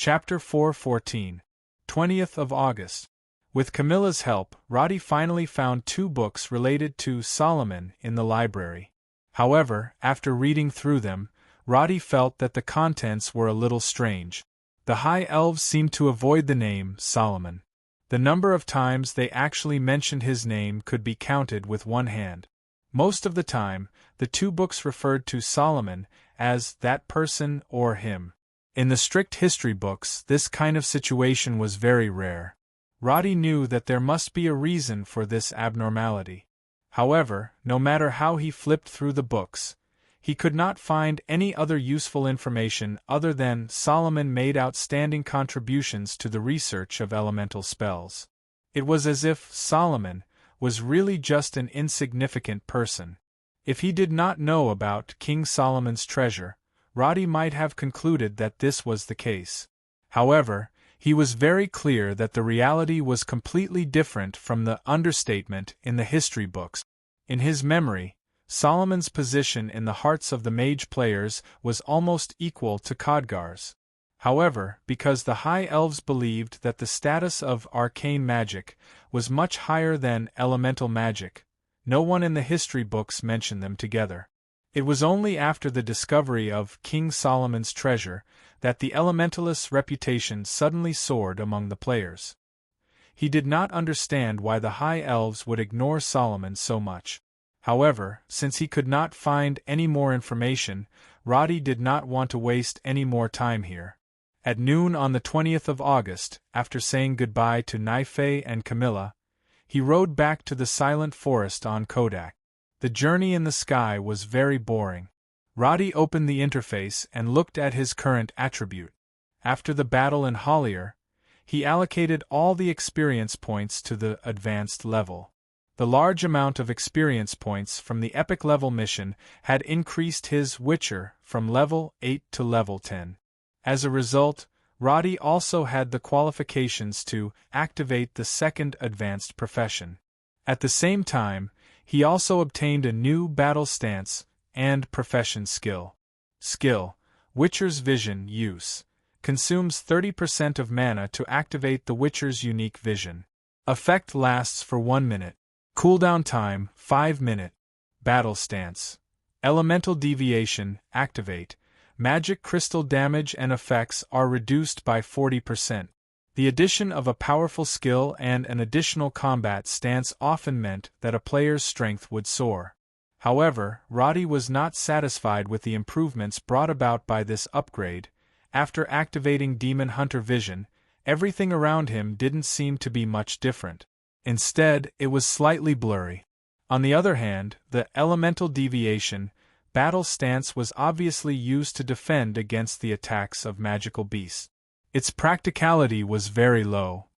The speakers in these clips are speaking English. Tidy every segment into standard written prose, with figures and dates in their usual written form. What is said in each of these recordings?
Chapter 414, 20th of August. With Camilla's help, Roddy finally found 2 books related to Solomon in the library. However, after reading through them, Roddy felt that the contents were a little strange. The High Elves seemed to avoid the name Solomon. The number of times they actually mentioned his name could be counted with one hand. Most of the time, the 2 books referred to Solomon as that person or him. In the strict history books, this kind of situation was very rare. Roddy knew that there must be a reason for this abnormality. However, no matter how he flipped through the books, he could not find any other useful information other than Solomon made outstanding contributions to the research of elemental spells. It was as if Solomon was really just an insignificant person. If he did not know about King Solomon's treasure, Roddy might have concluded that this was the case. However, he was very clear that the reality was completely different from the understatement in the history books. In his memory, Solomon's position in the hearts of the mage players was almost equal to Khadgar's. However, because the High Elves believed that the status of arcane magic was much higher than elemental magic, no one in the history books mentioned them together. It was only after the discovery of King Solomon's treasure that the elementalist's reputation suddenly soared among the players. He did not understand why the High Elves would ignore Solomon so much. However, since he could not find any more information, Roddy did not want to waste any more time here. At noon on the 20th of August, after saying goodbye to Naife and Camilla, he rode back to the silent forest on Kodak. The journey in the sky was very boring. Roddy opened the interface and looked at his current attribute. After the battle in Hollier, he allocated all the experience points to the advanced level. The large amount of experience points from the epic level mission had increased his Witcher from level 8 to level 10. As a result, Roddy also had the qualifications to activate the second advanced profession. At the same time, he also obtained a new battle stance and profession skill. Skill: Witcher's Vision use. Consumes 30% of mana to activate the Witcher's unique vision. Effect lasts for 1 minute. Cooldown time, 5 minute. Battle stance: Elemental Deviation, activate. Magic crystal damage and effects are reduced by 40%. The addition of a powerful skill and an additional combat stance often meant that a player's strength would soar. However, Roddy was not satisfied with the improvements brought about by this upgrade. After activating Demon Hunter Vision, everything around him didn't seem to be much different. Instead, it was slightly blurry. On the other hand, the Elemental Deviation battle stance was obviously used to defend against the attacks of magical beasts. Its practicality was very low.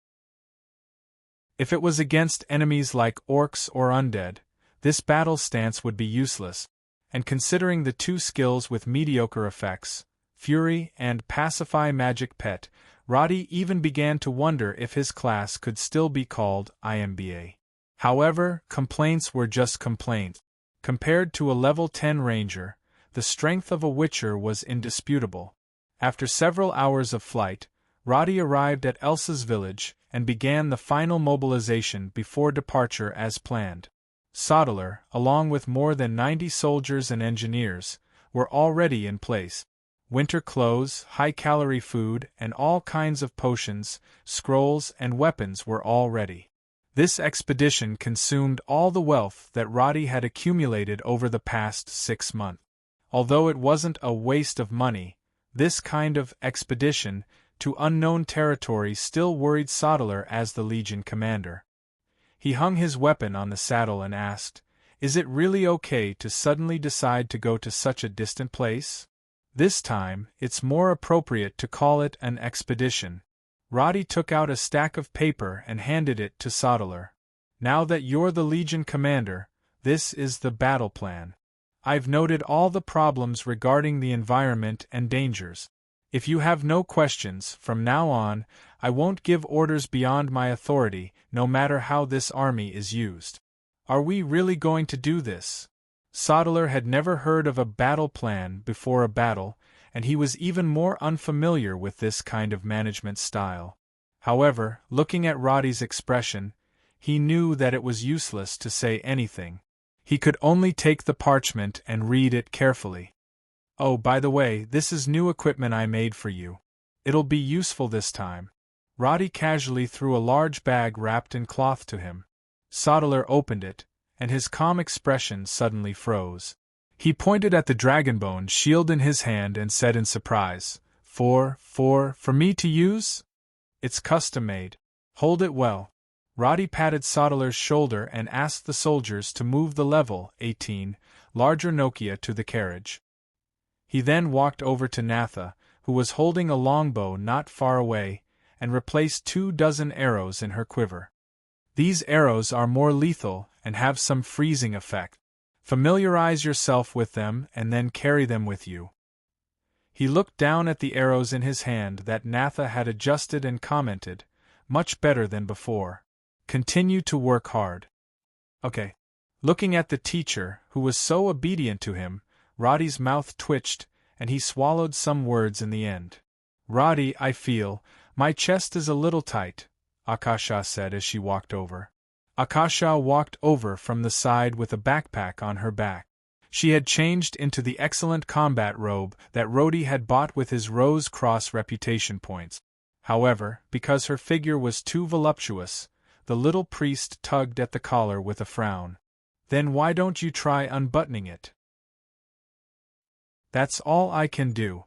If it was against enemies like orcs or undead, this battle stance would be useless, and considering the 2 skills with mediocre effects, Fury and Pacify Magic Pet, Roddy even began to wonder if his class could still be called IMBA. However, complaints were just complaints. Compared to a level 10 ranger, the strength of a Witcher was indisputable. After several hours of flight, Roddy arrived at Elsa's village and began the final mobilization before departure as planned. Sodeler, along with more than 90 soldiers and engineers, were already in place. Winter clothes, high-calorie food, and all kinds of potions, scrolls, and weapons were all ready. This expedition consumed all the wealth that Roddy had accumulated over the past 6 months. Although it wasn't a waste of money, this kind of expedition to unknown territory still worried Sodeler as the Legion commander. He hung his weapon on the saddle and asked, "Is it really okay to suddenly decide to go to such a distant place? This time, it's more appropriate to call it an expedition." Roddy took out a stack of paper and handed it to Sodeler. "Now that you're the Legion commander, this is the battle plan. I've noted all the problems regarding the environment and dangers. If you have no questions, from now on, I won't give orders beyond my authority, no matter how this army is used. Are we really going to do this?" Sodeler had never heard of a battle plan before a battle, and he was even more unfamiliar with this kind of management style. However, looking at Roddy's expression, he knew that it was useless to say anything. He could only take the parchment and read it carefully. "Oh, by the way, this is new equipment I made for you. It'll be useful this time." Roddy casually threw a large bag wrapped in cloth to him. Sodeler opened it, and his calm expression suddenly froze. He pointed at the dragonbone shield in his hand and said in surprise, For me to use? It's custom-made. Hold it well." Roddy patted Sodeler's shoulder and asked the soldiers to move the level 18, larger Nokia to the carriage. He then walked over to Natha, who was holding a longbow not far away, and replaced 24 arrows in her quiver. "These arrows are more lethal and have some freezing effect. Familiarize yourself with them and then carry them with you." He looked down at the arrows in his hand that Natha had adjusted and commented, "Much better than before. Continue to work hard." "Okay." Looking at the teacher, who was so obedient to him, Roddy's mouth twitched, and he swallowed some words in the end. "Roddy, I feel, my chest is a little tight," Akasha said as she walked over. Akasha walked over from the side with a backpack on her back. She had changed into the excellent combat robe that Roddy had bought with his Rose Cross reputation points. However, because her figure was too voluptuous, the little priest tugged at the collar with a frown. "Then why don't you try unbuttoning it?" "That's all I can do."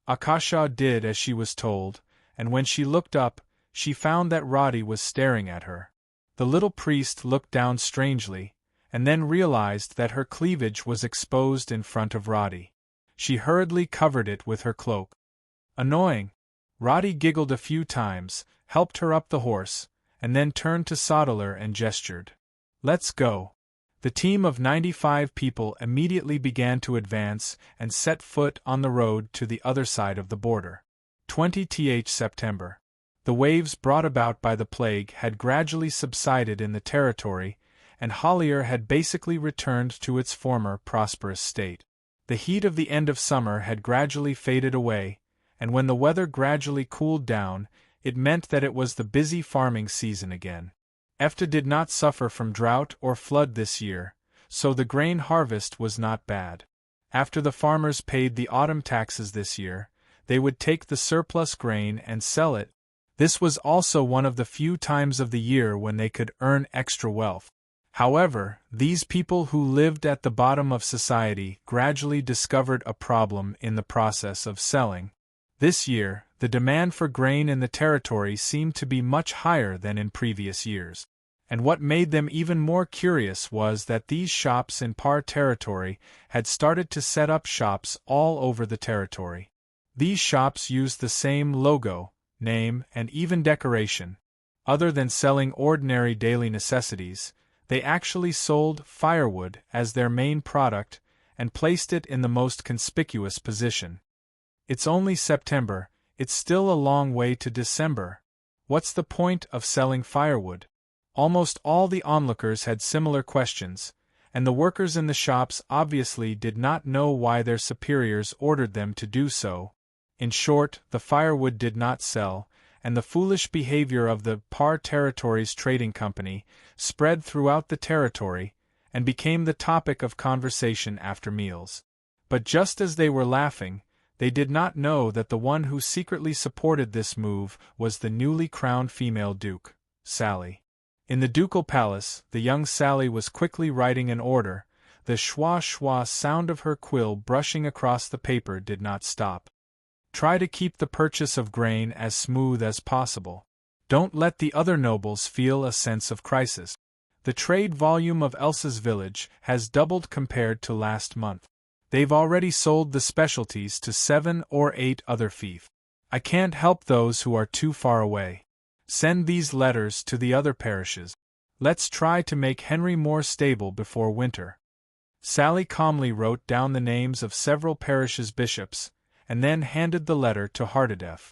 Akasha did as she was told, and when she looked up, she found that Roddy was staring at her. The little priest looked down strangely, and then realized that her cleavage was exposed in front of Roddy. She hurriedly covered it with her cloak. "Annoying." Roddy giggled a few times, helped her up the horse, and then turned to Sodeler and gestured. "Let's go." The team of 95 people immediately began to advance and set foot on the road to the other side of the border. 20th September. The waves brought about by the plague had gradually subsided in the territory, and Hollier had basically returned to its former prosperous state. The heat of the end of summer had gradually faded away, and when the weather gradually cooled down, it meant that it was the busy farming season again. EFTA did not suffer from drought or flood this year, so the grain harvest was not bad. After the farmers paid the autumn taxes this year, they would take the surplus grain and sell it. This was also one of the few times of the year when they could earn extra wealth. However, these people who lived at the bottom of society gradually discovered a problem in the process of selling. This year, the demand for grain in the territory seemed to be much higher than in previous years. And what made them even more curious was that these shops in Par territory had started to set up shops all over the territory. These shops used the same logo, name, and even decoration. Other than selling ordinary daily necessities, they actually sold firewood as their main product and placed it in the most conspicuous position. It's only September, it's still a long way to December. What's the point of selling firewood? Almost all the onlookers had similar questions, and the workers in the shops obviously did not know why their superiors ordered them to do so. In short, the firewood did not sell, and the foolish behavior of the Par Territories Trading Company spread throughout the territory and became the topic of conversation after meals. But just as they were laughing, they did not know that the one who secretly supported this move was the newly crowned female duke, Sally. In the ducal palace, the young Sally was quickly writing an order. The schwa-schwa sound of her quill brushing across the paper did not stop. Try to keep the purchase of grain as smooth as possible. Don't let the other nobles feel a sense of crisis. The trade volume of Elsa's village has doubled compared to last month. They've already sold the specialties to 7 or 8 other fiefs. I can't help those who are too far away. Send these letters to the other parishes. Let's try to make Henry more stable before winter. Sally calmly wrote down the names of several parishes' bishops, and then handed the letter to Hardedef.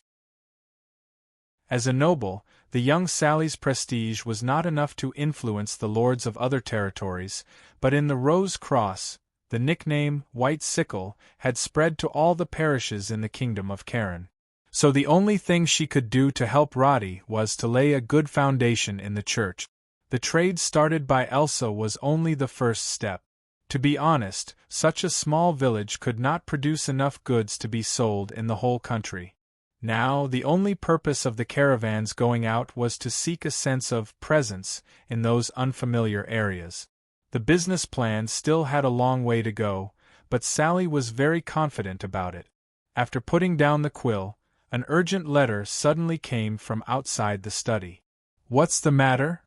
As a noble, the young Sally's prestige was not enough to influence the lords of other territories, but in the Rose Cross, the nickname White Sickle had spread to all the parishes in the kingdom of Karen. So the only thing she could do to help Roddy was to lay a good foundation in the church. The trade started by Elsa was only the first step. To be honest, such a small village could not produce enough goods to be sold in the whole country. Now, the only purpose of the caravans going out was to seek a sense of presence in those unfamiliar areas. The business plan still had a long way to go, but Sally was very confident about it. After putting down the quill, an urgent letter suddenly came from outside the study. "What's the matter?"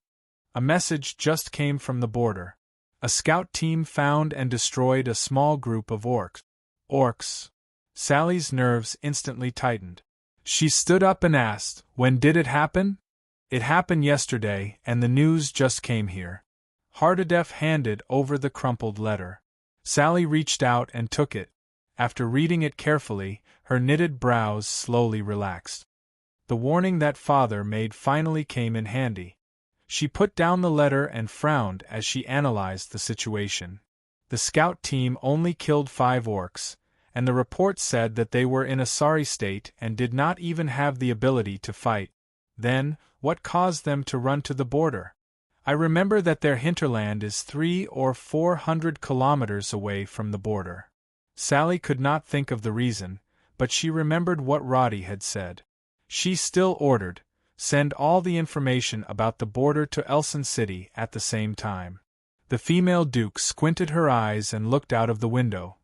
A message just came from the border. A scout team found and destroyed a small group of orcs. Orcs. Sally's nerves instantly tightened. She stood up and asked, "When did it happen?" "It happened yesterday, and the news just came here." Hardadef handed over the crumpled letter. Sally reached out and took it. After reading it carefully, her knitted brows slowly relaxed. The warning that father made finally came in handy. She put down the letter and frowned as she analyzed the situation. The scout team only killed 5 orcs, and the report said that they were in a sorry state and did not even have the ability to fight. Then, what caused them to run to the border? I remember that their hinterland is 300 or 400 kilometers away from the border. Sally could not think of the reason, but she remembered what Roddy had said. She still ordered, "Send all the information about the border to Elson City at the same time." The female duke squinted her eyes and looked out of the window.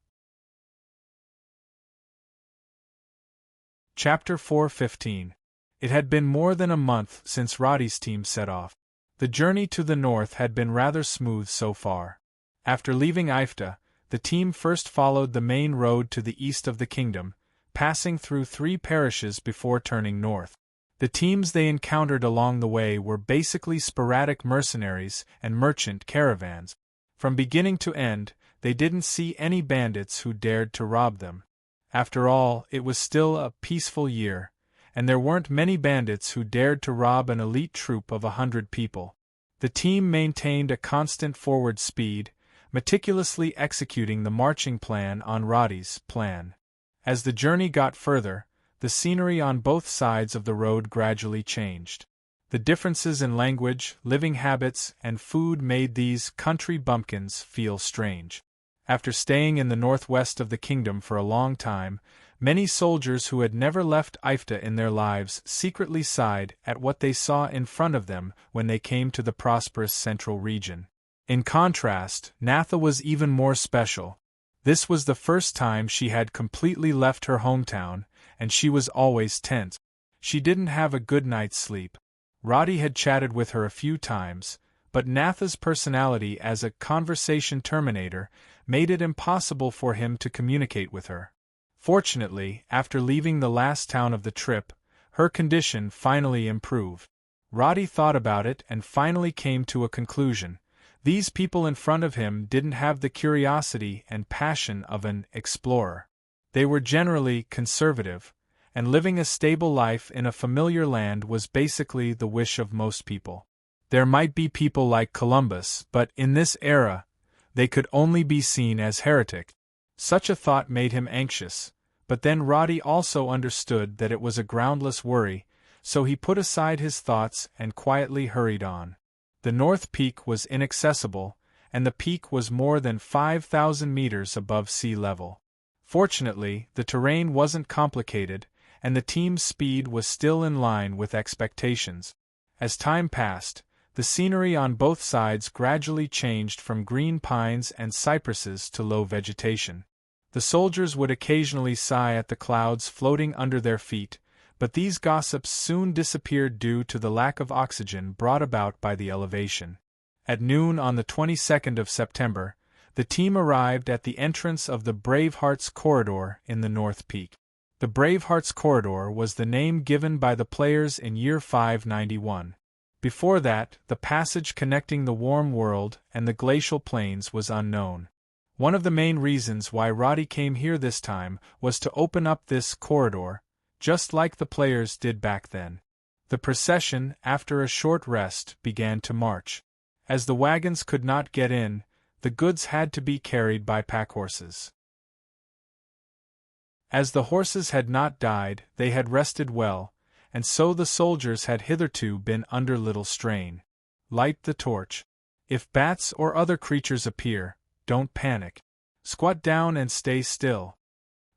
Chapter 4:15. It had been more than a month since Roddy's team set off. The journey to the north had been rather smooth so far. After leaving Ifta, the team first followed the main road to the east of the kingdom, passing through 3 parishes before turning north. The teams they encountered along the way were basically sporadic mercenaries and merchant caravans. From beginning to end, they didn't see any bandits who dared to rob them. After all, it was still a peaceful year, and there weren't many bandits who dared to rob an elite troop of 100 people. The team maintained a constant forward speed, meticulously executing the marching plan on Roddy's plan. As the journey got further, the scenery on both sides of the road gradually changed. The differences in language, living habits, and food made these country bumpkins feel strange. After staying in the northwest of the kingdom for a long time, many soldiers who had never left Ifta in their lives secretly sighed at what they saw in front of them when they came to the prosperous central region. In contrast, Natha was even more special. This was the first time she had completely left her hometown, and she was always tense. She didn't have a good night's sleep. Roddy had chatted with her a few times, but Natha's personality as a conversation terminator made it impossible for him to communicate with her. Fortunately, after leaving the last town of the trip, her condition finally improved. Roddy thought about it and finally came to a conclusion. These people in front of him didn't have the curiosity and passion of an explorer. They were generally conservative, and living a stable life in a familiar land was basically the wish of most people. There might be people like Columbus, but in this era, they could only be seen as heretic. Such a thought made him anxious, but then Roddy also understood that it was a groundless worry, so he put aside his thoughts and quietly hurried on. The North Peak was inaccessible, and the peak was more than 5,000 meters above sea level. Fortunately, the terrain wasn't complicated, and the team's speed was still in line with expectations. As time passed, the scenery on both sides gradually changed from green pines and cypresses to low vegetation. The soldiers would occasionally sigh at the clouds floating under their feet, but these gossips soon disappeared due to the lack of oxygen brought about by the elevation. At noon on the 22nd of September, the team arrived at the entrance of the Bravehearts Corridor in the North Peak. The Bravehearts Corridor was the name given by the players in Year 591. Before that, the passage connecting the warm world and the glacial plains was unknown. One of the main reasons why Roddy came here this time was to open up this corridor, just like the players did back then. The procession, after a short rest, began to march. As the wagons could not get in, The goods had to be carried by packhorses. As the horses had not died, they had rested well, and so the soldiers had hitherto been under little strain. Light the torch. If bats or other creatures appear, don't panic. Squat down and stay still.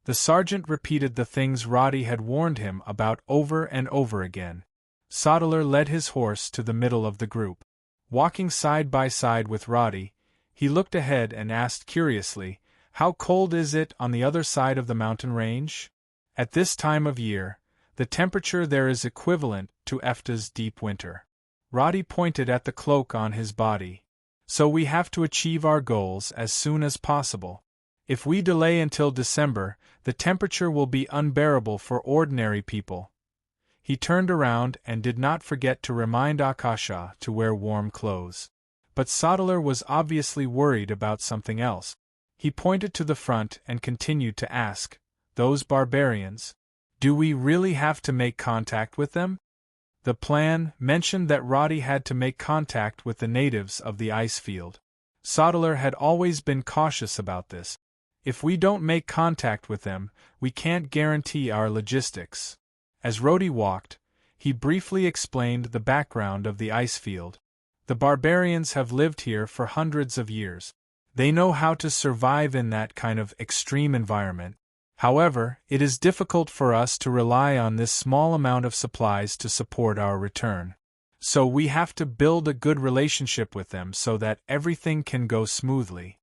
The sergeant repeated the things Roddy had warned him about over and over again. Sodeler led his horse to the middle of the group. Walking side by side with Roddy, he looked ahead and asked curiously, "How cold is it on the other side of the mountain range?" At this time of year, the temperature there is equivalent to Efta's deep winter. Roddy pointed at the cloak on his body. "So we have to achieve our goals as soon as possible. If we delay until December, the temperature will be unbearable for ordinary people." He turned around and did not forget to remind Akasha to wear warm clothes. But Sodeler was obviously worried about something else. He pointed to the front and continued to ask, "Those barbarians? Do we really have to make contact with them?" The plan mentioned that Roddy had to make contact with the natives of the ice field. Sodeler had always been cautious about this. "If we don't make contact with them, we can't guarantee our logistics." As Roddy walked, he briefly explained the background of the ice field. The barbarians have lived here for hundreds of years. They know how to survive in that kind of extreme environment. However, it is difficult for us to rely on this small amount of supplies to support our return. So we have to build a good relationship with them so that everything can go smoothly.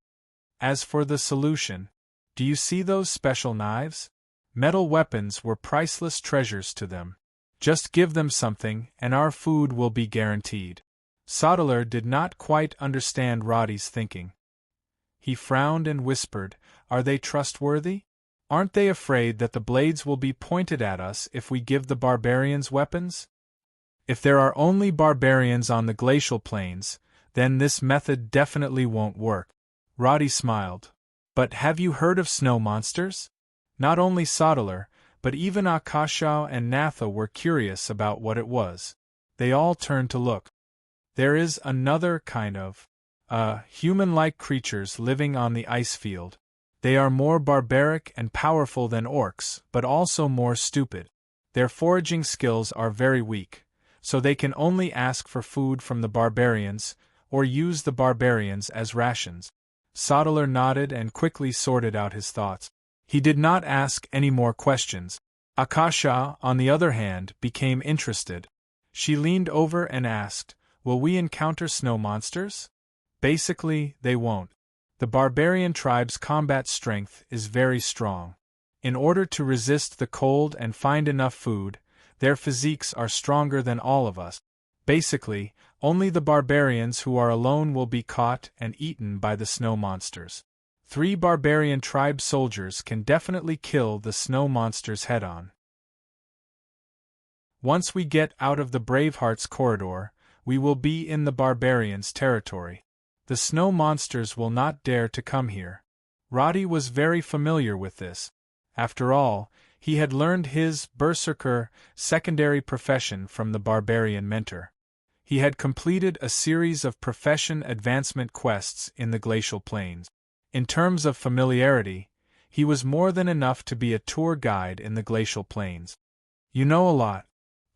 As for the solution, do you see those special knives? Metal weapons were priceless treasures to them. Just give them something, and our food will be guaranteed. Sodeler did not quite understand Roddy's thinking. He frowned and whispered, "Are they trustworthy? Aren't they afraid that the blades will be pointed at us if we give the barbarians weapons?" "If there are only barbarians on the glacial plains, then this method definitely won't work." Roddy smiled. "But have you heard of snow monsters?" Not only Sodeler, but even Akasha and Natha were curious about what it was. They all turned to look. "There is another kind of human-like creatures living on the ice field. They are more barbaric and powerful than orcs, but also more stupid. Their foraging skills are very weak, so they can only ask for food from the barbarians, or use the barbarians as rations." Sodeler nodded and quickly sorted out his thoughts. He did not ask any more questions. Akasha, on the other hand, became interested. She leaned over and asked, "Will we encounter snow monsters?" "Basically, they won't. The barbarian tribe's combat strength is very strong. In order to resist the cold and find enough food, their physiques are stronger than all of us. Basically, only the barbarians who are alone will be caught and eaten by the snow monsters. 3 barbarian tribe soldiers can definitely kill the snow monsters head-on. Once we get out of the Bravehearts corridor, we will be in the barbarians' territory. The snow monsters will not dare to come here." Roddy was very familiar with this. After all, he had learned his berserker secondary profession from the barbarian mentor. He had completed a series of profession advancement quests in the glacial plains. In terms of familiarity, he was more than enough to be a tour guide in the glacial plains. "You know a lot."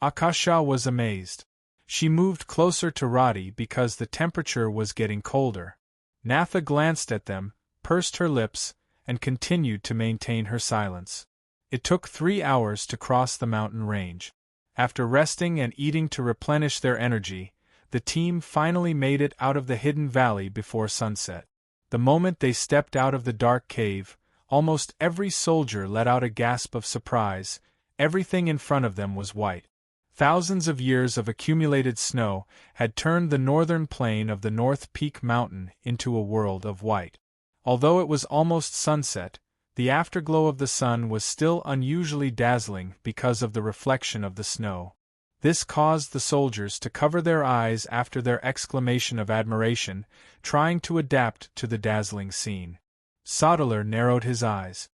Akasha was amazed. She moved closer to Roddy because the temperature was getting colder. Natha glanced at them, pursed her lips, and continued to maintain her silence. It took 3 hours to cross the mountain range. After resting and eating to replenish their energy, the team finally made it out of the hidden valley before sunset. The moment they stepped out of the dark cave, almost every soldier let out a gasp of surprise. Everything in front of them was white. Thousands of years of accumulated snow had turned the northern plain of the North Peak Mountain into a world of white. Although it was almost sunset, the afterglow of the sun was still unusually dazzling because of the reflection of the snow. This caused the soldiers to cover their eyes after their exclamation of admiration, trying to adapt to the dazzling scene. Sodeler narrowed his eyes.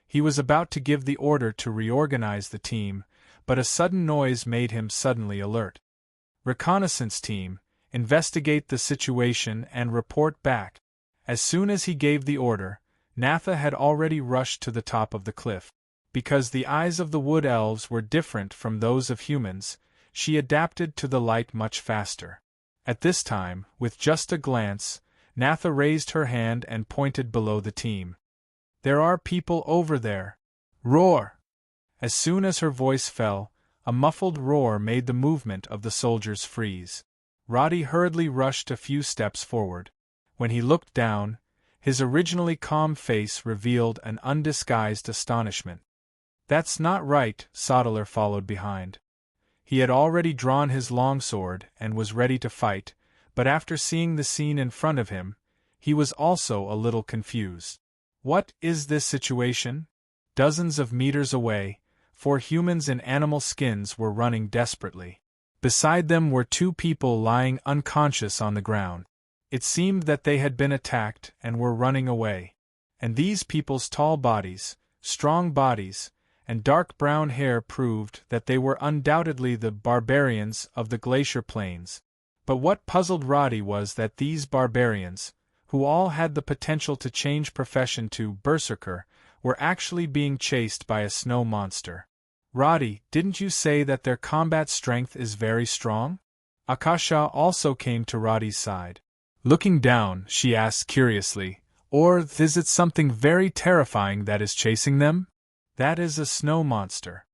He was about to give the order to reorganize the team, but a sudden noise made him suddenly alert. "Reconnaissance team, investigate the situation and report back." As soon as he gave the order, Natha had already rushed to the top of the cliff. Because the eyes of the wood elves were different from those of humans, she adapted to the light much faster. At this time, with just a glance, Natha raised her hand and pointed below the team. "There are people over there! Roar!" As soon as her voice fell, a muffled roar made the movement of the soldiers freeze. Roddy hurriedly rushed a few steps forward. When he looked down, his originally calm face revealed an undisguised astonishment. "That's not right," Sodaler followed behind. He had already drawn his longsword and was ready to fight, but after seeing the scene in front of him, he was also a little confused. What is this situation? Dozens of meters away, 4 humans in animal skins were running desperately. Beside them were 2 people lying unconscious on the ground. It seemed that they had been attacked and were running away. And these people's tall bodies, strong bodies, and dark brown hair proved that they were undoubtedly the barbarians of the glacier plains. But what puzzled Roddy was that these barbarians, who all had the potential to change profession to berserker, were actually being chased by a snow monster. "Roddy, didn't you say that their combat strength is very strong?" Akasha also came to Roddy's side. Looking down, she asked curiously, "Or is it something very terrifying that is chasing them?" "That is a snow monster."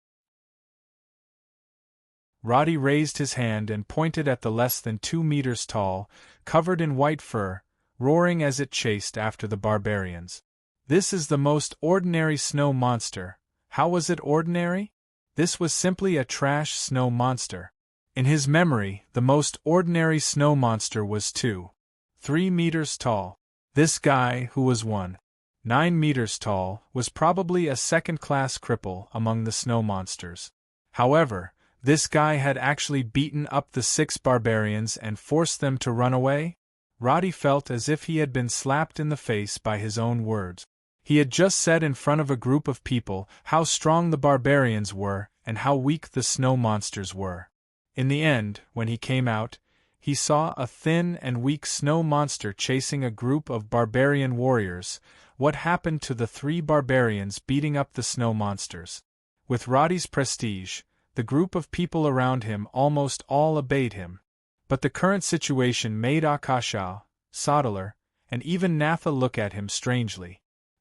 Roddy raised his hand and pointed at the less than 2 meters tall, covered in white fur, roaring as it chased after the barbarians. "This is the most ordinary snow monster." How was it ordinary? This was simply a trash snow monster. In his memory, the most ordinary snow monster was 2-3 meters tall. This guy, who was 1-9 meters tall, was probably a second-class cripple among the snow monsters. However, this guy had actually beaten up the 6 barbarians and forced them to run away? Roddy felt as if he had been slapped in the face by his own words. He had just said in front of a group of people how strong the barbarians were and how weak the snow monsters were. In the end, when he came out, he saw a thin and weak snow monster chasing a group of barbarian warriors. What happened to the 3 barbarians beating up the snow monsters? With Roddy's prestige, the group of people around him almost all obeyed him. But the current situation made Akasha, Sodaler, and even Natha look at him strangely.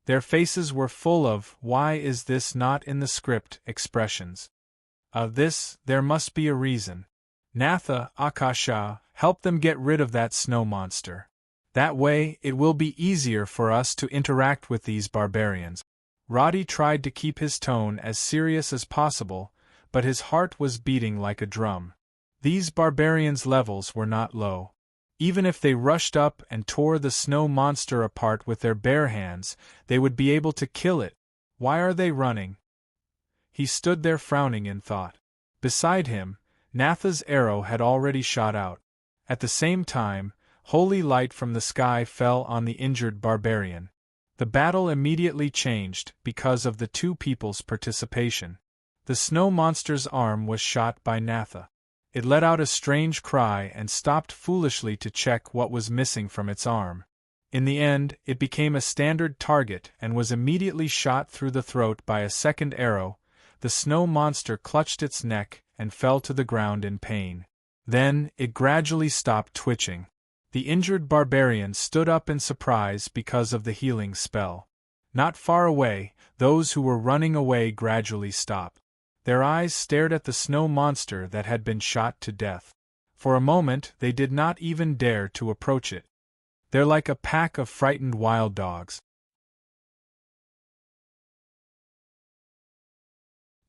Their faces were full of "why is this not in the script" expressions. Of this, there must be a reason. Natha, Akasha, help them get rid of that snow monster. That way, it will be easier for us to interact with these barbarians. Roddy tried to keep his tone as serious as possible, but his heart was beating like a drum. These barbarians' levels were not low. Even if they rushed up and tore the snow monster apart with their bare hands, they would be able to kill it. Why are they running? He stood there frowning in thought. Beside him, Natha's arrow had already shot out. At the same time, holy light from the sky fell on the injured barbarian. The battle immediately changed because of the 2 people's participation. The snow monster's arm was shot by Natha. It let out a strange cry and stopped foolishly to check what was missing from its arm. In the end, it became a standard target and was immediately shot through the throat by a second arrow. The snow monster clutched its neck and fell to the ground in pain. Then, it gradually stopped twitching. The injured barbarian stood up in surprise because of the healing spell. Not far away, those who were running away gradually stopped. Their eyes stared at the snow monster that had been shot to death. For a moment, they did not even dare to approach it. They're like a pack of frightened wild dogs.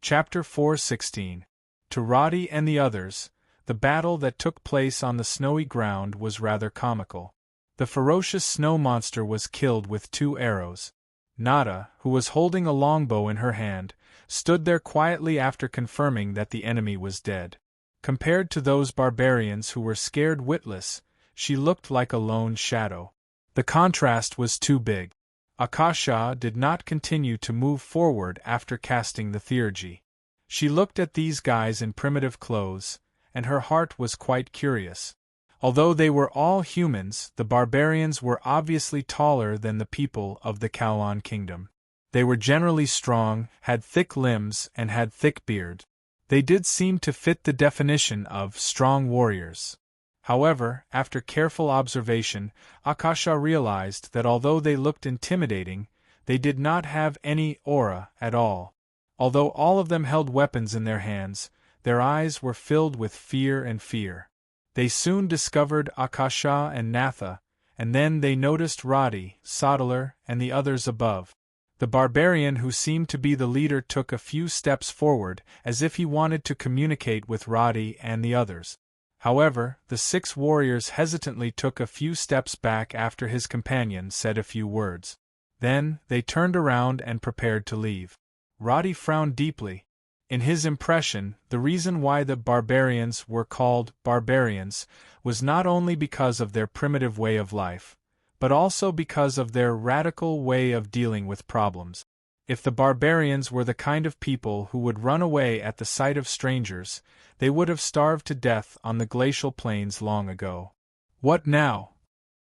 Chapter 4:16. To Roddy and the others, the battle that took place on the snowy ground was rather comical. The ferocious snow monster was killed with 2 arrows. Nada, who was holding a longbow in her hand, stood there quietly after confirming that the enemy was dead. Compared to those barbarians who were scared witless, she looked like a lone shadow. The contrast was too big. Akasha did not continue to move forward after casting the theurgy. She looked at these guys in primitive clothes, and her heart was quite curious. Although they were all humans, the barbarians were obviously taller than the people of the Kauan kingdom. They were generally strong, had thick limbs, and had thick beard. They did seem to fit the definition of strong warriors. However, after careful observation, Akasha realized that although they looked intimidating, they did not have any aura at all. Although all of them held weapons in their hands, their eyes were filled with fear and fear. They soon discovered Akasha and Natha, and then they noticed Roddy, Sodalar, and the others above. The barbarian who seemed to be the leader took a few steps forward, as if he wanted to communicate with Roddy and the others. However, the 6 warriors hesitantly took a few steps back after his companion said a few words. Then, they turned around and prepared to leave. Roddy frowned deeply. In his impression, the reason why the barbarians were called barbarians was not only because of their primitive way of life, but also because of their radical way of dealing with problems. If the barbarians were the kind of people who would run away at the sight of strangers, they would have starved to death on the glacial plains long ago. What now?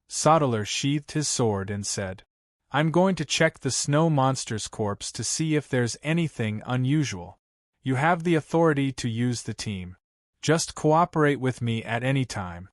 Sodalar sheathed his sword and said, I'm going to check the snow monster's corpse to see if there's anything unusual. You have the authority to use the team. Just cooperate with me at any time.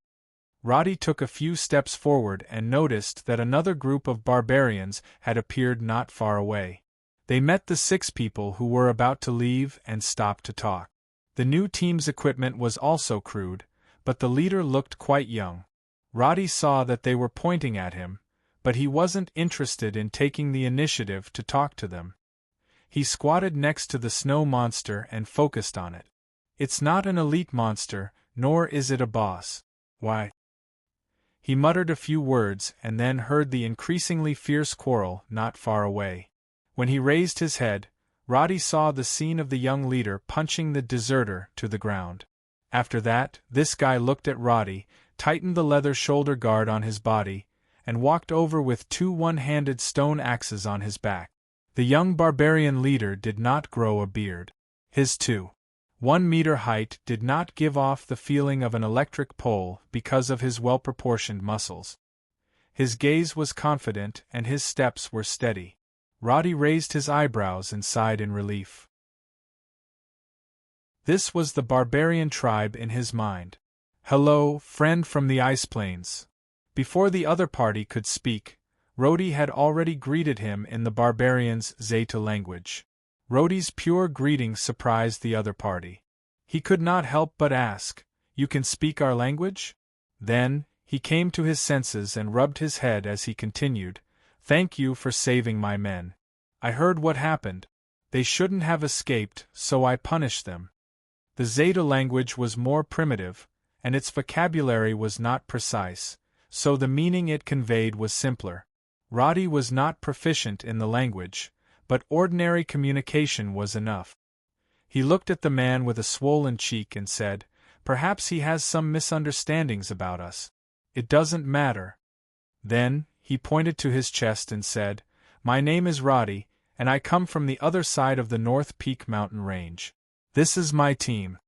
Roddy took a few steps forward and noticed that another group of barbarians had appeared not far away. They met the 6 people who were about to leave and stopped to talk. The new team's equipment was also crude, but the leader looked quite young. Roddy saw that they were pointing at him, but he wasn't interested in taking the initiative to talk to them. He squatted next to the snow monster and focused on it. It's not an elite monster, nor is it a boss. Why? He muttered a few words and then heard the increasingly fierce quarrel not far away. When he raised his head, Roddy saw the scene of the young leader punching the deserter to the ground. After that, this guy looked at Roddy, tightened the leather shoulder guard on his body, and walked over with 2 one-handed stone axes on his back. The young barbarian leader did not grow a beard. His 2.1 meter height did not give off the feeling of an electric pole because of his well-proportioned muscles. His gaze was confident and his steps were steady. Roddy raised his eyebrows and sighed in relief. This was the barbarian tribe in his mind. Hello, friend from the Ice Plains. Before the other party could speak, Roddy had already greeted him in the barbarian's Zeta language. Roddy's pure greeting surprised the other party. He could not help but ask, You can speak our language? Then, he came to his senses and rubbed his head as he continued, Thank you for saving my men. I heard what happened. They shouldn't have escaped, so I punished them. The Zeta language was more primitive, and its vocabulary was not precise, so the meaning it conveyed was simpler. Roddy was not proficient in the language, but ordinary communication was enough. He looked at the man with a swollen cheek and said, Perhaps he has some misunderstandings about us. It doesn't matter. Then, he pointed to his chest and said, My name is Roddy, and I come from the other side of the North Peak mountain range. This is my team.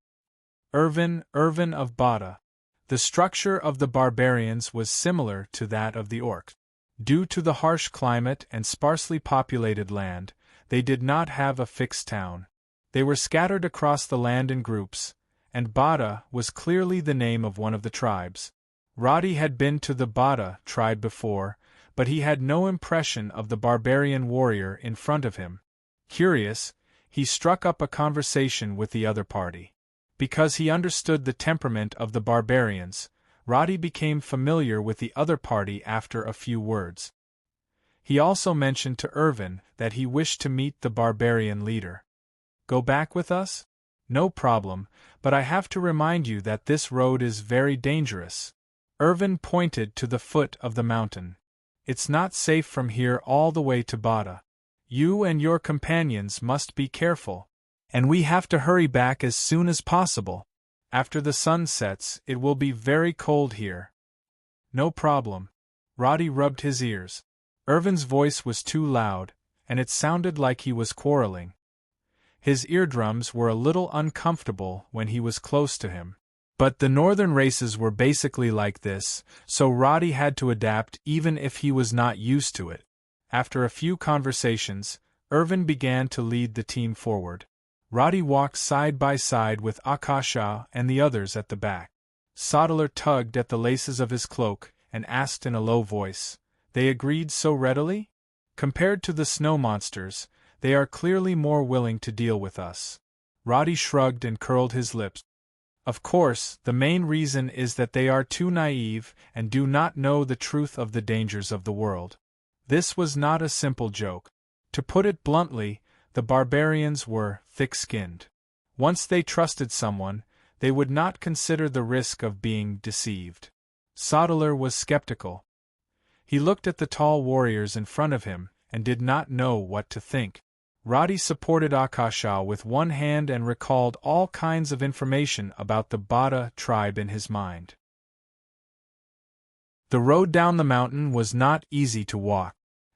Irvin of Bada. The structure of the barbarians was similar to that of the orcs. Due to the harsh climate and sparsely populated land, they did not have a fixed town. They were scattered across the land in groups, and Bada was clearly the name of one of the tribes. Roddy had been to the Bada tribe before, but he had no impression of the barbarian warrior in front of him. Curious, he struck up a conversation with the other party. Because he understood the temperament of the barbarians, Roddy became familiar with the other party after a few words. He also mentioned to Irvin that he wished to meet the barbarian leader. Go back with us? No problem, but I have to remind you that this road is very dangerous. Irvin pointed to the foot of the mountain. It's not safe from here all the way to Bada. You and your companions must be careful. And we have to hurry back as soon as possible. After the sun sets, it will be very cold here. No problem. Roddy rubbed his ears. Irvin's voice was too loud, and it sounded like he was quarreling. His eardrums were a little uncomfortable when he was close to him. But the northern races were basically like this, so Roddy had to adapt even if he was not used to it. After a few conversations, Irvin began to lead the team forward. Roddy walked side by side with Akasha and the others at the back. Sodeler tugged at the laces of his cloak and asked in a low voice, "They agreed so readily? Compared to the snow monsters, they are clearly more willing to deal with us." Roddy shrugged and curled his lips. "Of course, the main reason is that they are too naive and do not know the truth of the dangers of the world." This was not a simple joke. To put it bluntly, the barbarians were thick-skinned. Once they trusted someone, they would not consider the risk of being deceived. Sodeler was skeptical. He looked at the tall warriors in front of him and did not know what to think. Roddy supported Akasha with one hand and recalled all kinds of information about the Bada tribe in his mind. The road down the mountain was not easy to walk.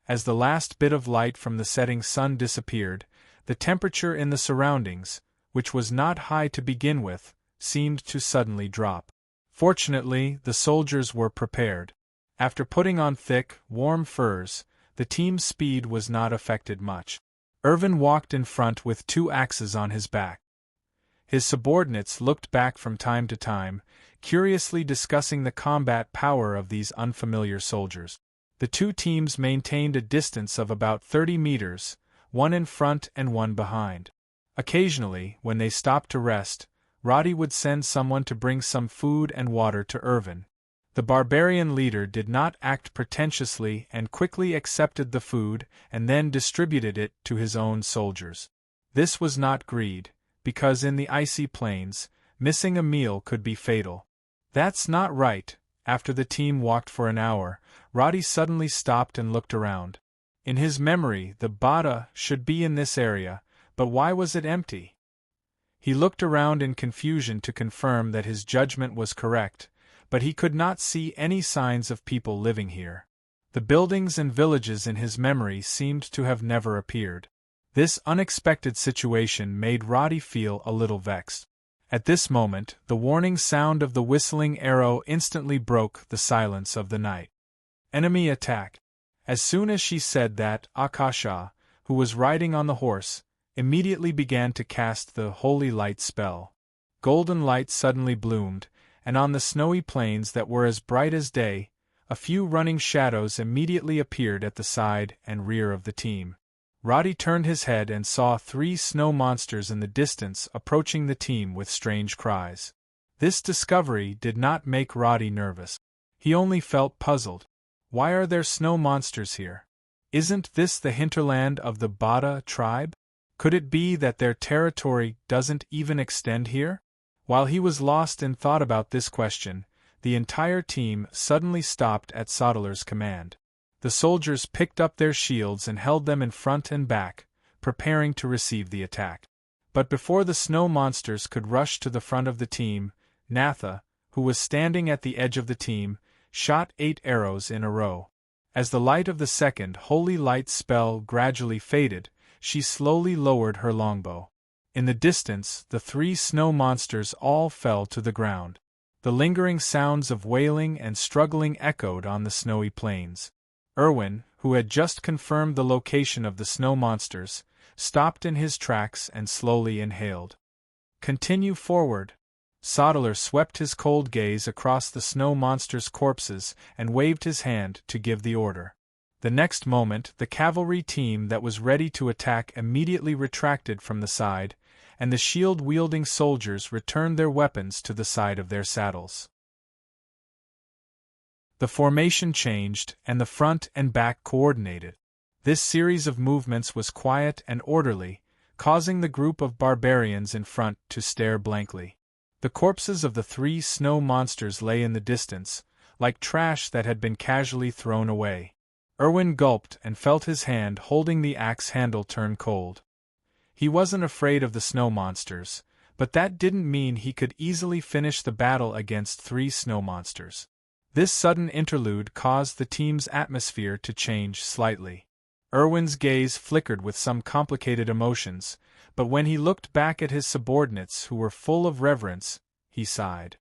As the last bit of light from the setting sun disappeared, the temperature in the surroundings, which was not high to begin with, seemed to suddenly drop. Fortunately, the soldiers were prepared. After putting on thick, warm furs, the team's speed was not affected much. Irvin walked in front with 2 axes on his back. His subordinates looked back from time to time, curiously discussing the combat power of these unfamiliar soldiers. The 2 teams maintained a distance of about 30 meters, one in front and one behind. Occasionally, when they stopped to rest, Roddy would send someone to bring some food and water to Irvin. The barbarian leader did not act pretentiously and quickly accepted the food and then distributed it to his own soldiers. This was not greed, because in the icy plains, missing a meal could be fatal. "That's not right." After the team walked for an hour, Roddy suddenly stopped and looked around. In his memory, the Bada should be in this area, but why was it empty? He looked around in confusion to confirm that his judgment was correct, but he could not see any signs of people living here. The buildings and villages in his memory seemed to have never appeared. This unexpected situation made Roddy feel a little vexed. At this moment, the warning sound of the whistling arrow instantly broke the silence of the night. "Enemy attack." As soon as she said that, Akasha, who was riding on the horse, immediately began to cast the holy light spell. Golden light suddenly bloomed, and on the snowy plains that were as bright as day, a few running shadows immediately appeared at the side and rear of the team. Roddy turned his head and saw 3 snow monsters in the distance approaching the team with strange cries. This discovery did not make Roddy nervous. He only felt puzzled. Why are there snow monsters here? Isn't this the hinterland of the Bada tribe? Could it be that their territory doesn't even extend here? While he was lost in thought about this question, the entire team suddenly stopped at Sodeler's command. The soldiers picked up their shields and held them in front and back, preparing to receive the attack. But before the snow monsters could rush to the front of the team, Natha, who was standing at the edge of the team, shot 8 arrows in a row. As the light of the second holy light spell gradually faded, she slowly lowered her longbow. In the distance, the 3 snow monsters all fell to the ground. The lingering sounds of wailing and struggling echoed on the snowy plains. Irwin, who had just confirmed the location of the snow monsters, stopped in his tracks and slowly inhaled. "Continue forward." Sodeler swept his cold gaze across the snow monsters' corpses and waved his hand to give the order. The next moment, the cavalry team that was ready to attack immediately retracted from the side, and the shield-wielding soldiers returned their weapons to the side of their saddles. The formation changed, and the front and back coordinated. This series of movements was quiet and orderly, causing the group of barbarians in front to stare blankly. The corpses of the 3 snow monsters lay in the distance, like trash that had been casually thrown away. Irwin gulped and felt his hand holding the axe handle turn cold. He wasn't afraid of the snow monsters, but that didn't mean he could easily finish the battle against 3 snow monsters. This sudden interlude caused the team's atmosphere to change slightly. Irwin's gaze flickered with some complicated emotions, but when he looked back at his subordinates who were full of reverence, he sighed.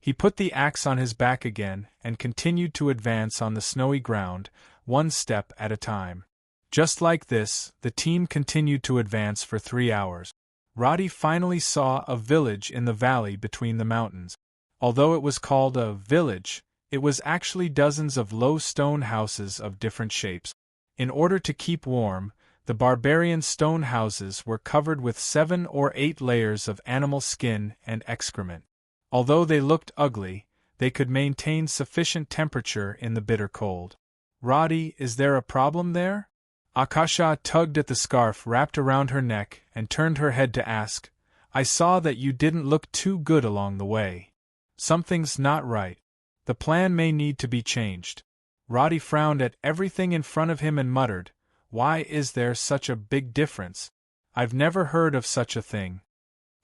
He put the axe on his back again and continued to advance on the snowy ground, one step at a time. Just like this, the team continued to advance for 3 hours. Roddy finally saw a village in the valley between the mountains. Although it was called a village, it was actually dozens of low stone houses of different shapes. In order to keep warm, the barbarian stone houses were covered with 7 or 8 layers of animal skin and excrement. Although they looked ugly, they could maintain sufficient temperature in the bitter cold. Roddy, is there a problem there? Akasha tugged at the scarf wrapped around her neck and turned her head to ask, I saw that you didn't look too good along the way. Something's not right. The plan may need to be changed. Roddy frowned at everything in front of him and muttered, Why is there such a big difference? I've never heard of such a thing.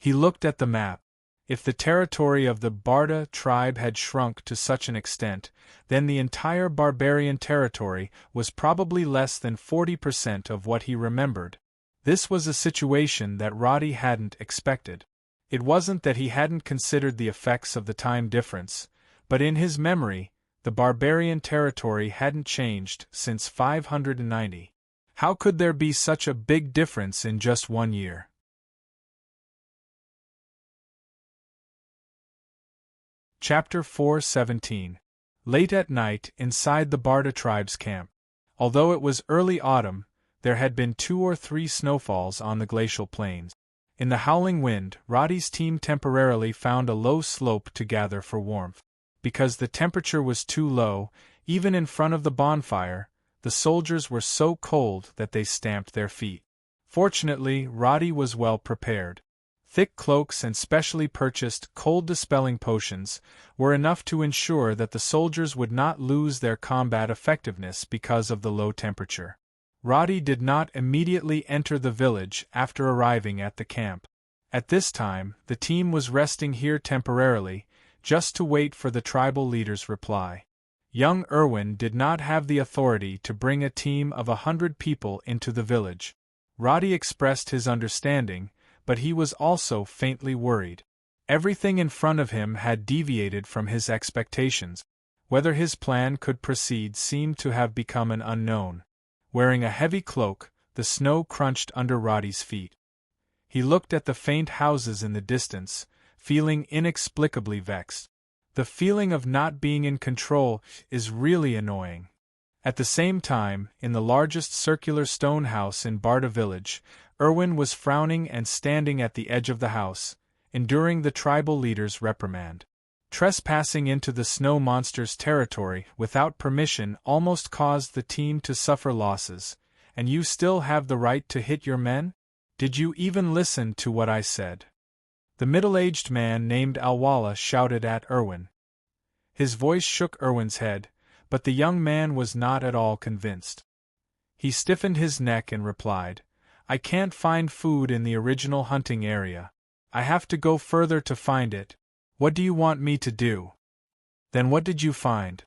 He looked at the map. If the territory of the Barda tribe had shrunk to such an extent, then the entire barbarian territory was probably less than 40% of what he remembered. This was a situation that Roddy hadn't expected. It wasn't that he hadn't considered the effects of the time difference, but in his memory, the barbarian territory hadn't changed since 590. How could there be such a big difference in just 1 year? Chapter 4:17. Late at night, inside the Barda tribe's camp. Although it was early autumn, there had been 2 or 3 snowfalls on the glacial plains. In the howling wind, Roddy's team temporarily found a low slope to gather for warmth. Because the temperature was too low, even in front of the bonfire, the soldiers were so cold that they stamped their feet. Fortunately, Roddy was well prepared. Thick cloaks and specially purchased cold-dispelling potions were enough to ensure that the soldiers would not lose their combat effectiveness because of the low temperature. Roddy did not immediately enter the village after arriving at the camp. At this time, the team was resting here temporarily, just to wait for the tribal leader's reply. Young Erwin did not have the authority to bring a team of 100 people into the village. Roddy expressed his understanding, but he was also faintly worried. Everything in front of him had deviated from his expectations. Whether his plan could proceed seemed to have become an unknown. Wearing a heavy cloak, the snow crunched under Roddy's feet. He looked at the faint houses in the distance, feeling inexplicably vexed. The feeling of not being in control is really annoying. At the same time, in the largest circular stone house in Barda village, Erwin was frowning and standing at the edge of the house, enduring the tribal leader's reprimand. Trespassing into the snow monster's territory without permission almost caused the team to suffer losses, and you still have the right to hit your men? Did you even listen to what I said? The middle-aged man named Alwala shouted at Erwin. His voice shook Erwin's head, but the young man was not at all convinced. He stiffened his neck and replied, I can't find food in the original hunting area. I have to go further to find it. What do you want me to do? Then what did you find?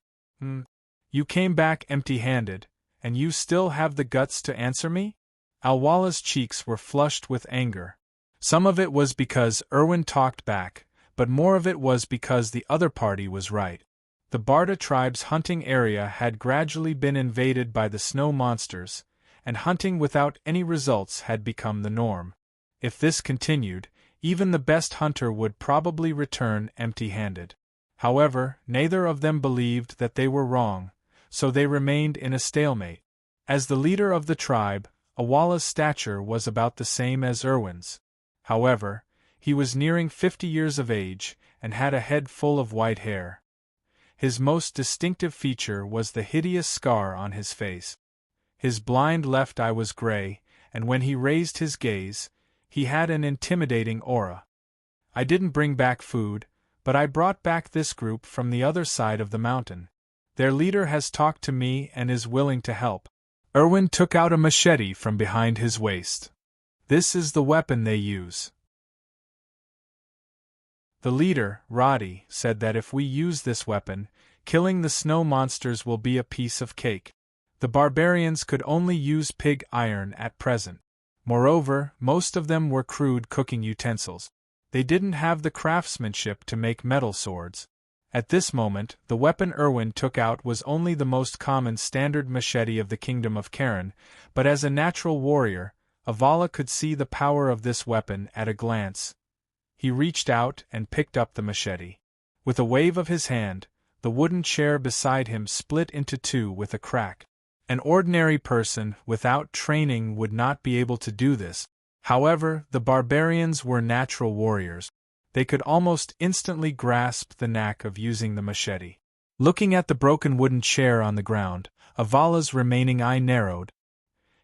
You came back empty-handed, and you still have the guts to answer me? Alwala's cheeks were flushed with anger. Some of it was because Erwin talked back, but more of it was because the other party was right. The Barda tribe's hunting area had gradually been invaded by the snow monsters, and hunting without any results had become the norm. If this continued, even the best hunter would probably return empty-handed. However, neither of them believed that they were wrong, so they remained in a stalemate. As the leader of the tribe, Awala's stature was about the same as Erwin's. However, he was nearing 50 years of age and had a head full of white hair. His most distinctive feature was the hideous scar on his face. His blind left eye was gray, and when he raised his gaze, he had an intimidating aura. I didn't bring back food, but I brought back this group from the other side of the mountain. Their leader has talked to me and is willing to help. Erwin took out a machete from behind his waist. This is the weapon they use. The leader, Roddy, said that if we use this weapon, killing the snow monsters will be a piece of cake. The barbarians could only use pig iron at present. Moreover, most of them were crude cooking utensils. They didn't have the craftsmanship to make metal swords. At this moment, the weapon Erwin took out was only the most common standard machete of the kingdom of Karen, but as a natural warrior, Avala could see the power of this weapon at a glance. He reached out and picked up the machete. With a wave of his hand, the wooden chair beside him split into two with a crack. An ordinary person without training would not be able to do this. However, the barbarians were natural warriors. They could almost instantly grasp the knack of using the machete. Looking at the broken wooden chair on the ground, Avala's remaining eye narrowed.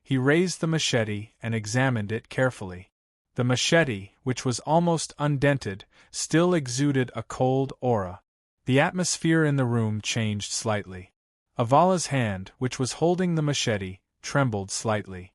He raised the machete and examined it carefully. The machete, which was almost undented, still exuded a cold aura. The atmosphere in the room changed slightly. Avala's hand, which was holding the machete, trembled slightly.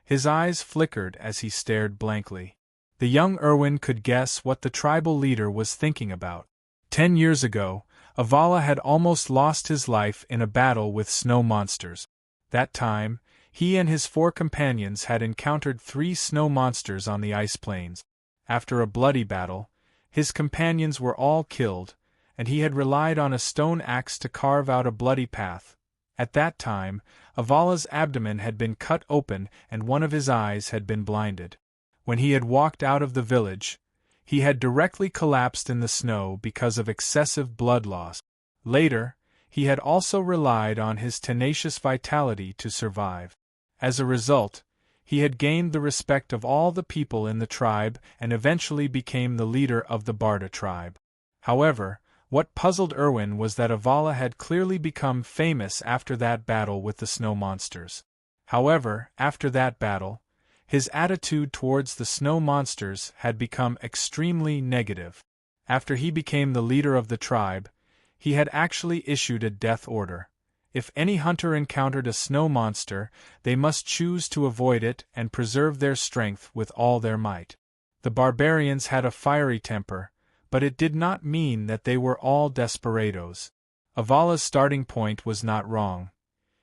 His eyes flickered as he stared blankly. The young Erwin could guess what the tribal leader was thinking about. 10 years ago, Avala had almost lost his life in a battle with snow monsters. That time, he and his 4 companions had encountered 3 snow monsters on the ice plains. After a bloody battle, his companions were all killed, and he had relied on a stone axe to carve out a bloody path. At that time, Avala's abdomen had been cut open and one of his eyes had been blinded. When he had walked out of the village, he had directly collapsed in the snow because of excessive blood loss. Later, he had also relied on his tenacious vitality to survive. As a result, he had gained the respect of all the people in the tribe and eventually became the leader of the Barda tribe. However, what puzzled Erwin was that Avala had clearly become famous after that battle with the snow monsters. However, after that battle, his attitude towards the snow monsters had become extremely negative. After he became the leader of the tribe, he had actually issued a death order. If any hunter encountered a snow monster, they must choose to avoid it and preserve their strength with all their might. The barbarians had a fiery temper, but it did not mean that they were all desperados. Avala's starting point was not wrong.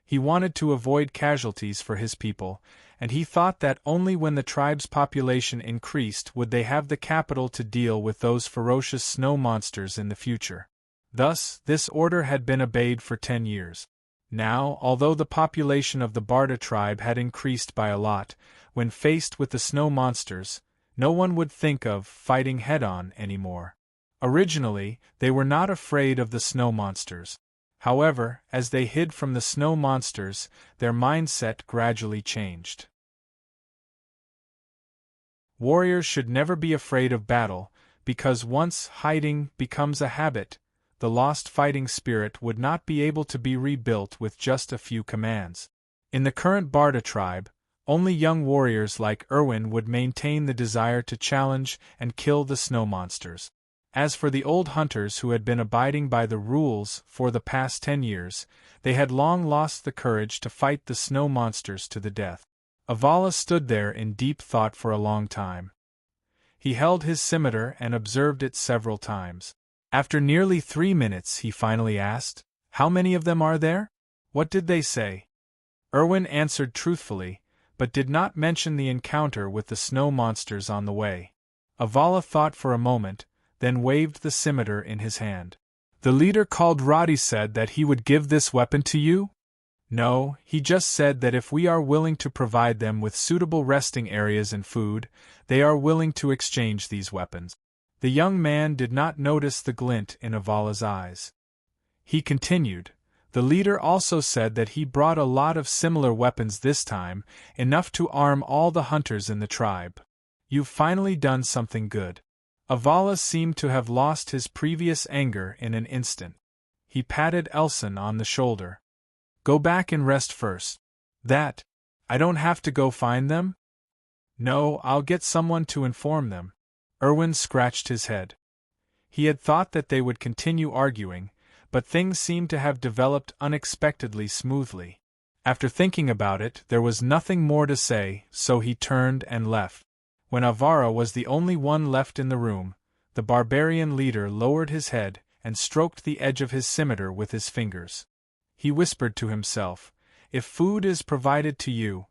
He wanted to avoid casualties for his people, and he thought that only when the tribe's population increased would they have the capital to deal with those ferocious snow monsters in the future. Thus, this order had been obeyed for 10 years. Now, although the population of the Barda tribe had increased by a lot, when faced with the snow monsters, no one would think of fighting head-on anymore. Originally, they were not afraid of the snow monsters. However, as they hid from the snow monsters, their mindset gradually changed. Warriors should never be afraid of battle, because once hiding becomes a habit, the lost fighting spirit would not be able to be rebuilt with just a few commands. In the current Barda tribe, only young warriors like Erwin would maintain the desire to challenge and kill the snow monsters. As for the old hunters who had been abiding by the rules for the past 10 years, they had long lost the courage to fight the snow monsters to the death. Avala stood there in deep thought for a long time. He held his scimitar and observed it several times. After nearly 3 minutes he finally asked, "How many of them are there? What did they say?" Erwin answered truthfully, but did not mention the encounter with the snow monsters on the way. Avala thought for a moment, then waved the scimitar in his hand. "The leader called Roddy said that he would give this weapon to you?" "No, he just said that if we are willing to provide them with suitable resting areas and food, they are willing to exchange these weapons." The young man did not notice the glint in Avala's eyes. He continued, "The leader also said that he brought a lot of similar weapons this time, enough to arm all the hunters in the tribe. You've finally done something good." Avala seemed to have lost his previous anger in an instant. He patted Elson on the shoulder. "Go back and rest first." "That? I don't have to go find them?" "No, I'll get someone to inform them." Erwin scratched his head. He had thought that they would continue arguing, but things seemed to have developed unexpectedly smoothly. After thinking about it, there was nothing more to say, so he turned and left. When Avara was the only one left in the room, the barbarian leader lowered his head and stroked the edge of his scimitar with his fingers. He whispered to himself, "If food is provided to you,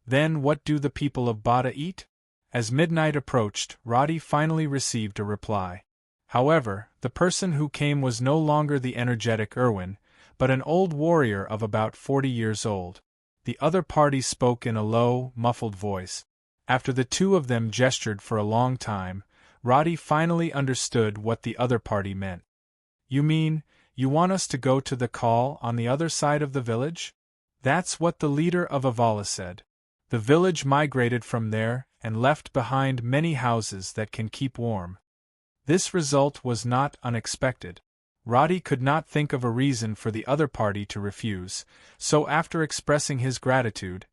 then what do the people of Bada eat?" As midnight approached, Roddy finally received a reply. However, the person who came was no longer the energetic Irwin, but an old warrior of about 40 years old. The other party spoke in a low, muffled voice. After the two of them gestured for a long time, Roddy finally understood what the other party meant. "You mean, you want us to go to the call on the other side of the village?" That's what the leader of Avala said. The village migrated from there and left behind many houses that can keep warm. This result was not unexpected. Roddy could not think of a reason for the other party to refuse, so after expressing his gratitude,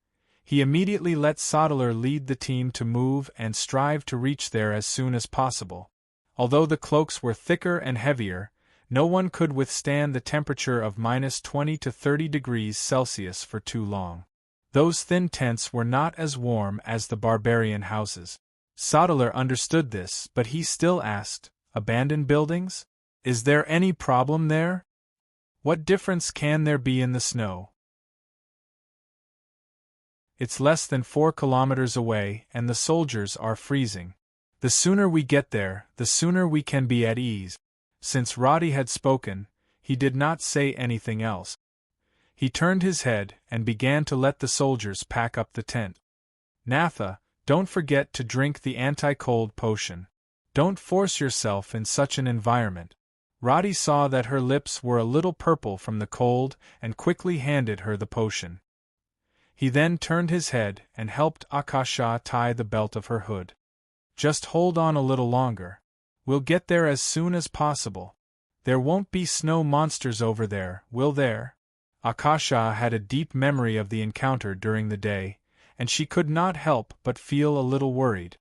he immediately let Sodeler lead the team to move and strive to reach there as soon as possible. Although the cloaks were thicker and heavier, no one could withstand the temperature of -20 to 30 degrees Celsius for too long. Those thin tents were not as warm as the barbarian houses. Sodeler understood this, but he still asked, "Abandoned buildings? Is there any problem there? What difference can there be in the snow? It's less than 4 kilometers away, and the soldiers are freezing. The sooner we get there, the sooner we can be at ease." Since Roddy had spoken, he did not say anything else. He turned his head and began to let the soldiers pack up the tent. "Natha, don't forget to drink the anti-cold potion. Don't force yourself in such an environment." Roddy saw that her lips were a little purple from the cold and quickly handed her the potion. He then turned his head and helped Akasha tie the belt of her hood. "Just hold on a little longer. We'll get there as soon as possible. There won't be snow monsters over there, will there?" Akasha had a deep memory of the encounter during the day, and she could not help but feel a little worried.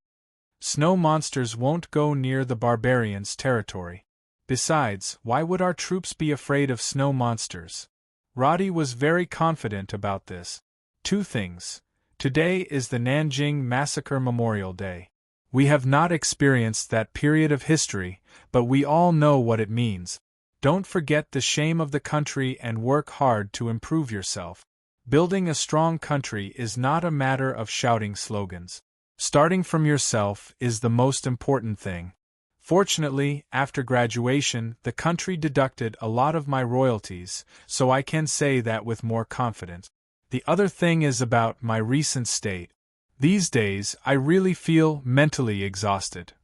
Snow monsters won't go near the barbarians' territory. Besides, why would our troops be afraid of snow monsters? Roddy was very confident about this. 2 things. Today is the Nanjing Massacre Memorial Day. We have not experienced that period of history, but we all know what it means. Don't forget the shame of the country and work hard to improve yourself. Building a strong country is not a matter of shouting slogans. Starting from yourself is the most important thing. Fortunately, after graduation, the country deducted a lot of my royalties, so I can say that with more confidence. The other thing is about my recent state. These days, I really feel mentally exhausted.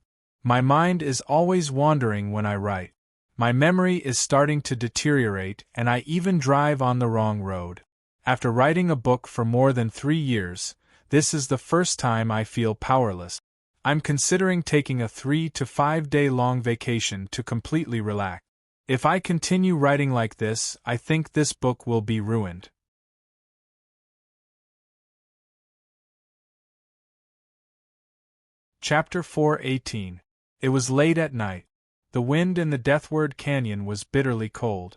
My mind is always wandering when I write. My memory is starting to deteriorate, and I even drive on the wrong road. After writing a book for more than 3 years, this is the first time I feel powerless. I'm considering taking a 3 to 5 day long vacation to completely relax. If I continue writing like this, I think this book will be ruined. Chapter 4:18. It was late at night. The wind in the Deathward Canyon was bitterly cold.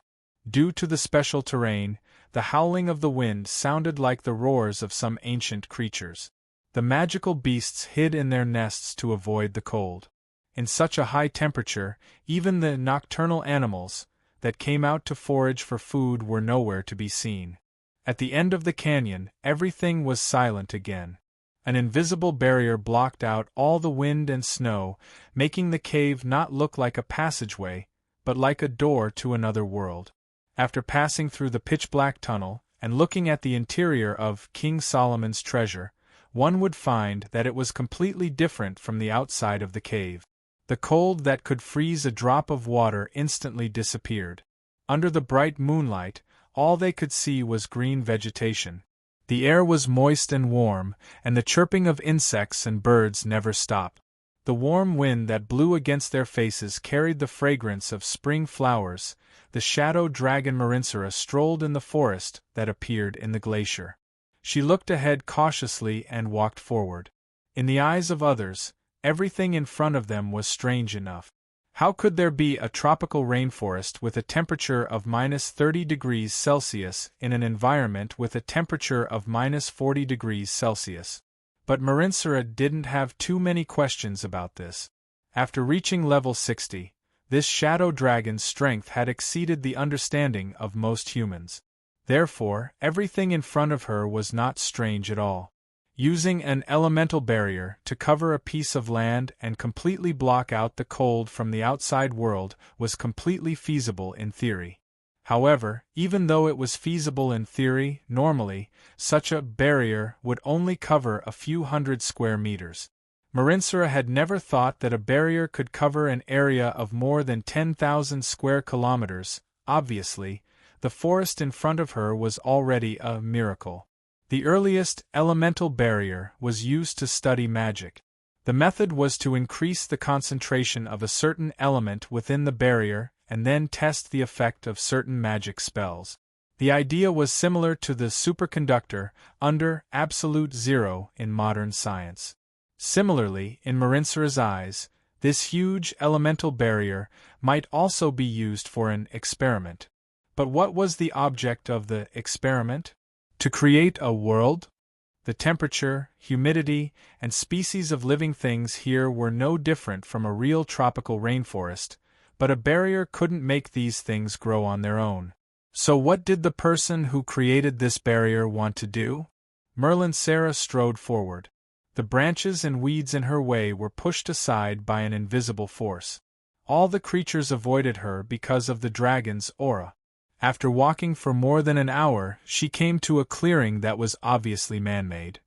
Due to the special terrain, the howling of the wind sounded like the roars of some ancient creatures. The magical beasts hid in their nests to avoid the cold. In such a high temperature, even the nocturnal animals that came out to forage for food were nowhere to be seen. At the end of the canyon, everything was silent again. An invisible barrier blocked out all the wind and snow, making the cave not look like a passageway, but like a door to another world. After passing through the pitch-black tunnel and looking at the interior of King Solomon's treasure, one would find that it was completely different from the outside of the cave. The cold that could freeze a drop of water instantly disappeared. Under the bright moonlight, all they could see was green vegetation. The air was moist and warm, and the chirping of insects and birds never stopped. The warm wind that blew against their faces carried the fragrance of spring flowers. The shadow dragon Marinsura strolled in the forest that appeared in the glacier. She looked ahead cautiously and walked forward. In the eyes of others, everything in front of them was strange enough. How could there be a tropical rainforest with a temperature of -30 degrees Celsius in an environment with a temperature of -40 degrees Celsius? But Marinsura didn't have too many questions about this. After reaching level 60, this shadow dragon's strength had exceeded the understanding of most humans. Therefore, everything in front of her was not strange at all. Using an elemental barrier to cover a piece of land and completely block out the cold from the outside world was completely feasible in theory. However, even though it was feasible in theory, normally, such a barrier would only cover a few hundred square meters. Marinsura had never thought that a barrier could cover an area of more than 10,000 square kilometers. Obviously, the forest in front of her was already a miracle. The earliest elemental barrier was used to study magic. The method was to increase the concentration of a certain element within the barrier and then test the effect of certain magic spells. The idea was similar to the superconductor under absolute zero in modern science. Similarly, in Marinsura's eyes, this huge elemental barrier might also be used for an experiment. But what was the object of the experiment? To create a world? The temperature, humidity, and species of living things here were no different from a real tropical rainforest, but a barrier couldn't make these things grow on their own. So what did the person who created this barrier want to do? Marinsura strode forward. The branches and weeds in her way were pushed aside by an invisible force. All the creatures avoided her because of the dragon's aura. After walking for more than an hour, she came to a clearing that was obviously man-made.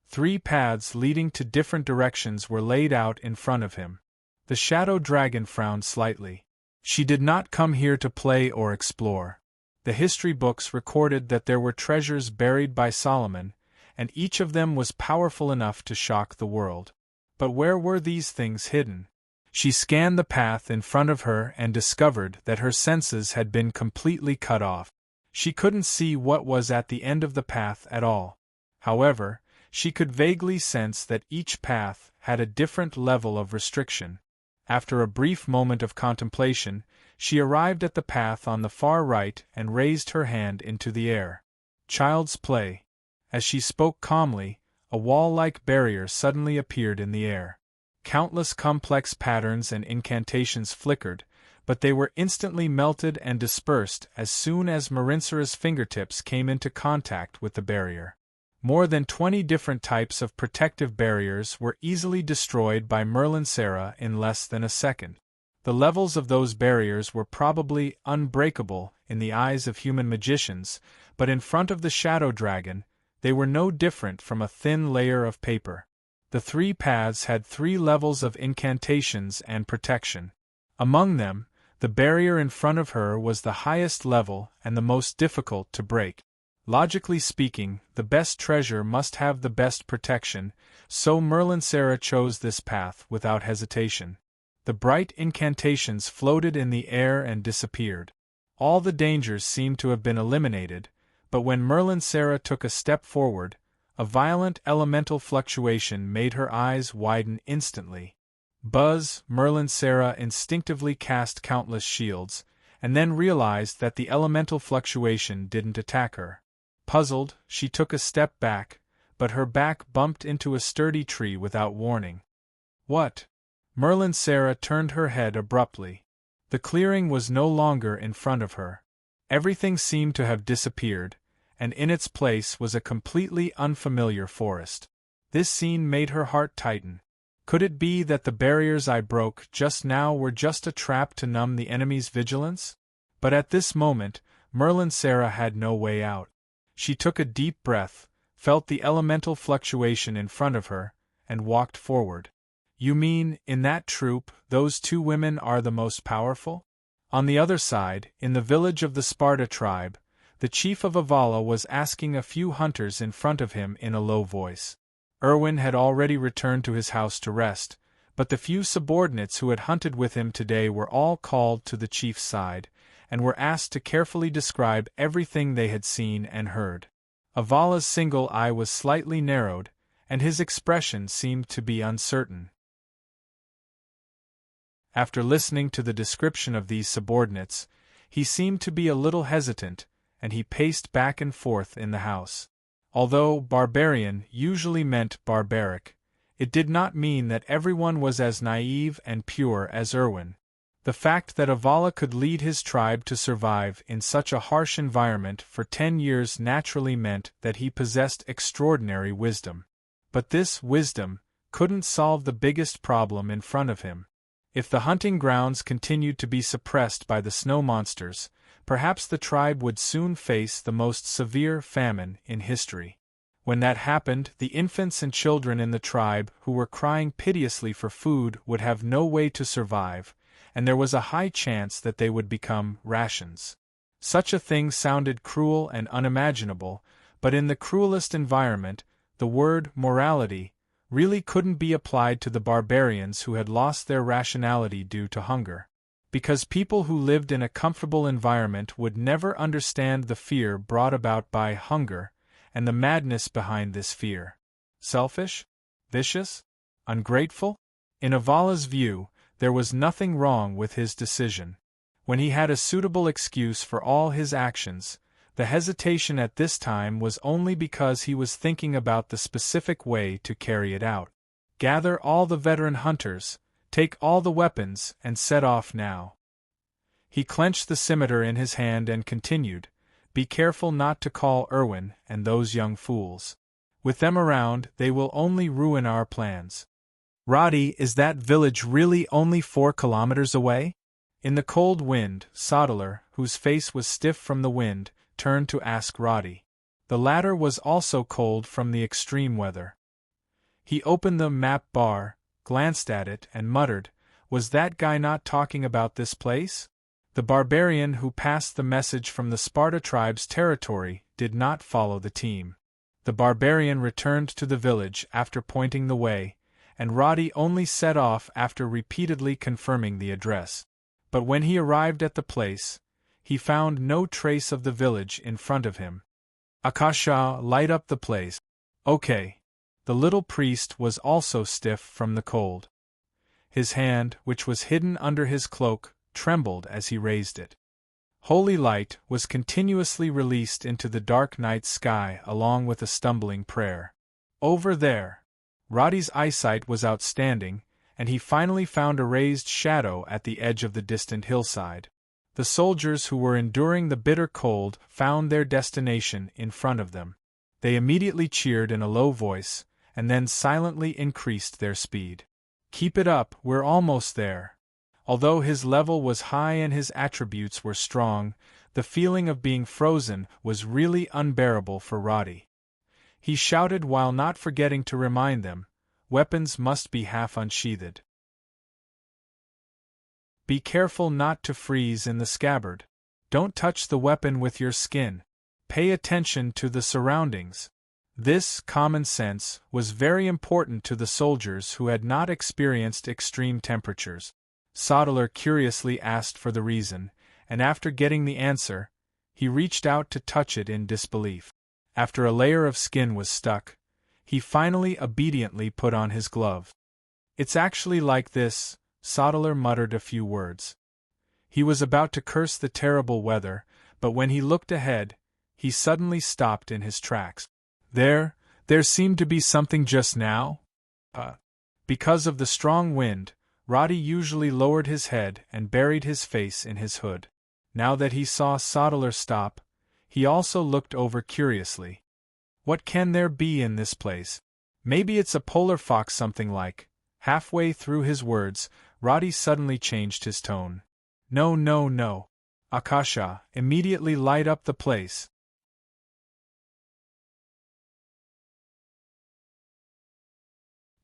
3 paths leading to different directions were laid out in front of him. The shadow dragon frowned slightly. She did not come here to play or explore. The history books recorded that there were treasures buried by Solomon, and each of them was powerful enough to shock the world. But where were these things hidden? She scanned the path in front of her and discovered that her senses had been completely cut off. She couldn't see what was at the end of the path at all. However, she could vaguely sense that each path had a different level of restriction. After a brief moment of contemplation, she arrived at the path on the far right and raised her hand into the air. Child's play. As she spoke calmly, a wall-like barrier suddenly appeared in the air. Countless complex patterns and incantations flickered, but they were instantly melted and dispersed as soon as Marinsura's fingertips came into contact with the barrier. More than 20 different types of protective barriers were easily destroyed by Marinsura in less than a second. The levels of those barriers were probably unbreakable in the eyes of human magicians, but in front of the shadow dragon, they were no different from a thin layer of paper. The 3 paths had 3 levels of incantations and protection. Among them, the barrier in front of her was the highest level and the most difficult to break. Logically speaking, the best treasure must have the best protection, so Marinsura chose this path without hesitation. The bright incantations floated in the air and disappeared. All the dangers seemed to have been eliminated, but when Marinsura took a step forward, a violent elemental fluctuation made her eyes widen instantly. Buzz, Marinsura instinctively cast countless shields, and then realized that the elemental fluctuation didn't attack her. Puzzled, she took a step back, but her back bumped into a sturdy tree without warning. What? Marinsura turned her head abruptly. The clearing was no longer in front of her. Everything seemed to have disappeared, and in its place was a completely unfamiliar forest. This scene made her heart tighten. Could it be that the barriers I broke just now were just a trap to numb the enemy's vigilance? But at this moment, Marinsura had no way out. She took a deep breath, felt the elemental fluctuation in front of her, and walked forward. You mean, in that troop, those 2 women are the most powerful? On the other side, in the village of the Sparta tribe, the chief of Avala was asking a few hunters in front of him in a low voice. Erwin had already returned to his house to rest, but the few subordinates who had hunted with him today were all called to the chief's side, and were asked to carefully describe everything they had seen and heard. Avala's single eye was slightly narrowed, and his expression seemed to be uncertain. After listening to the description of these subordinates, he seemed to be a little hesitant, and he paced back and forth in the house. Although barbarian usually meant barbaric, it did not mean that everyone was as naive and pure as Erwin. The fact that Avala could lead his tribe to survive in such a harsh environment for 10 years naturally meant that he possessed extraordinary wisdom. But this wisdom couldn't solve the biggest problem in front of him. If the hunting grounds continued to be suppressed by the snow monsters, perhaps the tribe would soon face the most severe famine in history. When that happened, the infants and children in the tribe who were crying piteously for food would have no way to survive, and there was a high chance that they would become rations. Such a thing sounded cruel and unimaginable, but in the cruelest environment, the word morality really couldn't be applied to the barbarians who had lost their rationality due to hunger. Because people who lived in a comfortable environment would never understand the fear brought about by hunger, and the madness behind this fear. Selfish? Vicious? Ungrateful? In Avala's view, there was nothing wrong with his decision. When he had a suitable excuse for all his actions, the hesitation at this time was only because he was thinking about the specific way to carry it out. Gather all the veteran hunters, take all the weapons, and set off now. He clenched the scimitar in his hand and continued, "Be careful not to call Erwin and those young fools. With them around, they will only ruin our plans." "Roddy, is that village really only 4 kilometers away?" In the cold wind, Sodaler, whose face was stiff from the wind, turned to ask Roddy. The latter was also cold from the extreme weather. He opened the map bar, glanced at it, and muttered, "Was that guy not talking about this place?" The barbarian who passed the message from the Sparta tribe's territory did not follow the team. The barbarian returned to the village after pointing the way, and Roddy only set off after repeatedly confirming the address. But when he arrived at the place, he found no trace of the village in front of him. "Akasha, light up the place." "Okay." The little priest was also stiff from the cold. His hand, which was hidden under his cloak, trembled as he raised it. Holy light was continuously released into the dark night sky along with a stumbling prayer. Over there! Roddy's eyesight was outstanding, and he finally found a raised shadow at the edge of the distant hillside. The soldiers who were enduring the bitter cold found their destination in front of them. They immediately cheered in a low voice, and then silently increased their speed. "Keep it up, we're almost there." Although his level was high and his attributes were strong, the feeling of being frozen was really unbearable for Roddy. He shouted while not forgetting to remind them, weapons must be half unsheathed. Be careful not to freeze in the scabbard. Don't touch the weapon with your skin. Pay attention to the surroundings. This common sense was very important to the soldiers who had not experienced extreme temperatures. Sodaler curiously asked for the reason, and after getting the answer, he reached out to touch it in disbelief. After a layer of skin was stuck, he finally obediently put on his glove. "It's actually like this," Sodaler muttered a few words. He was about to curse the terrible weather, but when he looked ahead, he suddenly stopped in his tracks. There seemed to be something just now? Because of the strong wind, Roddy usually lowered his head and buried his face in his hood. Now that he saw Sodaler stop, he also looked over curiously. "What can there be in this place? Maybe it's a polar fox something like." Halfway through his words, Roddy suddenly changed his tone. No. Akasha, immediately light up the place."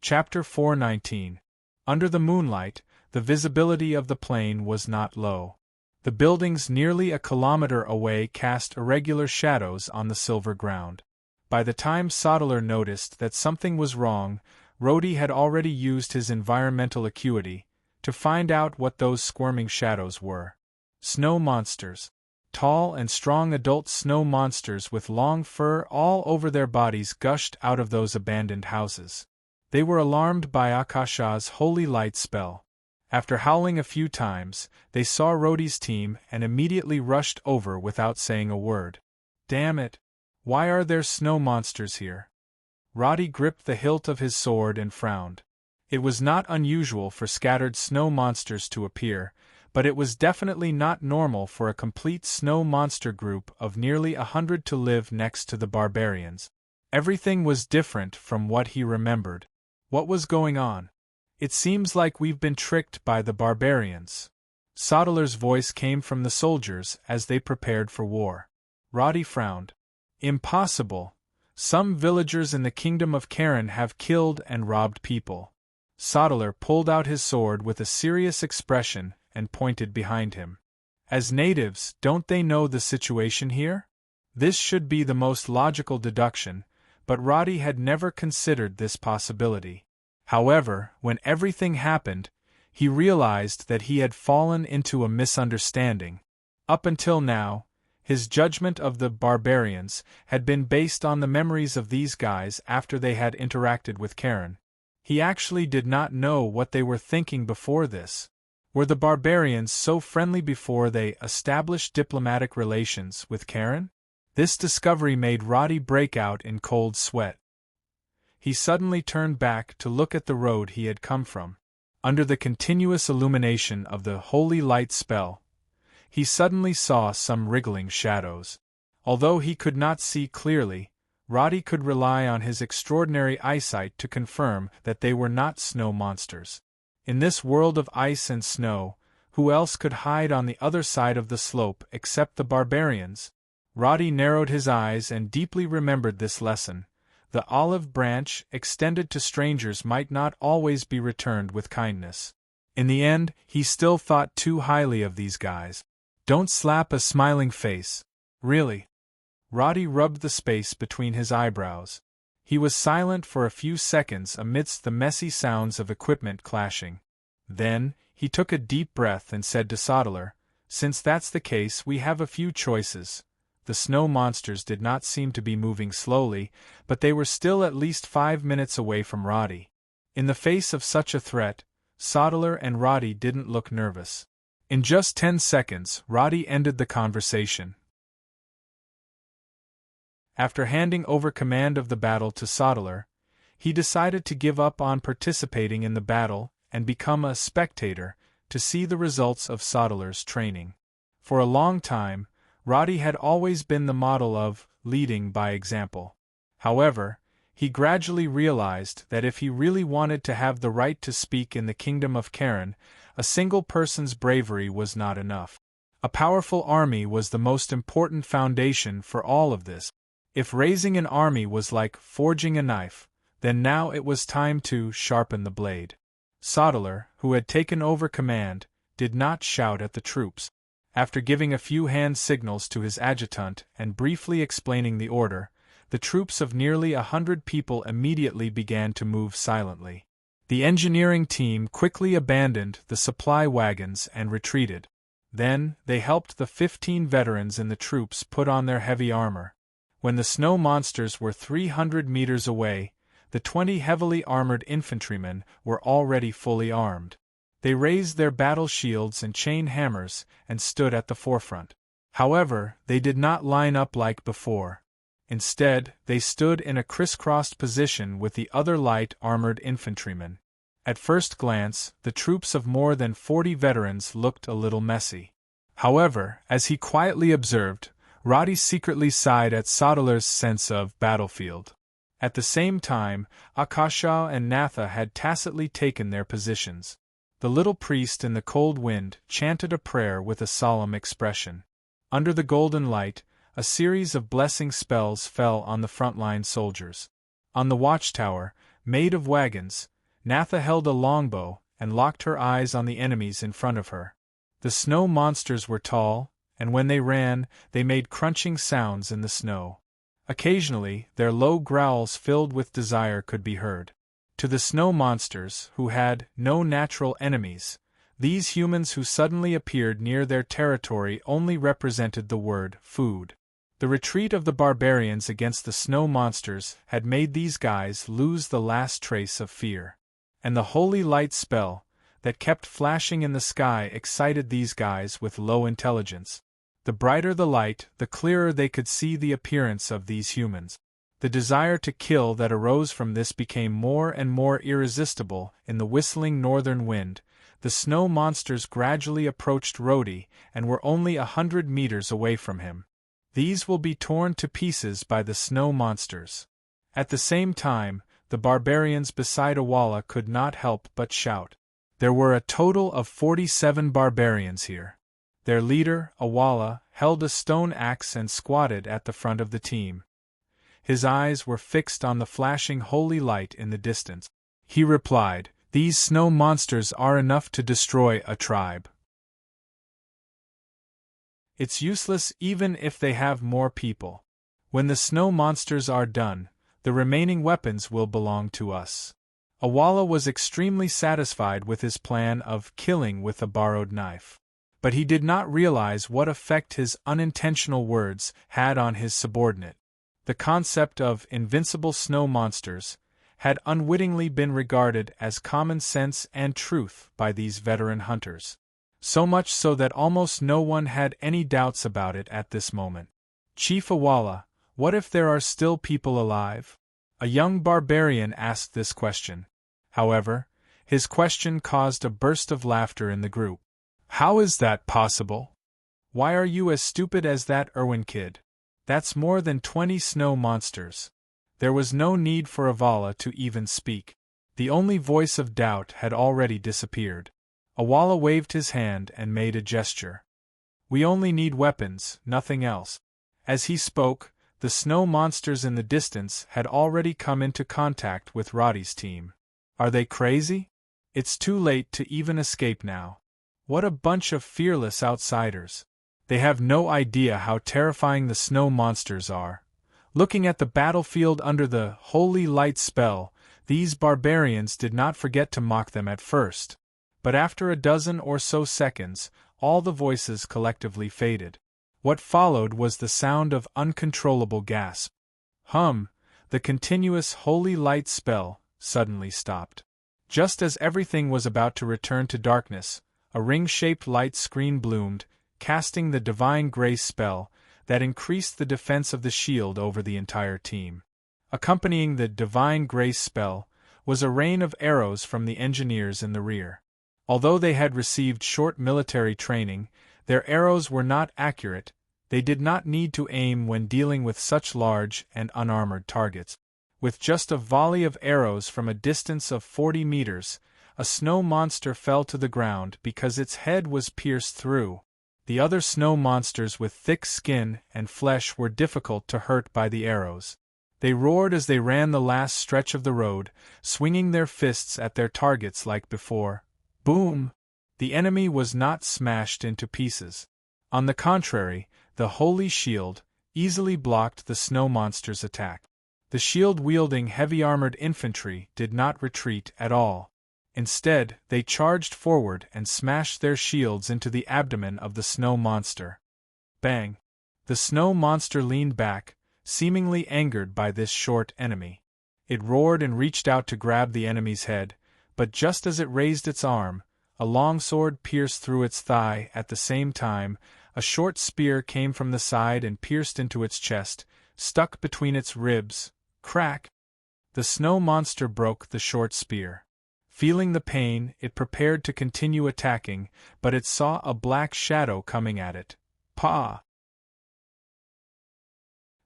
Chapter 419. Under the moonlight, the visibility of the plain was not low. The buildings nearly a kilometer away cast irregular shadows on the silver ground. By the time Sodaler noticed that something was wrong, Roddy had already used his environmental acuity to find out what those squirming shadows were. Snow monsters. Tall and strong adult snow monsters with long fur all over their bodies gushed out of those abandoned houses. They were alarmed by Akasha's holy light spell. After howling a few times, they saw Roddy's team and immediately rushed over without saying a word. "Damn it! Why are there snow monsters here?" Roddy gripped the hilt of his sword and frowned. It was not unusual for scattered snow monsters to appear, but it was definitely not normal for a complete snow monster group of nearly 100 to live next to the barbarians. Everything was different from what he remembered. What was going on? It seems like we've been tricked by the barbarians. Sodeler's voice came from the soldiers as they prepared for war. Roddy frowned. Impossible. Some villagers in the kingdom of Karen have killed and robbed people. Sodeler pulled out his sword with a serious expression and pointed behind him. As natives, don't they know the situation here? This should be the most logical deduction, but Roddy had never considered this possibility. However, when everything happened, he realized that he had fallen into a misunderstanding. Up until now, his judgment of the barbarians had been based on the memories of these guys after they had interacted with Karen. He actually did not know what they were thinking before this. Were the barbarians so friendly before they established diplomatic relations with Karen? This discovery made Roddy break out in cold sweat. He suddenly turned back to look at the road he had come from. Under the continuous illumination of the holy light spell, he suddenly saw some wriggling shadows. Although he could not see clearly, Roddy could rely on his extraordinary eyesight to confirm that they were not snow monsters. In this world of ice and snow, who else could hide on the other side of the slope except the barbarians? Roddy narrowed his eyes and deeply remembered this lesson. The olive branch extended to strangers might not always be returned with kindness. In the end, he still thought too highly of these guys. Don't slap a smiling face. Really? Roddy rubbed the space between his eyebrows. He was silent for a few seconds amidst the messy sounds of equipment clashing. Then, he took a deep breath and said to Sodeler, "Since that's the case, we have a few choices." The snow monsters did not seem to be moving slowly, but they were still at least 5 minutes away from Roddy. In the face of such a threat, Sodeler and Roddy didn't look nervous. In just 10 seconds, Roddy ended the conversation. After handing over command of the battle to Sodeler, he decided to give up on participating in the battle and become a spectator to see the results of Sodeler's training. For a long time, Roddy had always been the model of leading by example. However, he gradually realized that if he really wanted to have the right to speak in the kingdom of Karen, a single person's bravery was not enough. A powerful army was the most important foundation for all of this. If raising an army was like forging a knife, then now it was time to sharpen the blade. Sodeler, who had taken over command, did not shout at the troops. After giving a few hand signals to his adjutant and briefly explaining the order, the troops of nearly 100 people immediately began to move silently. The engineering team quickly abandoned the supply wagons and retreated. Then, they helped the 15 veterans in the troops put on their heavy armor. When the snow monsters were 300 meters away, the 20 heavily armored infantrymen were already fully armed. They raised their battle shields and chain hammers and stood at the forefront. However, they did not line up like before. Instead, they stood in a crisscrossed position with the other light-armored infantrymen. At first glance, the troops of more than 40 veterans looked a little messy. However, as he quietly observed, Roddy secretly sighed at Sodeler's sense of battlefield. At the same time, Akasha and Natha had tacitly taken their positions. The little priest in the cold wind chanted a prayer with a solemn expression. Under the golden light, a series of blessing spells fell on the frontline soldiers. On the watchtower, made of wagons, Natha held a longbow and locked her eyes on the enemies in front of her. The snow monsters were tall, and when they ran, they made crunching sounds in the snow. Occasionally, their low growls filled with desire could be heard. To the snow monsters, who had no natural enemies, these humans who suddenly appeared near their territory only represented the word food. The retreat of the barbarians against the snow monsters had made these guys lose the last trace of fear. And the holy light spell that kept flashing in the sky excited these guys with low intelligence. The brighter the light, the clearer they could see the appearance of these humans. The desire to kill that arose from this became more and more irresistible in the whistling northern wind, The snow monsters gradually approached Rhodey and were only 100 meters away from him. These will be torn to pieces by the snow monsters. At the same time, the barbarians beside Awala could not help but shout. There were a total of 47 barbarians here. Their leader, Awala, held a stone axe and squatted at the front of the team. His eyes were fixed on the flashing holy light in the distance. He replied, "These snow monsters are enough to destroy a tribe. It's useless even if they have more people. When the snow monsters are done, the remaining weapons will belong to us." Awala was extremely satisfied with his plan of killing with a borrowed knife. But he did not realize what effect his unintentional words had on his subordinate. The concept of invincible snow monsters had unwittingly been regarded as common sense and truth by these veteran hunters. So much so that almost no one had any doubts about it at this moment. "Chief Awala, what if there are still people alive?" A young barbarian asked this question. However, his question caused a burst of laughter in the group. "How is that possible? Why are you as stupid as that Irwin kid? That's more than 20 snow monsters." There was no need for Awala to even speak. The only voice of doubt had already disappeared. Awala waved his hand and made a gesture. "We only need weapons, nothing else." As he spoke, the snow monsters in the distance had already come into contact with Roddy's team. Are they crazy? It's too late to even escape now. What a bunch of fearless outsiders. They have no idea how terrifying the snow monsters are. Looking at the battlefield under the holy light spell, these barbarians did not forget to mock them at first. But after a dozen or so seconds, all the voices collectively faded. What followed was the sound of uncontrollable gasp. The continuous holy light spell suddenly stopped. Just as everything was about to return to darkness, a ring-shaped light screen bloomed, casting the divine grace spell that increased the defense of the shield over the entire team. Accompanying the divine grace spell was a rain of arrows from the engineers in the rear. Although they had received short military training, their arrows were not accurate. They did not need to aim when dealing with such large and unarmored targets. With just a volley of arrows from a distance of 40 meters, a snow monster fell to the ground because its head was pierced through. The other snow monsters with thick skin and flesh were difficult to hurt by the arrows. They roared as they ran the last stretch of the road, swinging their fists at their targets like before. Boom! The enemy was not smashed into pieces. On the contrary, the holy shield easily blocked the snow monster's attack. The shield-wielding heavy-armored infantry did not retreat at all. Instead, they charged forward and smashed their shields into the abdomen of the snow monster. Bang! The snow monster leaned back, seemingly angered by this short enemy. It roared and reached out to grab the enemy's head, but just as it raised its arm, a long sword pierced through its thigh. At the same time, a short spear came from the side and pierced into its chest, stuck between its ribs. Crack! The snow monster broke the short spear. Feeling the pain, it prepared to continue attacking, but it saw a black shadow coming at it. Paw!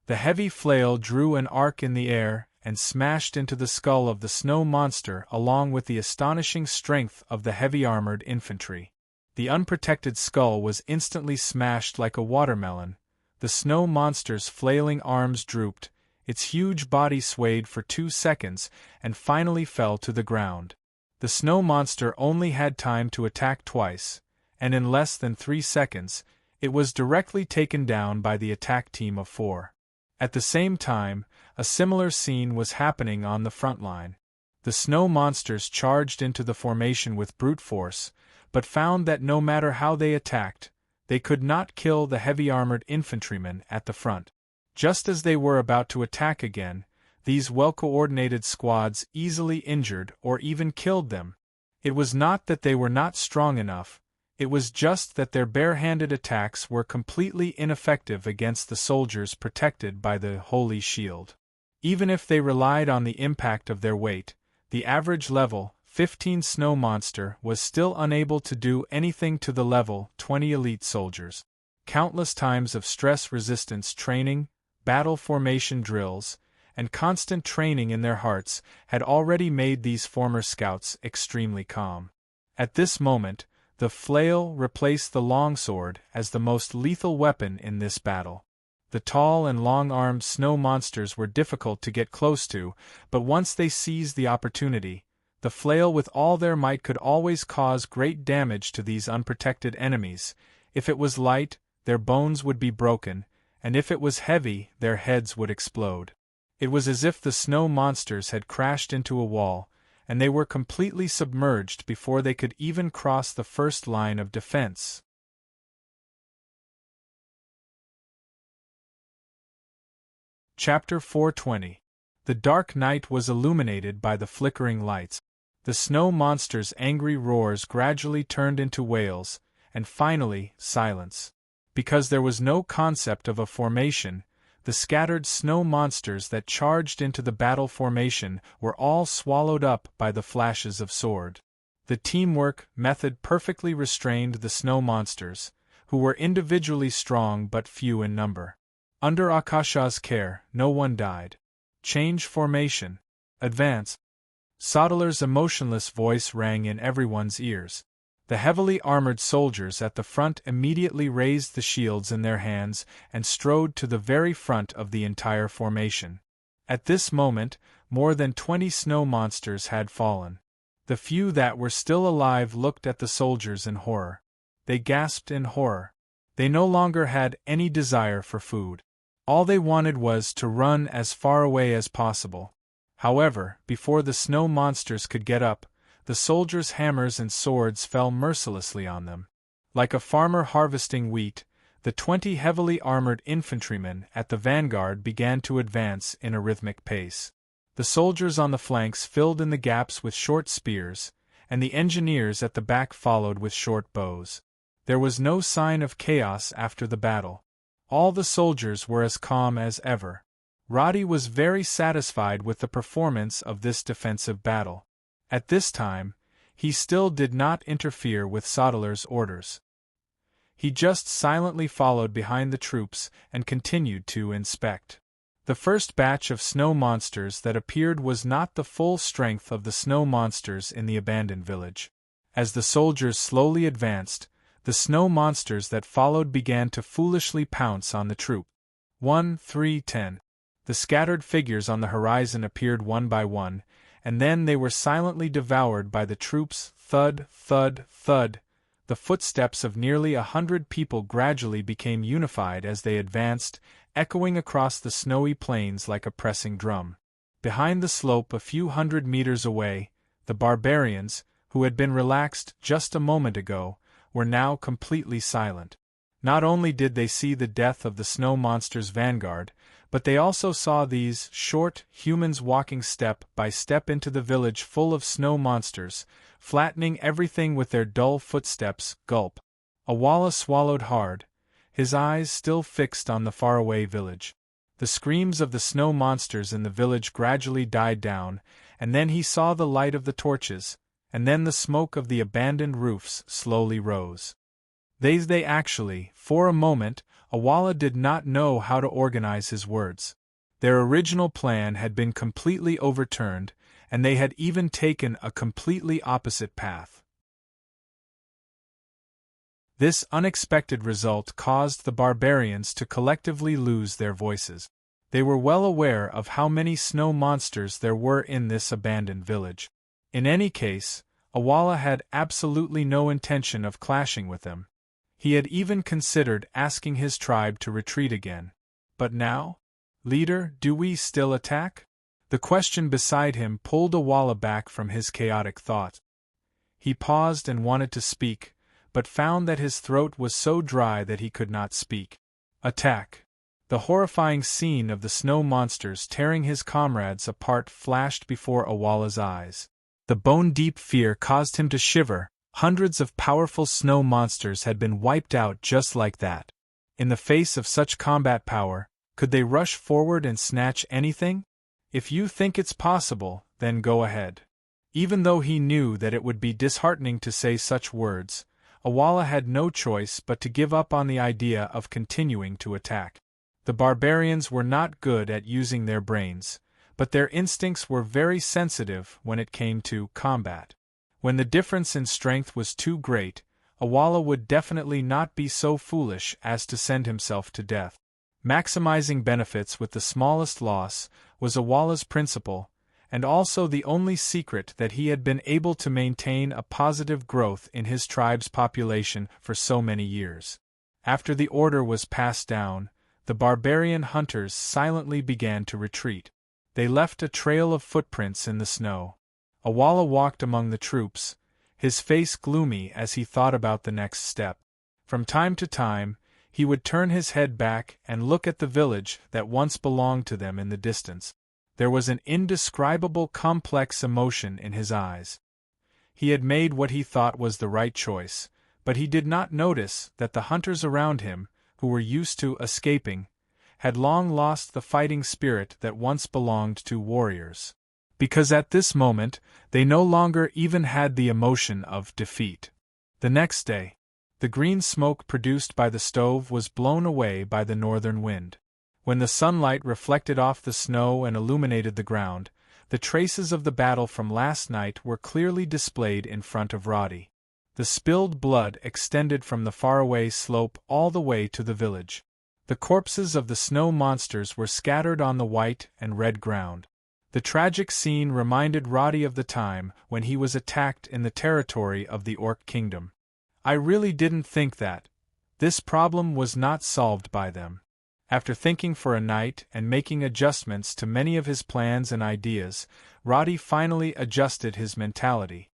The heavy flail drew an arc in the air and smashed into the skull of the snow monster along with the astonishing strength of the heavy-armored infantry. The unprotected skull was instantly smashed like a watermelon. The snow monster's flailing arms drooped, its huge body swayed for 2 seconds and finally fell to the ground. The snow monster only had time to attack twice, and in less than 3 seconds, it was directly taken down by the attack team of 4. At the same time, a similar scene was happening on the front line. The snow monsters charged into the formation with brute force, but found that no matter how they attacked, they could not kill the heavy-armored infantrymen at the front. Just as they were about to attack again, these well-coordinated squads easily injured or even killed them. It was not that they were not strong enough, it was just that their bare-handed attacks were completely ineffective against the soldiers protected by the Holy Shield. Even if they relied on the impact of their weight, the average level, 15 snow monster was still unable to do anything to the level 20 elite soldiers. Countless times of stress resistance training, battle formation drills, and constant training in their hearts had already made these former scouts extremely calm. At this moment, the flail replaced the longsword as the most lethal weapon in this battle. The tall and long-armed snow monsters were difficult to get close to, but once they seized the opportunity, the flail with all their might could always cause great damage to these unprotected enemies. If it was light, their bones would be broken, and if it was heavy, their heads would explode. It was as if the snow monsters had crashed into a wall, and they were completely submerged before they could even cross the first line of defense. Chapter 420. The dark night was illuminated by the flickering lights. The snow monsters' angry roars gradually turned into wails, and finally, silence. Because there was no concept of a formation, the scattered snow monsters that charged into the battle formation were all swallowed up by the flashes of sword. The teamwork method perfectly restrained the snow monsters, who were individually strong but few in number. Under Akasha's care, no one died. Change formation. Advance. Sodalar's emotionless voice rang in everyone's ears. The heavily armored soldiers at the front immediately raised the shields in their hands and strode to the very front of the entire formation. At this moment, more than 20 snow monsters had fallen. The few that were still alive looked at the soldiers in horror. They gasped in horror. They no longer had any desire for food. All they wanted was to run as far away as possible. However, before the snow monsters could get up, the soldiers' hammers and swords fell mercilessly on them. Like a farmer harvesting wheat, the 20 heavily armored infantrymen at the vanguard began to advance in a rhythmic pace. The soldiers on the flanks filled in the gaps with short spears, and the engineers at the back followed with short bows. There was no sign of chaos after the battle. All the soldiers were as calm as ever. Roddy was very satisfied with the performance of this defensive battle. At this time, he still did not interfere with Sodalar's orders. He just silently followed behind the troops and continued to inspect. The first batch of snow monsters that appeared was not the full strength of the snow monsters in the abandoned village. As the soldiers slowly advanced, the snow monsters that followed began to foolishly pounce on the troop. 1, 3, 10. The scattered figures on the horizon appeared one by one, and then they were silently devoured by the troops. Thud, thud, thud. The footsteps of nearly 100 people gradually became unified as they advanced, echoing across the snowy plains like a pressing drum. Behind the slope a few hundred meters away, the barbarians, who had been relaxed just a moment ago, were now completely silent. Not only did they see the death of the snow monster's vanguard, but they also saw these short humans walking step by step into the village full of snow monsters, flattening everything with their dull footsteps. Gulp. Awala swallowed hard, his eyes still fixed on the faraway village. The screams of the snow monsters in the village gradually died down, and then he saw the light of the torches, and then the smoke of the abandoned roofs slowly rose. They actually, for a moment, Awala did not know how to organize his words. Their original plan had been completely overturned, and they had even taken a completely opposite path. This unexpected result caused the barbarians to collectively lose their voices. They were well aware of how many snow monsters there were in this abandoned village. In any case, Awala had absolutely no intention of clashing with them. He had even considered asking his tribe to retreat again. But now? Leader, do we still attack? The question beside him pulled Awala back from his chaotic thought. He paused and wanted to speak, but found that his throat was so dry that he could not speak. Attack! The horrifying scene of the snow monsters tearing his comrades apart flashed before Awala's eyes. The bone-deep fear caused him to shiver. Hundreds of powerful snow monsters had been wiped out just like that. In the face of such combat power, could they rush forward and snatch anything? If you think it's possible, then go ahead. Even though he knew that it would be disheartening to say such words, Awala had no choice but to give up on the idea of continuing to attack. The barbarians were not good at using their brains, but their instincts were very sensitive when it came to combat. When the difference in strength was too great, Awala would definitely not be so foolish as to send himself to death. Maximizing benefits with the smallest loss was Awala's principle, and also the only secret that he had been able to maintain a positive growth in his tribe's population for so many years. After the order was passed down, the barbarian hunters silently began to retreat. They left a trail of footprints in the snow. Awala walked among the troops, his face gloomy as he thought about the next step. From time to time, he would turn his head back and look at the village that once belonged to them in the distance. There was an indescribable complex emotion in his eyes. He had made what he thought was the right choice, but he did not notice that the hunters around him, who were used to escaping, had long lost the fighting spirit that once belonged to warriors. Because at this moment, they no longer even had the emotion of defeat. The next day, the green smoke produced by the stove was blown away by the northern wind. When the sunlight reflected off the snow and illuminated the ground, the traces of the battle from last night were clearly displayed in front of Roddy. The spilled blood extended from the faraway slope all the way to the village. The corpses of the snow monsters were scattered on the white and red ground. The tragic scene reminded Roddy of the time when he was attacked in the territory of the Orc Kingdom. I really didn't think that. This problem was not solved by them. After thinking for a night and making adjustments to many of his plans and ideas, Roddy finally adjusted his mentality.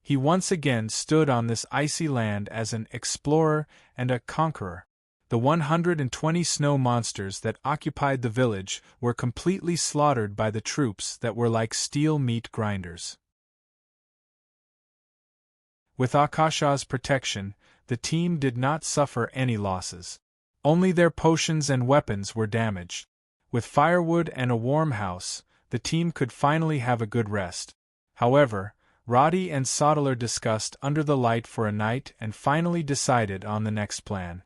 He once again stood on this icy land as an explorer and a conqueror. The 120 snow monsters that occupied the village were completely slaughtered by the troops that were like steel meat grinders. With Akasha's protection, the team did not suffer any losses. Only their potions and weapons were damaged. With firewood and a warm house, the team could finally have a good rest. However, Roddy and Sodeler discussed under the light for a night and finally decided on the next plan.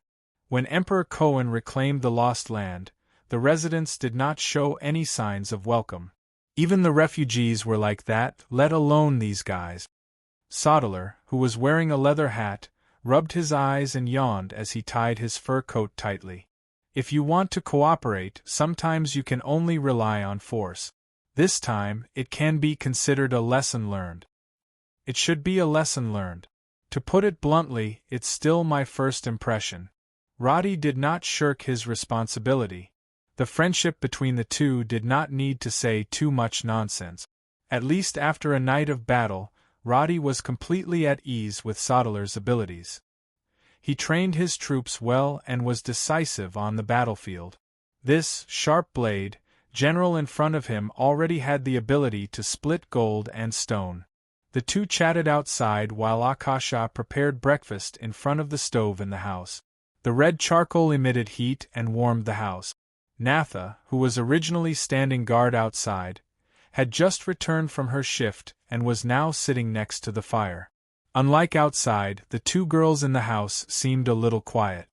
When Emperor Cohen reclaimed the lost land, the residents did not show any signs of welcome. Even the refugees were like that, let alone these guys. Sodeler, who was wearing a leather hat, rubbed his eyes and yawned as he tied his fur coat tightly. If you want to cooperate, sometimes you can only rely on force. This time, it can be considered a lesson learned. It should be a lesson learned. To put it bluntly, it's still my first impression. Roddy did not shirk his responsibility. The friendship between the two did not need to say too much nonsense. At least after a night of battle, Roddy was completely at ease with Sodeler's abilities. He trained his troops well and was decisive on the battlefield. This sharp blade general in front of him already had the ability to split gold and stone. The two chatted outside while Akasha prepared breakfast in front of the stove in the house. The red charcoal emitted heat and warmed the house. Natha, who was originally standing guard outside, had just returned from her shift and was now sitting next to the fire. Unlike outside, the two girls in the house seemed a little quiet.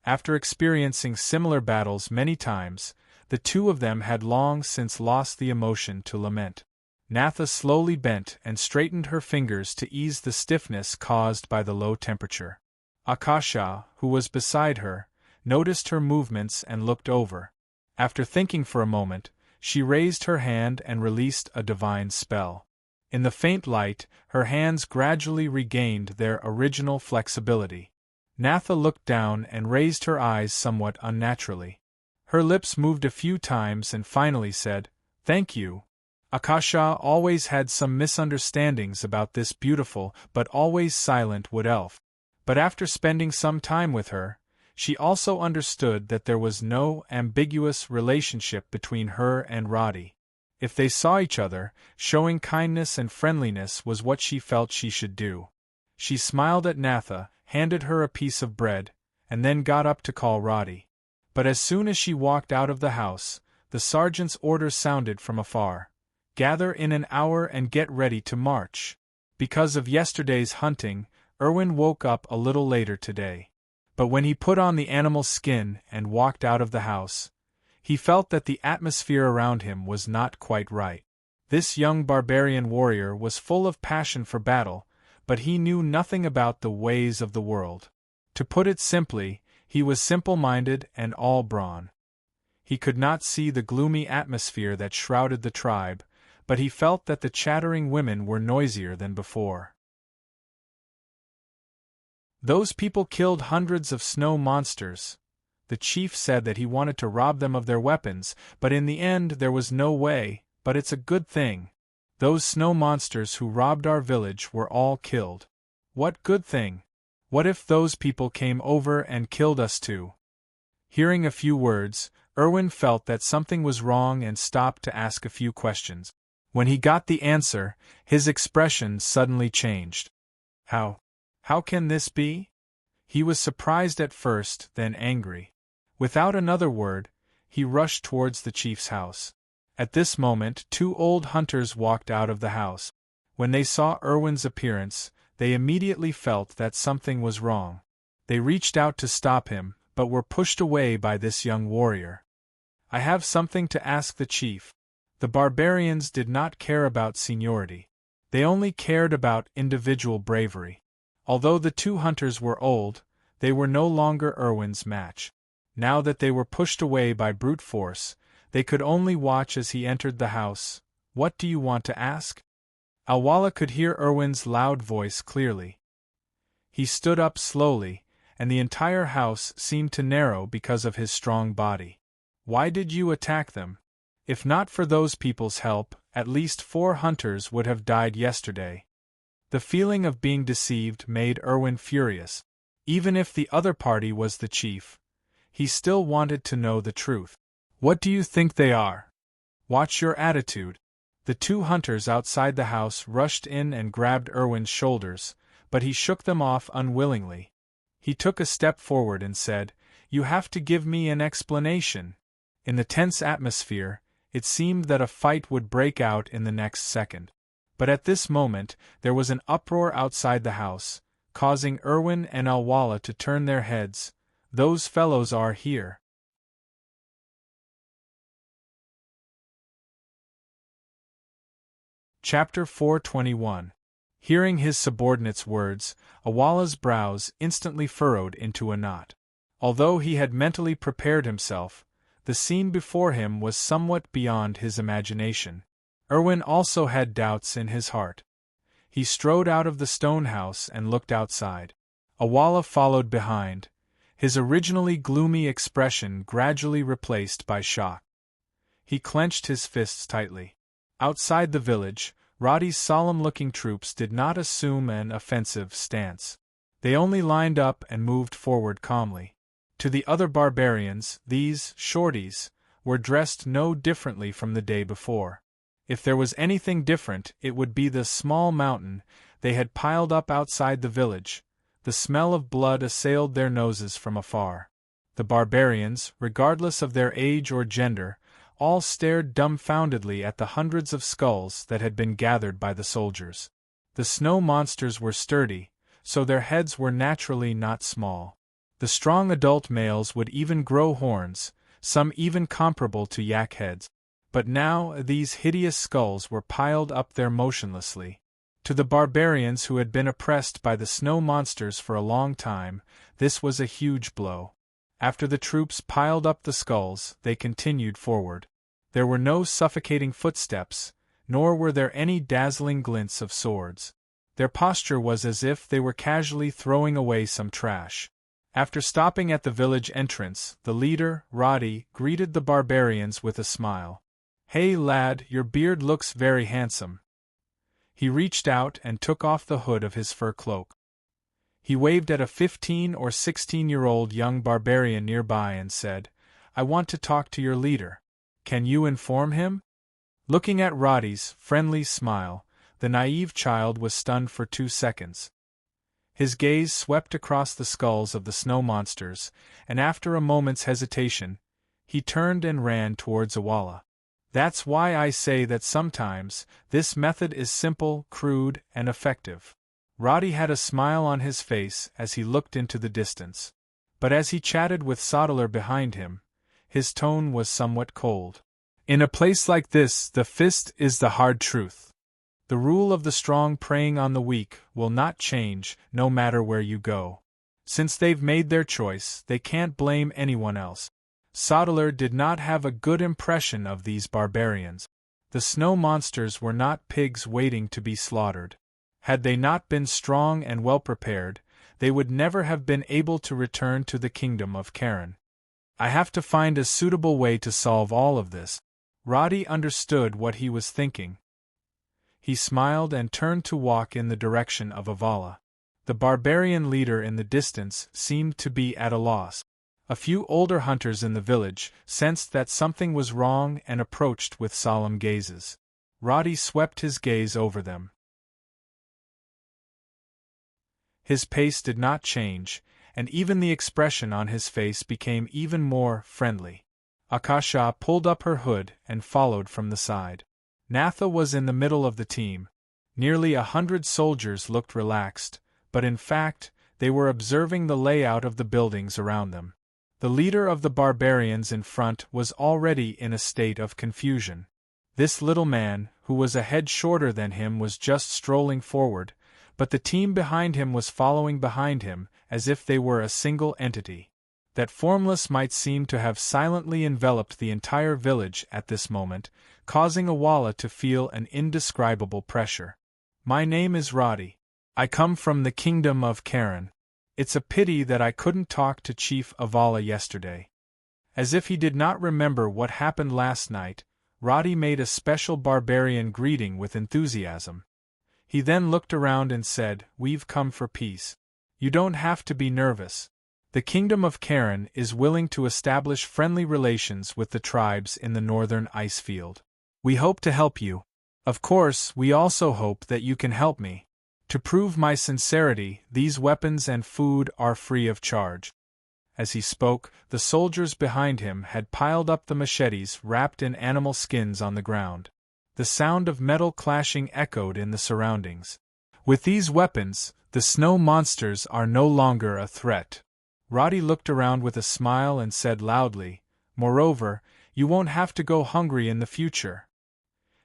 After experiencing similar battles many times, the two of them had long since lost the emotion to lament. Natha slowly bent and straightened her fingers to ease the stiffness caused by the low temperature. Akasha, who was beside her, noticed her movements and looked over. After thinking for a moment, she raised her hand and released a divine spell. In the faint light, her hands gradually regained their original flexibility. Natha looked down and raised her eyes somewhat unnaturally. Her lips moved a few times and finally said, "Thank you." Akasha always had some misunderstandings about this beautiful but always silent wood elf. But after spending some time with her, she also understood that there was no ambiguous relationship between her and Roddy. If they saw each other, showing kindness and friendliness was what she felt she should do. She smiled at Natha, handed her a piece of bread, and then got up to call Roddy. But as soon as she walked out of the house, the sergeant's order sounded from afar. Gather in an hour and get ready to march. Because of yesterday's hunting, Erwin woke up a little later today. But when he put on the animal's skin and walked out of the house, he felt that the atmosphere around him was not quite right. This young barbarian warrior was full of passion for battle, but he knew nothing about the ways of the world. To put it simply, he was simple-minded and all brawn. He could not see the gloomy atmosphere that shrouded the tribe, but he felt that the chattering women were noisier than before. Those people killed hundreds of snow monsters. The chief said that he wanted to rob them of their weapons, but in the end there was no way. But it's a good thing. Those snow monsters who robbed our village were all killed. What good thing? What if those people came over and killed us too? Hearing a few words, Erwin felt that something was wrong and stopped to ask a few questions. When he got the answer, his expression suddenly changed. How can this be? He was surprised at first, then angry. Without another word, he rushed towards the chief's house. At this moment, two old hunters walked out of the house. When they saw Erwin's appearance, they immediately felt that something was wrong. They reached out to stop him, but were pushed away by this young warrior. I have something to ask the chief. The barbarians did not care about seniority. They only cared about individual bravery. Although the two hunters were old, they were no longer Erwin's match. Now that they were pushed away by brute force, they could only watch as he entered the house. What do you want to ask? Alwala could hear Erwin's loud voice clearly. He stood up slowly, and the entire house seemed to narrow because of his strong body. Why did you attack them? If not for those people's help, at least 4 hunters would have died yesterday. The feeling of being deceived made Erwin furious. Even if the other party was the chief, he still wanted to know the truth. What do you think they are? Watch your attitude. The 2 hunters outside the house rushed in and grabbed Erwin's shoulders, but he shook them off unwillingly. He took a step forward and said, "You have to give me an explanation." In the tense atmosphere, it seemed that a fight would break out in the next second. But at this moment, there was an uproar outside the house, causing Erwin and Alwala to turn their heads. Those fellows are here. Chapter 421. Hearing his subordinate's words, Awala's brows instantly furrowed into a knot. Although he had mentally prepared himself, the scene before him was somewhat beyond his imagination. Erwin also had doubts in his heart. He strode out of the stone house and looked outside. Awala followed behind, his originally gloomy expression gradually replaced by shock. He clenched his fists tightly. Outside the village, Roddy's solemn-looking troops did not assume an offensive stance. They only lined up and moved forward calmly. To the other barbarians, these shorties were dressed no differently from the day before. If there was anything different, it would be the small mountain they had piled up outside the village. The smell of blood assailed their noses from afar. The barbarians, regardless of their age or gender, all stared dumbfoundedly at the hundreds of skulls that had been gathered by the soldiers. The snow monsters were sturdy, so their heads were naturally not small. The strong adult males would even grow horns, some even comparable to yak heads. But now these hideous skulls were piled up there motionlessly. To the barbarians who had been oppressed by the snow monsters for a long time, this was a huge blow. After the troops piled up the skulls, they continued forward. There were no suffocating footsteps, nor were there any dazzling glints of swords. Their posture was as if they were casually throwing away some trash. After stopping at the village entrance, the leader, Roddy, greeted the barbarians with a smile. "Hey lad, your beard looks very handsome." He reached out and took off the hood of his fur cloak. He waved at a 15 or 16-year-old young barbarian nearby and said, "I want to talk to your leader. Can you inform him?" Looking at Roddy's friendly smile, the naive child was stunned for 2 seconds. His gaze swept across the skulls of the snow monsters, and after a moment's hesitation, he turned and ran towards Awala. That's why I say that sometimes, this method is simple, crude, and effective. Roddy had a smile on his face as he looked into the distance. But as he chatted with Sodeler behind him, his tone was somewhat cold. In a place like this, the fist is the hard truth. The rule of the strong preying on the weak will not change, no matter where you go. Since they've made their choice, they can't blame anyone else. Sodeler did not have a good impression of these barbarians. The snow monsters were not pigs waiting to be slaughtered. Had they not been strong and well prepared, they would never have been able to return to the kingdom of Karen. I have to find a suitable way to solve all of this. Roddy understood what he was thinking. He smiled and turned to walk in the direction of Avala. The barbarian leader in the distance seemed to be at a loss. A few older hunters in the village sensed that something was wrong and approached with solemn gazes. Roddy swept his gaze over them. His pace did not change, and even the expression on his face became even more friendly. Akasha pulled up her hood and followed from the side. Natha was in the middle of the team. Nearly 100 soldiers looked relaxed, but in fact, they were observing the layout of the buildings around them. The leader of the barbarians in front was already in a state of confusion. This little man, who was a head shorter than him, was just strolling forward, but the team behind him was following behind him, as if they were a single entity. That formless might seem to have silently enveloped the entire village at this moment, causing Awala to feel an indescribable pressure. My name is Roddy. I come from the kingdom of Karen. It's a pity that I couldn't talk to Chief Avala yesterday. As if he did not remember what happened last night, Roddy made a special barbarian greeting with enthusiasm. He then looked around and said, "We've come for peace. You don't have to be nervous. The kingdom of Karen is willing to establish friendly relations with the tribes in the northern ice field. We hope to help you. Of course, we also hope that you can help me. To prove my sincerity, these weapons and food are free of charge." As he spoke, the soldiers behind him had piled up the machetes wrapped in animal skins on the ground. The sound of metal clashing echoed in the surroundings. With these weapons, the snow monsters are no longer a threat. Roddy looked around with a smile and said loudly, "Moreover, you won't have to go hungry in the future."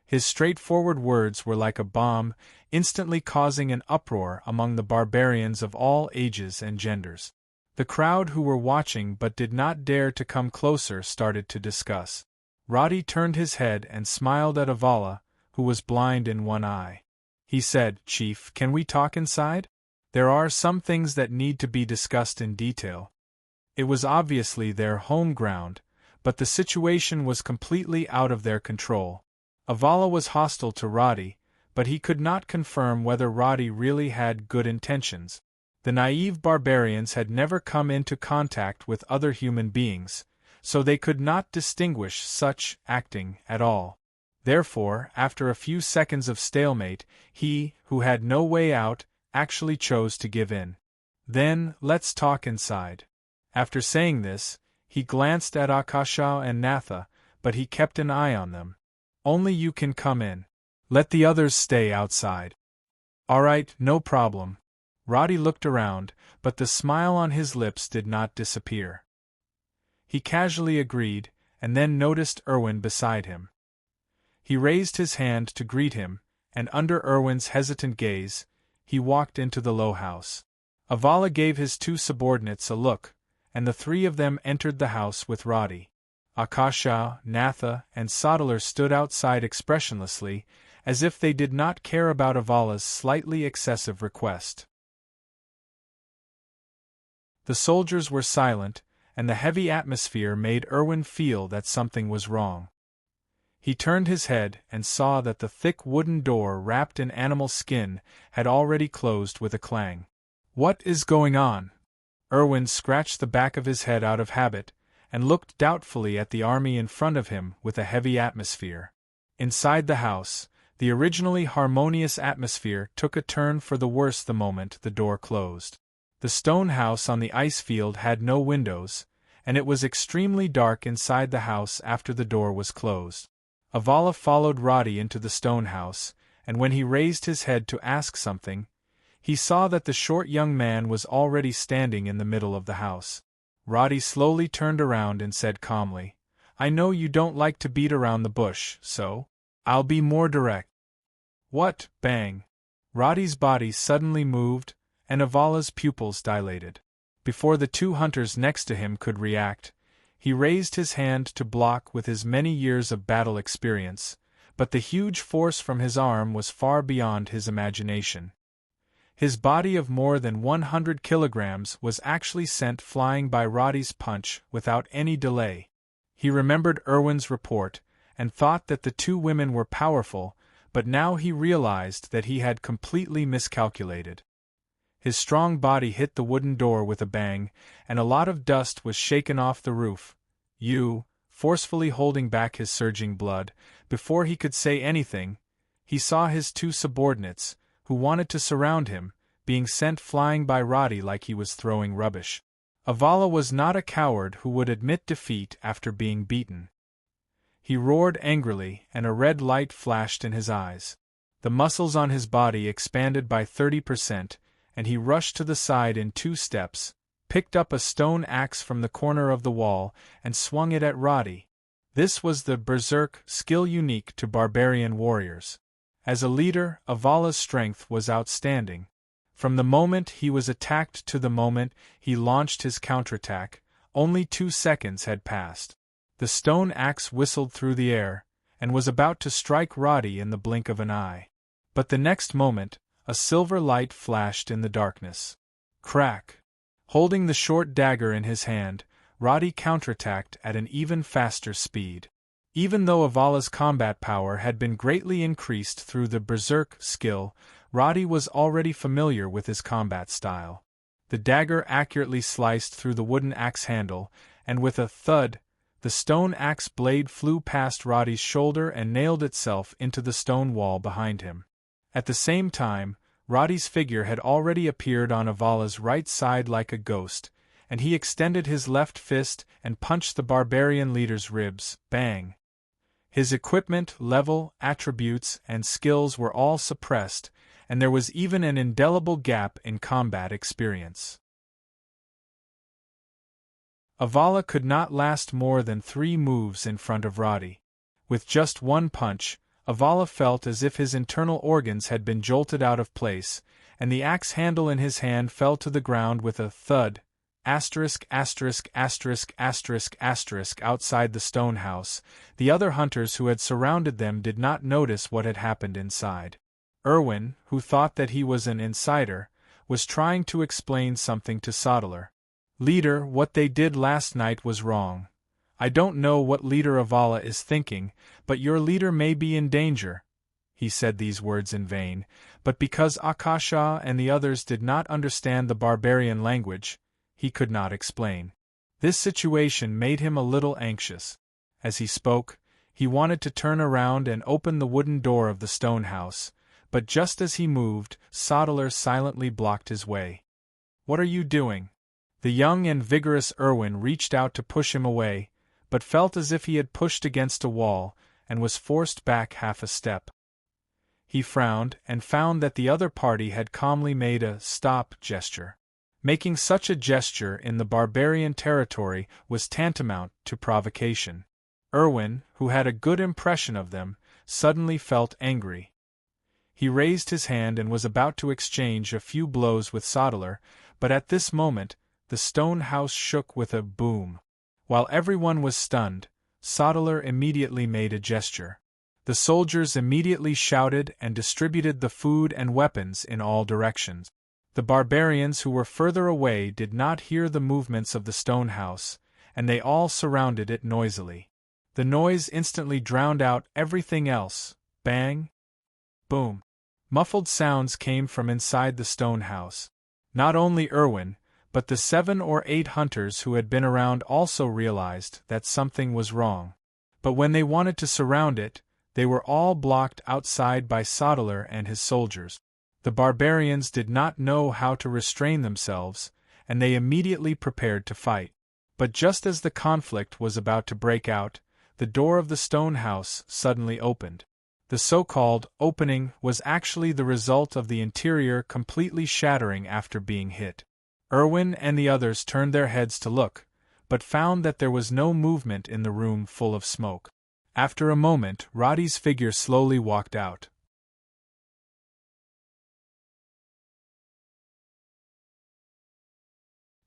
His straightforward words were like a bomb, instantly causing an uproar among the barbarians of all ages and genders. The crowd who were watching but did not dare to come closer started to discuss. Roddy turned his head and smiled at Avala, who was blind in one eye. He said, "Chief, can we talk inside? There are some things that need to be discussed in detail." It was obviously their home ground, but the situation was completely out of their control. Avala was hostile to Roddy, but he could not confirm whether Roddy really had good intentions. The naive barbarians had never come into contact with other human beings, so they could not distinguish such acting at all. Therefore, after a few seconds of stalemate, he, who had no way out, actually chose to give in. "Then, let's talk inside." After saying this, he glanced at Akasha and Natha, but he kept an eye on them. "Only you can come in. Let the others stay outside." "All right, no problem." Roddy looked around, but the smile on his lips did not disappear. He casually agreed, and then noticed Erwin beside him. He raised his hand to greet him, and under Erwin's hesitant gaze, he walked into the low house. Avala gave his two subordinates a look, and the three of them entered the house with Roddy. Akasha, Natha, and Sodeler stood outside expressionlessly, as if they did not care about Avala's slightly excessive request. The soldiers were silent, and the heavy atmosphere made Erwin feel that something was wrong. He turned his head and saw that the thick wooden door wrapped in animal skin had already closed with a clang. "What is going on?" Erwin scratched the back of his head out of habit, and looked doubtfully at the army in front of him with a heavy atmosphere. Inside the house, the originally harmonious atmosphere took a turn for the worse the moment the door closed. The stone house on the ice field had no windows, and it was extremely dark inside the house after the door was closed. Avala followed Roddy into the stone house, and when he raised his head to ask something, he saw that the short young man was already standing in the middle of the house. Roddy slowly turned around and said calmly, "I know you don't like to beat around the bush, so I'll be more direct." "What?" Bang! Roddy's body suddenly moved, and Avala's pupils dilated. Before the two hunters next to him could react, he raised his hand to block with his many years of battle experience, but the huge force from his arm was far beyond his imagination. His body of more than 100 kilograms was actually sent flying by Roddy's punch without any delay. He remembered Irwin's report, and thought that the two women were powerful, but now he realized that he had completely miscalculated. His strong body hit the wooden door with a bang, and a lot of dust was shaken off the roof. Forcefully holding back his surging blood, before he could say anything, he saw his two subordinates, who wanted to surround him, being sent flying by Roddy like he was throwing rubbish. Avala was not a coward who would admit defeat after being beaten. He roared angrily, and a red light flashed in his eyes. The muscles on his body expanded by 30%, and he rushed to the side in 2 steps, picked up a stone axe from the corner of the wall, and swung it at Roddy. This was the berserk skill unique to barbarian warriors. As a leader, Avala's strength was outstanding. From the moment he was attacked to the moment he launched his counterattack, only 2 seconds had passed. The stone axe whistled through the air, and was about to strike Roddy in the blink of an eye. But the next moment, a silver light flashed in the darkness. Crack! Holding the short dagger in his hand, Roddy counterattacked at an even faster speed. Even though Avala's combat power had been greatly increased through the berserk skill, Roddy was already familiar with his combat style. The dagger accurately sliced through the wooden axe handle, and with a thud, the stone axe blade flew past Roddy's shoulder and nailed itself into the stone wall behind him. At the same time, Roddy's figure had already appeared on Avala's right side like a ghost, and he extended his left fist and punched the barbarian leader's ribs. Bang! His equipment, level, attributes, and skills were all suppressed, and there was even an indelible gap in combat experience. Avala could not last more than 3 moves in front of Roddy. With just 1 punch, Avala felt as if his internal organs had been jolted out of place, and the axe handle in his hand fell to the ground with a thud. Outside the stone house, the other hunters who had surrounded them did not notice what had happened inside. Irwin, who thought that he was an insider, was trying to explain something to Sodeler. "Leader, what they did last night was wrong. I don't know what Leader Avala is thinking, but your leader may be in danger." He said these words in vain, but because Akasha and the others did not understand the barbarian language, he could not explain. This situation made him a little anxious. As he spoke, he wanted to turn around and open the wooden door of the stone house, but just as he moved, Sodeler silently blocked his way. "What are you doing?" The young and vigorous Irwin reached out to push him away, but felt as if he had pushed against a wall, and was forced back half a step. He frowned, and found that the other party had calmly made a stop gesture. Making such a gesture in the barbarian territory was tantamount to provocation. Irwin, who had a good impression of them, suddenly felt angry. He raised his hand and was about to exchange a few blows with Sodeler, but at this moment, the stone house shook with a boom. While everyone was stunned, Sodeler immediately made a gesture. The soldiers immediately shouted and distributed the food and weapons in all directions. The barbarians who were further away did not hear the movements of the stone house, and they all surrounded it noisily. The noise instantly drowned out everything else. Bang! Boom! Muffled sounds came from inside the stone house. Not only Irwin, but the 7 or 8 hunters who had been around also realized that something was wrong. But when they wanted to surround it, they were all blocked outside by Sodeler and his soldiers. The barbarians did not know how to restrain themselves, and they immediately prepared to fight. But just as the conflict was about to break out, the door of the stone house suddenly opened. The so-called opening was actually the result of the interior completely shattering after being hit. Erwin and the others turned their heads to look, but found that there was no movement in the room full of smoke. After a moment, Roddy's figure slowly walked out.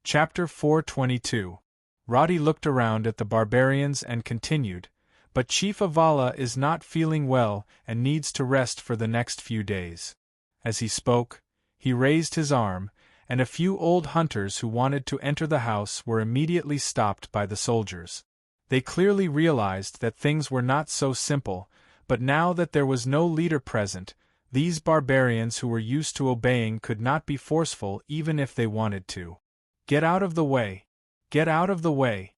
Chapter 422. Roddy looked around at the barbarians and continued, "But Chief Avala is not feeling well and needs to rest for the next few days." As he spoke, he raised his arm, and a few old hunters who wanted to enter the house were immediately stopped by the soldiers. They clearly realized that things were not so simple, but now that there was no leader present, these barbarians who were used to obeying could not be forceful even if they wanted to. "Get out of the way! Get out of the way!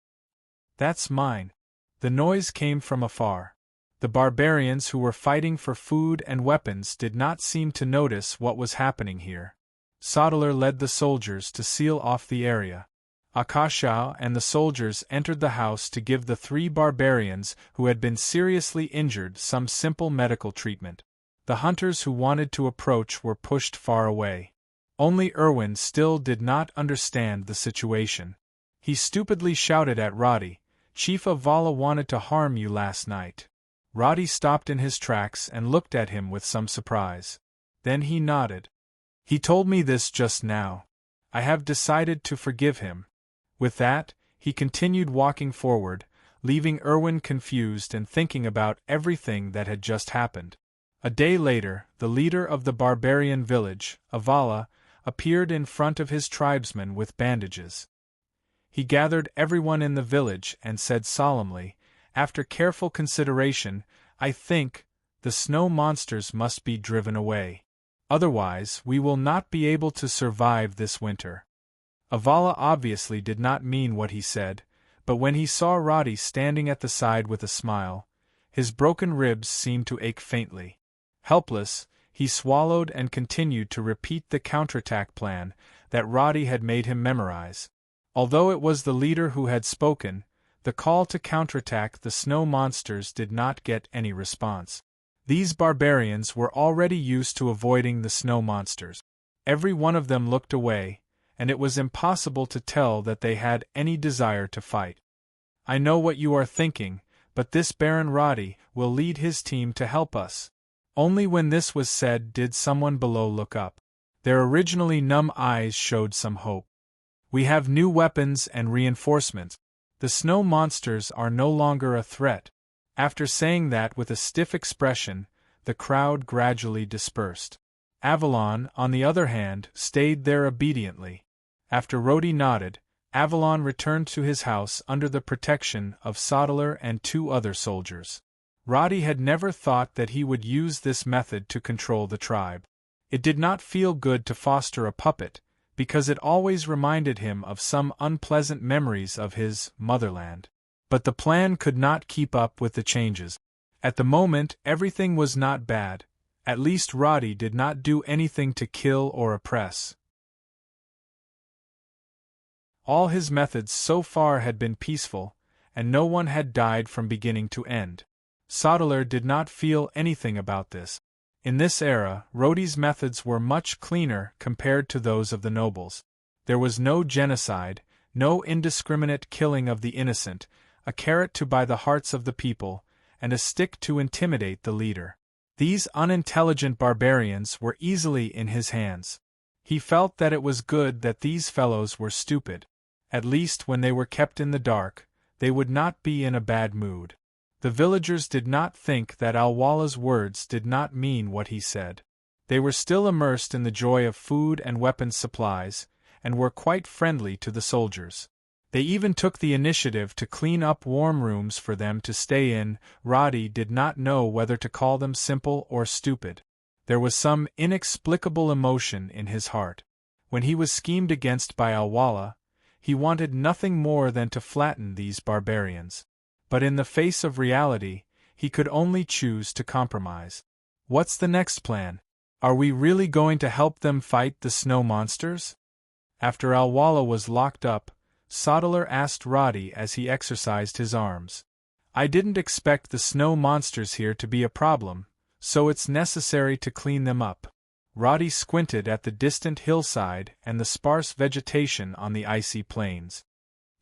That's mine!" The noise came from afar. The barbarians who were fighting for food and weapons did not seem to notice what was happening here. Sodeler led the soldiers to seal off the area. Akasha and the soldiers entered the house to give the 3 barbarians who had been seriously injured some simple medical treatment. The hunters who wanted to approach were pushed far away. Only Erwin still did not understand the situation. He stupidly shouted at Roddy, "Chief Avala wanted to harm you last night." Roddy stopped in his tracks and looked at him with some surprise. Then he nodded. "He told me this just now. I have decided to forgive him." With that, he continued walking forward, leaving Erwin confused and thinking about everything that had just happened. A day later, the leader of the barbarian village, Avala, appeared in front of his tribesmen with bandages. He gathered everyone in the village and said solemnly, "After careful consideration, I think the snow monsters must be driven away. Otherwise, we will not be able to survive this winter." Avala obviously did not mean what he said, but when he saw Roddy standing at the side with a smile, his broken ribs seemed to ache faintly. Helpless, he swallowed and continued to repeat the counterattack plan that Roddy had made him memorize. Although it was the leader who had spoken, the call to counterattack the snow monsters did not get any response. These barbarians were already used to avoiding the snow monsters. Every one of them looked away, and it was impossible to tell that they had any desire to fight. "I know what you are thinking, but this Baron Roddy will lead his team to help us." Only when this was said did someone below look up. Their originally numb eyes showed some hope. "We have new weapons and reinforcements. The snow monsters are no longer a threat." After saying that with a stiff expression, the crowd gradually dispersed. Avalon, on the other hand, stayed there obediently. After Roddy nodded, Avalon returned to his house under the protection of Sodeler and 2 other soldiers. Roddy had never thought that he would use this method to control the tribe. It did not feel good to foster a puppet, because it always reminded him of some unpleasant memories of his motherland. But the plan could not keep up with the changes. At the moment, everything was not bad. At least Roddy did not do anything to kill or oppress. All his methods so far had been peaceful, and no one had died from beginning to end. Sodeler did not feel anything about this. In this era, Roddy's methods were much cleaner compared to those of the nobles. There was no genocide, no indiscriminate killing of the innocent, a carrot to buy the hearts of the people, and a stick to intimidate the leader. These unintelligent barbarians were easily in his hands. He felt that it was good that these fellows were stupid. At least when they were kept in the dark, they would not be in a bad mood. The villagers did not think that Alwala's words did not mean what he said. They were still immersed in the joy of food and weapons supplies, and were quite friendly to the soldiers. They even took the initiative to clean up warm rooms for them to stay in. Roddy did not know whether to call them simple or stupid. There was some inexplicable emotion in his heart. When he was schemed against by Alwala, he wanted nothing more than to flatten these barbarians. But in the face of reality, he could only choose to compromise. What's the next plan? Are we really going to help them fight the snow monsters? After Alwala was locked up, Sodeler asked Roddy as he exercised his arms. I didn't expect the snow monsters here to be a problem, so it's necessary to clean them up. Roddy squinted at the distant hillside and the sparse vegetation on the icy plains.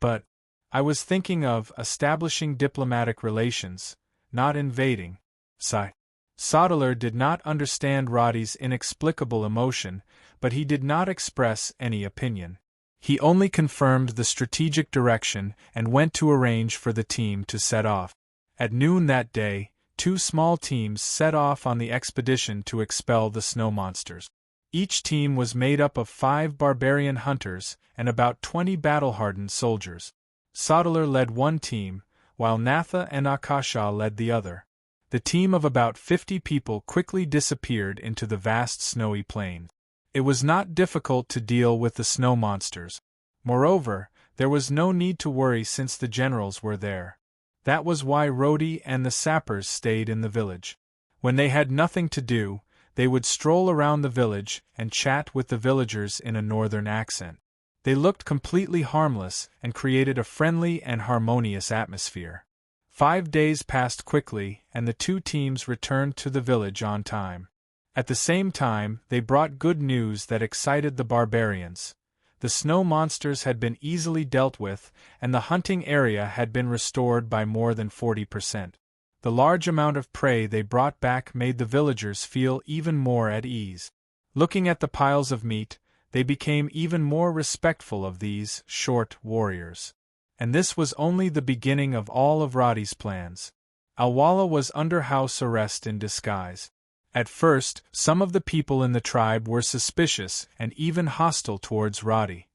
But I was thinking of establishing diplomatic relations, not invading. Sigh. Sodeler did not understand Roddy's inexplicable emotion, but he did not express any opinion. He only confirmed the strategic direction and went to arrange for the team to set off. At noon that day, 2 small teams set off on the expedition to expel the snow monsters. Each team was made up of 5 barbarian hunters and about 20 battle-hardened soldiers. Sodeler led one team, while Natha and Akasha led the other. The team of about 50 people quickly disappeared into the vast snowy plain. It was not difficult to deal with the snow monsters. Moreover, there was no need to worry since the generals were there. That was why Rhodey and the sappers stayed in the village. When they had nothing to do, they would stroll around the village and chat with the villagers in a northern accent. They looked completely harmless and created a friendly and harmonious atmosphere. 5 days passed quickly, and the 2 teams returned to the village on time. At the same time, they brought good news that excited the barbarians. The snow monsters had been easily dealt with, and the hunting area had been restored by more than 40%. The large amount of prey they brought back made the villagers feel even more at ease. Looking at the piles of meat, they became even more respectful of these short warriors. And this was only the beginning of all of Roddy's plans. Alwala was under house arrest in disguise. At first, some of the people in the tribe were suspicious and even hostile towards Roddy.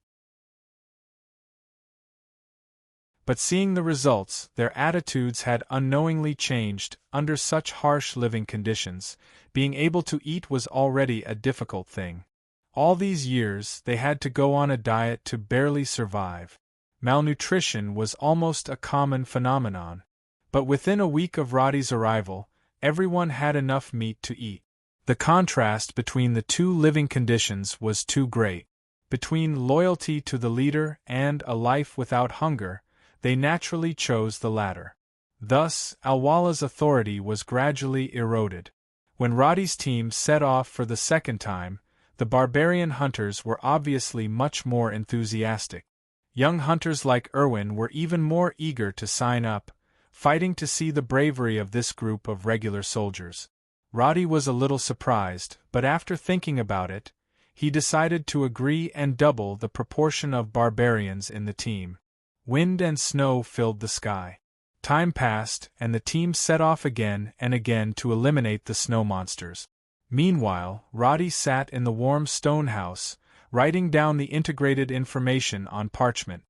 But seeing the results, their attitudes had unknowingly changed. Under such harsh living conditions, being able to eat was already a difficult thing. All these years, they had to go on a diet to barely survive. Malnutrition was almost a common phenomenon. But within a week of Roddy's arrival, everyone had enough meat to eat. The contrast between the 2 living conditions was too great. Between loyalty to the leader and a life without hunger, they naturally chose the latter. Thus, Alwala's authority was gradually eroded. When Roddy's team set off for the second time, the barbarian hunters were obviously much more enthusiastic. Young hunters like Irwin were even more eager to sign up, fighting to see the bravery of this group of regular soldiers. Roddy was a little surprised, but after thinking about it, he decided to agree and double the proportion of barbarians in the team. Wind and snow filled the sky. Time passed, and the team set off again and again to eliminate the snow monsters. Meanwhile, Roddy sat in the warm stone house, writing down the integrated information on parchment.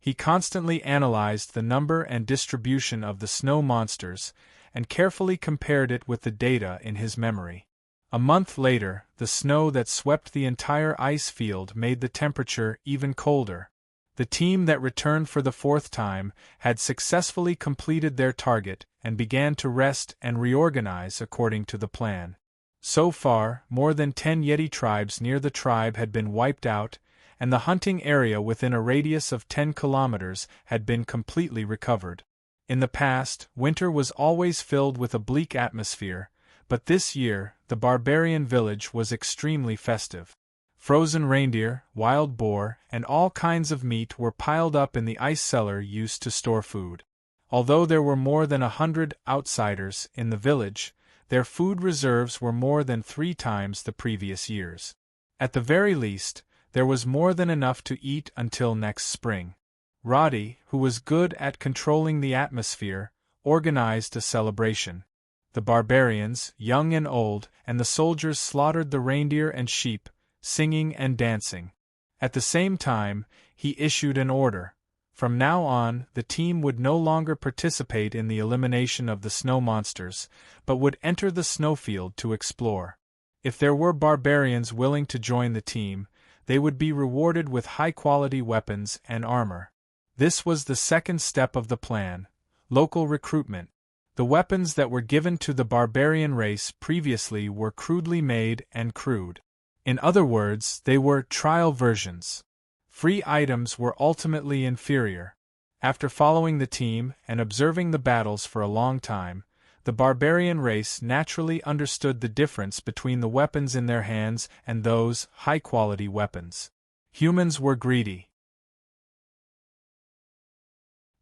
He constantly analyzed the number and distribution of the snow monsters, and carefully compared it with the data in his memory. A month later, the snow that swept the entire ice field made the temperature even colder. The team that returned for the 4th time had successfully completed their target and began to rest and reorganize according to the plan. So far, more than 10 Yeti tribes near the tribe had been wiped out, and the hunting area within a radius of 10 kilometers had been completely recovered. In the past, winter was always filled with a bleak atmosphere, but this year, the barbarian village was extremely festive. Frozen reindeer, wild boar, and all kinds of meat were piled up in the ice cellar used to store food. Although there were more than 100 outsiders in the village, their food reserves were more than 3 times the previous years. At the very least, there was more than enough to eat until next spring. Roddy, who was good at controlling the atmosphere, organized a celebration. The barbarians, young and old, and the soldiers slaughtered the reindeer and sheep, singing and dancing. At the same time, he issued an order. From now on, the team would no longer participate in the elimination of the snow monsters, but would enter the snowfield to explore. If there were barbarians willing to join the team, they would be rewarded with high-quality weapons and armor. This was the second step of the plan: local recruitment. The weapons that were given to the barbarian race previously were crudely made and crude. In other words, they were trial versions. Free items were ultimately inferior. After following the team and observing the battles for a long time, the barbarian race naturally understood the difference between the weapons in their hands and those high-quality weapons. Humans were greedy.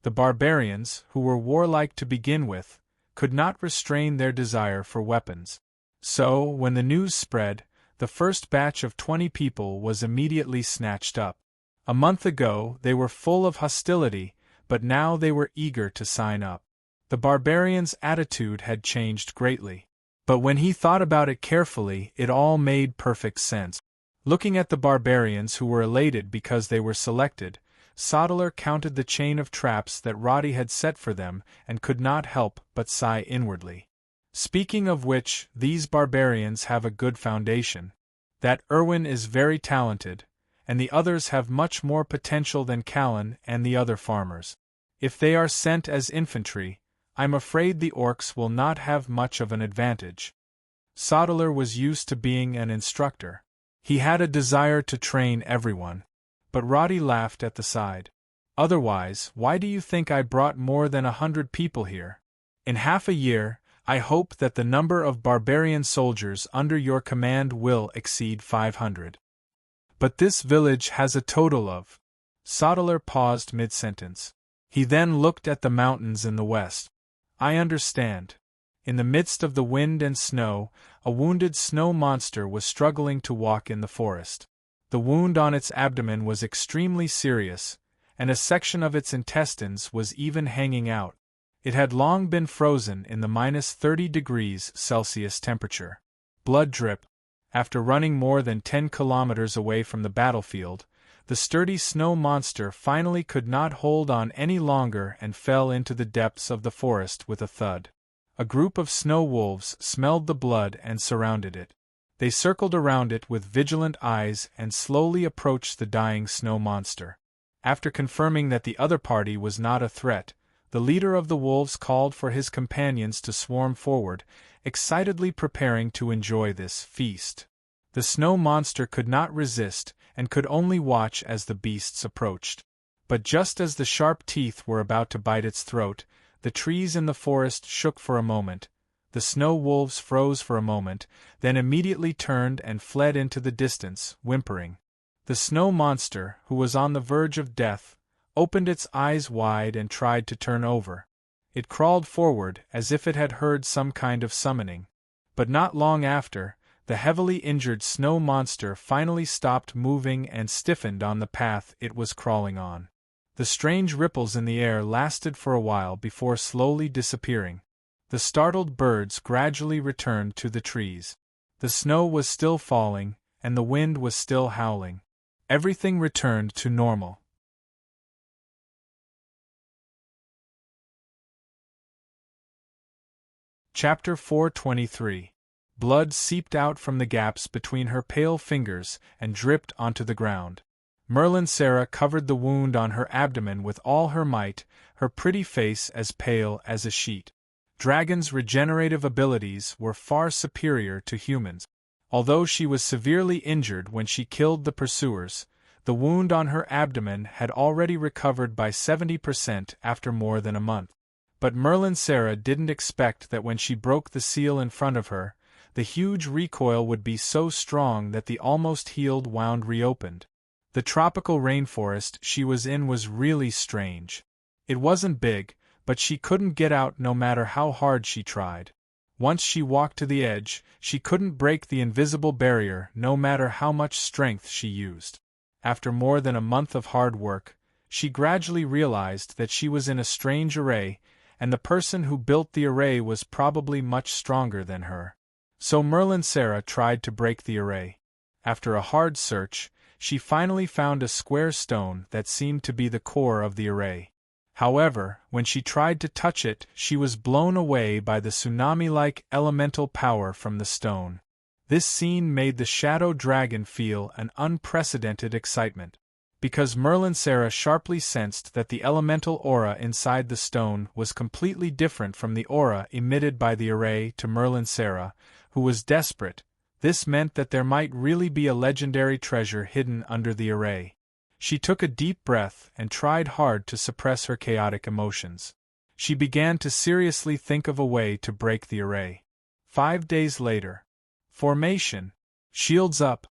The barbarians, who were warlike to begin with, could not restrain their desire for weapons. So, when the news spread, the first batch of 20 people was immediately snatched up. A month ago they were full of hostility, but now they were eager to sign up. The barbarian's attitude had changed greatly. But when he thought about it carefully, it all made perfect sense. Looking at the barbarians who were elated because they were selected, Sodeler counted the chain of traps that Roddy had set for them and could not help but sigh inwardly. Speaking of which, these barbarians have a good foundation. That Erwin is very talented, and the others have much more potential than Callan and the other farmers. If they are sent as infantry, I'm afraid the orcs will not have much of an advantage. Sodeler was used to being an instructor. He had a desire to train everyone. But Roddy laughed at the side. Otherwise, why do you think I brought more than 100 people here? In half a year, I hope that the number of barbarian soldiers under your command will exceed 500. But this village has a total of... Sodeler paused mid-sentence. He then looked at the mountains in the west. I understand. In the midst of the wind and snow, a wounded snow monster was struggling to walk in the forest. The wound on its abdomen was extremely serious, and a section of its intestines was even hanging out. It had long been frozen in the -30°C temperature. Blood drip. After running more than 10 kilometers away from the battlefield, the sturdy snow monster finally could not hold on any longer and fell into the depths of the forest with a thud. A group of snow wolves smelled the blood and surrounded it. They circled around it with vigilant eyes and slowly approached the dying snow monster. After confirming that the other party was not a threat, the leader of the wolves called for his companions to swarm forward, excitedly preparing to enjoy this feast. The snow monster could not resist and could only watch as the beasts approached. But just as the sharp teeth were about to bite its throat, the trees in the forest shook for a moment. The snow wolves froze for a moment, then immediately turned and fled into the distance, whimpering. The snow monster, who was on the verge of death, opened its eyes wide and tried to turn over. It crawled forward as if it had heard some kind of summoning. But not long after, the heavily injured snow monster finally stopped moving and stiffened on the path it was crawling on. The strange ripples in the air lasted for a while before slowly disappearing. The startled birds gradually returned to the trees. The snow was still falling, and the wind was still howling. Everything returned to normal. Chapter 423. Blood seeped out from the gaps between her pale fingers and dripped onto the ground. Merlin Sarah covered the wound on her abdomen with all her might, her pretty face as pale as a sheet. Dragon's regenerative abilities were far superior to humans. Although she was severely injured when she killed the pursuers, the wound on her abdomen had already recovered by 70% after more than a month. But Merlin Sarah didn't expect that when she broke the seal in front of her, the huge recoil would be so strong that the almost healed wound reopened. The tropical rainforest she was in was really strange. It wasn't big, but she couldn't get out no matter how hard she tried. Once she walked to the edge, she couldn't break the invisible barrier no matter how much strength she used. After more than a month of hard work, she gradually realized that she was in a strange array, and the person who built the array was probably much stronger than her. So Merlin Sarah tried to break the array. After a hard search, she finally found a square stone that seemed to be the core of the array. However, when she tried to touch it, she was blown away by the tsunami-like elemental power from the stone. This scene made the shadow dragon feel an unprecedented excitement. Because Merlin Sarah sharply sensed that the elemental aura inside the stone was completely different from the aura emitted by the array to Merlin Sarah, who was desperate, this meant that there might really be a legendary treasure hidden under the array. She took a deep breath and tried hard to suppress her chaotic emotions. She began to seriously think of a way to break the array. 5 days later. Formation. Shields up.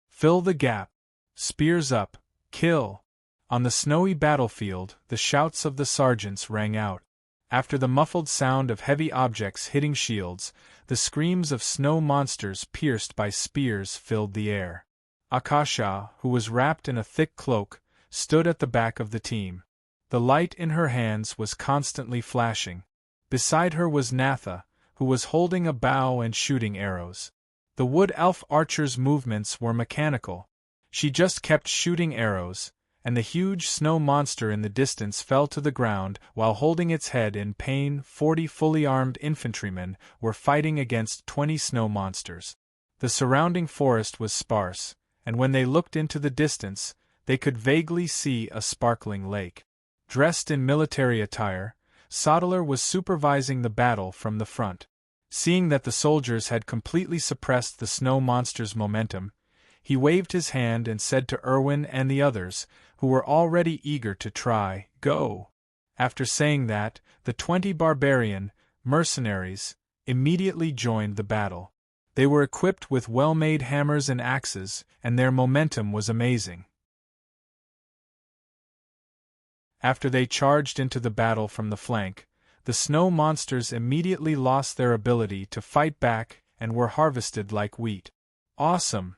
Fill the gap. Spears up. Kill. On the snowy battlefield, the shouts of the sergeants rang out. After the muffled sound of heavy objects hitting shields, the screams of snow monsters pierced by spears filled the air. Akasha, who was wrapped in a thick cloak, stood at the back of the team. The light in her hands was constantly flashing. Beside her was Natha, who was holding a bow and shooting arrows. The wood elf archer's movements were mechanical. She just kept shooting arrows, and the huge snow monster in the distance fell to the ground while holding its head in pain. 40 fully armed infantrymen were fighting against 20 snow monsters. The surrounding forest was sparse, and when they looked into the distance, they could vaguely see a sparkling lake. Dressed in military attire, Sodeler was supervising the battle from the front. Seeing that the soldiers had completely suppressed the snow monster's momentum, he waved his hand and said to Erwin and the others, who were already eager to try, "Go!" After saying that, the 20 barbarian mercenaries immediately joined the battle. They were equipped with well-made hammers and axes, and their momentum was amazing. After they charged into the battle from the flank, the snow monsters immediately lost their ability to fight back and were harvested like wheat. Awesome!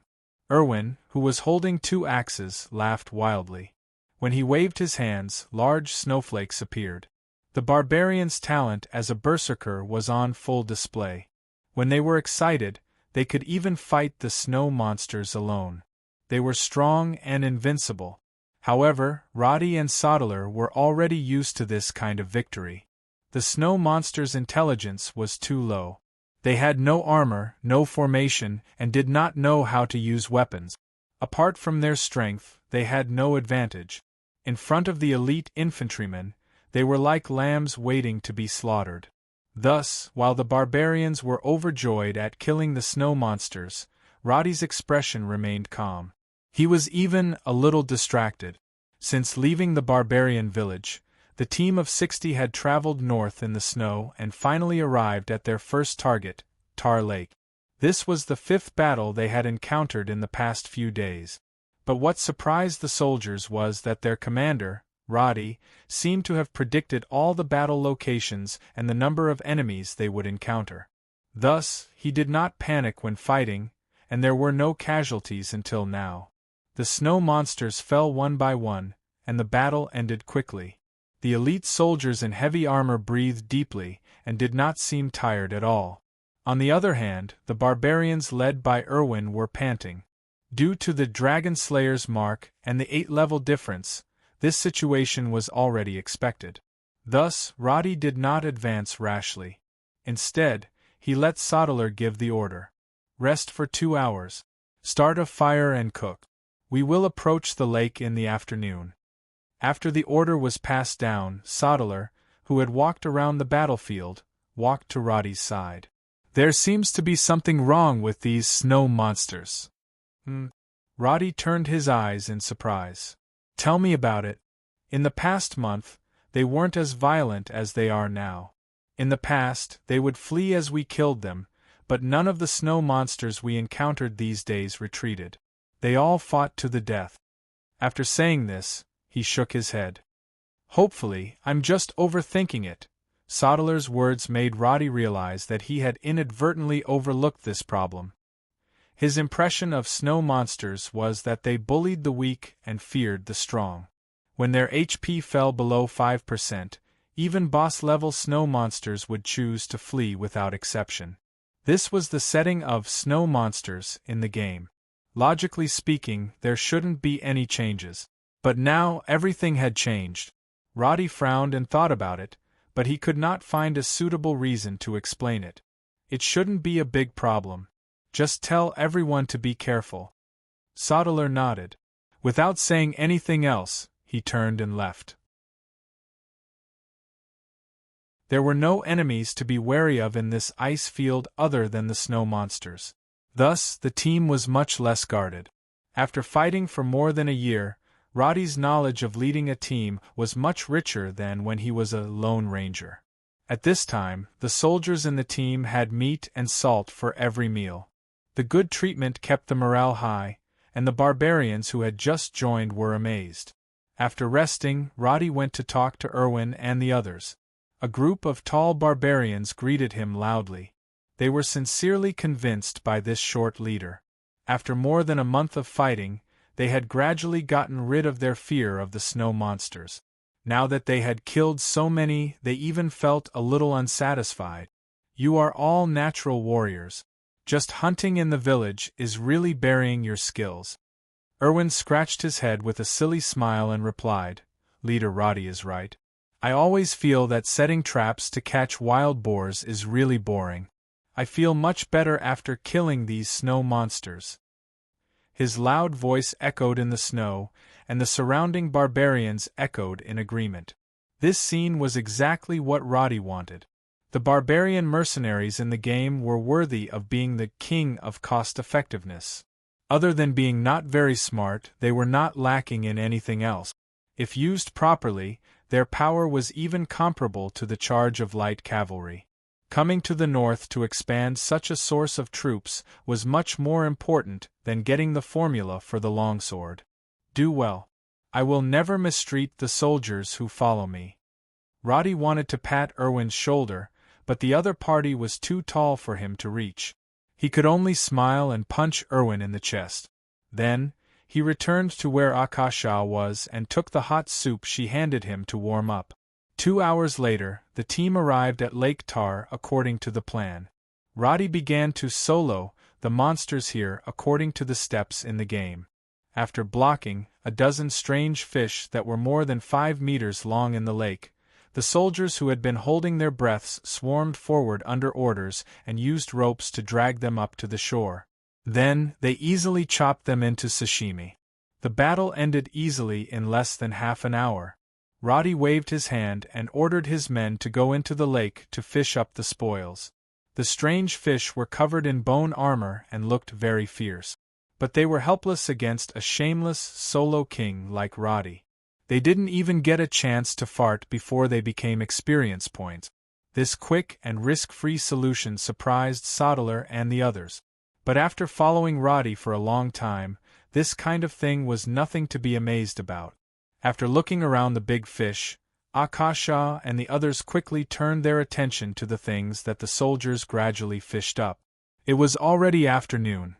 Erwin, who was holding 2 axes, laughed wildly. When he waved his hands, large snowflakes appeared. The barbarian's talent as a berserker was on full display. When they were excited, they could even fight the snow monsters alone. They were strong and invincible. However, Roddy and Sodeler were already used to this kind of victory. The snow monster's intelligence was too low. They had no armor, no formation, and did not know how to use weapons. Apart from their strength, they had no advantage. In front of the elite infantrymen, they were like lambs waiting to be slaughtered. Thus, while the barbarians were overjoyed at killing the snow monsters, Roddy's expression remained calm. He was even a little distracted. Since leaving the barbarian village, the team of 60 had traveled north in the snow and finally arrived at their first target, Tar Lake. This was the 5th battle they had encountered in the past few days. But what surprised the soldiers was that their commander, Roddy, seemed to have predicted all the battle locations and the number of enemies they would encounter. Thus, he did not panic when fighting, and there were no casualties until now. The snow monsters fell one by one, and the battle ended quickly. The elite soldiers in heavy armor breathed deeply and did not seem tired at all. On the other hand, the barbarians led by Erwin were panting. Due to the Dragon Slayer's mark and the 8-level difference, this situation was already expected. Thus, Roddy did not advance rashly. Instead, he let Sodeler give the order. Rest for 2 hours. Start a fire and cook. We will approach the lake in the afternoon. After the order was passed down, Sodeler, who had walked around the battlefield, walked to Roddy's side. There seems to be something wrong with these snow monsters. Roddy turned his eyes in surprise. Tell me about it. In the past month, they weren't as violent as they are now. In the past, they would flee as we killed them, but none of the snow monsters we encountered these days retreated. They all fought to the death. After saying this, he shook his head. Hopefully, I'm just overthinking it. Sodeler's words made Roddy realize that he had inadvertently overlooked this problem. His impression of snow monsters was that they bullied the weak and feared the strong. When their HP fell below 5%, even boss-level snow monsters would choose to flee without exception. This was the setting of snow monsters in the game. Logically speaking, there shouldn't be any changes. But now everything had changed. Roddy frowned and thought about it, but he could not find a suitable reason to explain it. It shouldn't be a big problem. Just tell everyone to be careful. Sodeler nodded. Without saying anything else, he turned and left. There were no enemies to be wary of in this ice field other than the snow monsters. Thus, the team was much less guarded. After fighting for more than a year, Roddy's knowledge of leading a team was much richer than when he was a lone ranger. At this time, the soldiers in the team had meat and salt for every meal. The good treatment kept the morale high, and the barbarians who had just joined were amazed. After resting, Roddy went to talk to Erwin and the others. A group of tall barbarians greeted him loudly. They were sincerely convinced by this short leader. After more than a month of fighting, they had gradually gotten rid of their fear of the snow monsters. Now that they had killed so many, they even felt a little unsatisfied. You are all natural warriors. Just hunting in the village is really burying your skills. Erwin scratched his head with a silly smile and replied, Leader Roddy is right. I always feel that setting traps to catch wild boars is really boring. I feel much better after killing these snow monsters. His loud voice echoed in the snow, and the surrounding barbarians echoed in agreement. This scene was exactly what Roddy wanted. The barbarian mercenaries in the game were worthy of being the king of cost-effectiveness. Other than being not very smart, they were not lacking in anything else. If used properly, their power was even comparable to the charge of light cavalry. Coming to the north to expand such a source of troops was much more important than getting the formula for the longsword. Do well. I will never mistreat the soldiers who follow me. Roddy wanted to pat Erwin's shoulder, but the other party was too tall for him to reach. He could only smile and punch Erwin in the chest. Then, he returned to where Akasha was and took the hot soup she handed him to warm up. 2 hours later, the team arrived at Lake Tar according to the plan. Roddy began to solo the monsters here according to the steps in the game. After blocking a dozen strange fish that were more than 5 meters long in the lake, the soldiers who had been holding their breaths swarmed forward under orders and used ropes to drag them up to the shore. Then, they easily chopped them into sashimi. The battle ended easily in less than half an hour. Roddy waved his hand and ordered his men to go into the lake to fish up the spoils. The strange fish were covered in bone armor and looked very fierce. But they were helpless against a shameless solo king like Roddy. They didn't even get a chance to fart before they became experience points. This quick and risk-free solution surprised Sodeler and the others. But after following Roddy for a long time, this kind of thing was nothing to be amazed about. After looking around the big fish, Akasha and the others quickly turned their attention to the things that the soldiers gradually fished up. It was already afternoon.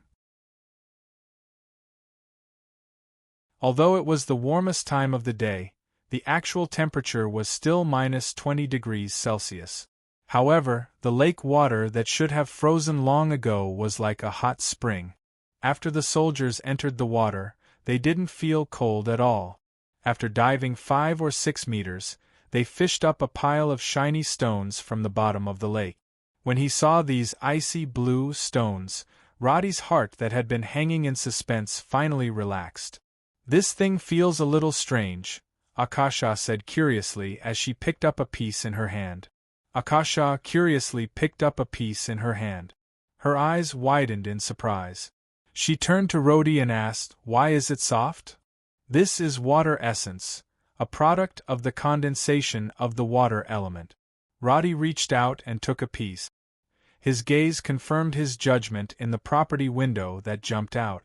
Although it was the warmest time of the day, the actual temperature was still -20 degrees Celsius. However, the lake water that should have frozen long ago was like a hot spring. After the soldiers entered the water, they didn't feel cold at all. After diving 5 or 6 meters, they fished up a pile of shiny stones from the bottom of the lake. When he saw these icy blue stones, Roddy's heart that had been hanging in suspense finally relaxed. This thing feels a little strange, Akasha said curiously as she picked up a piece in her hand. Akasha curiously picked up a piece in her hand. Her eyes widened in surprise. She turned to Roddy and asked, "Why is it soft?" "This is water essence, a product of the condensation of the water element." Roddy reached out and took a piece. His gaze confirmed his judgment in the property window that jumped out.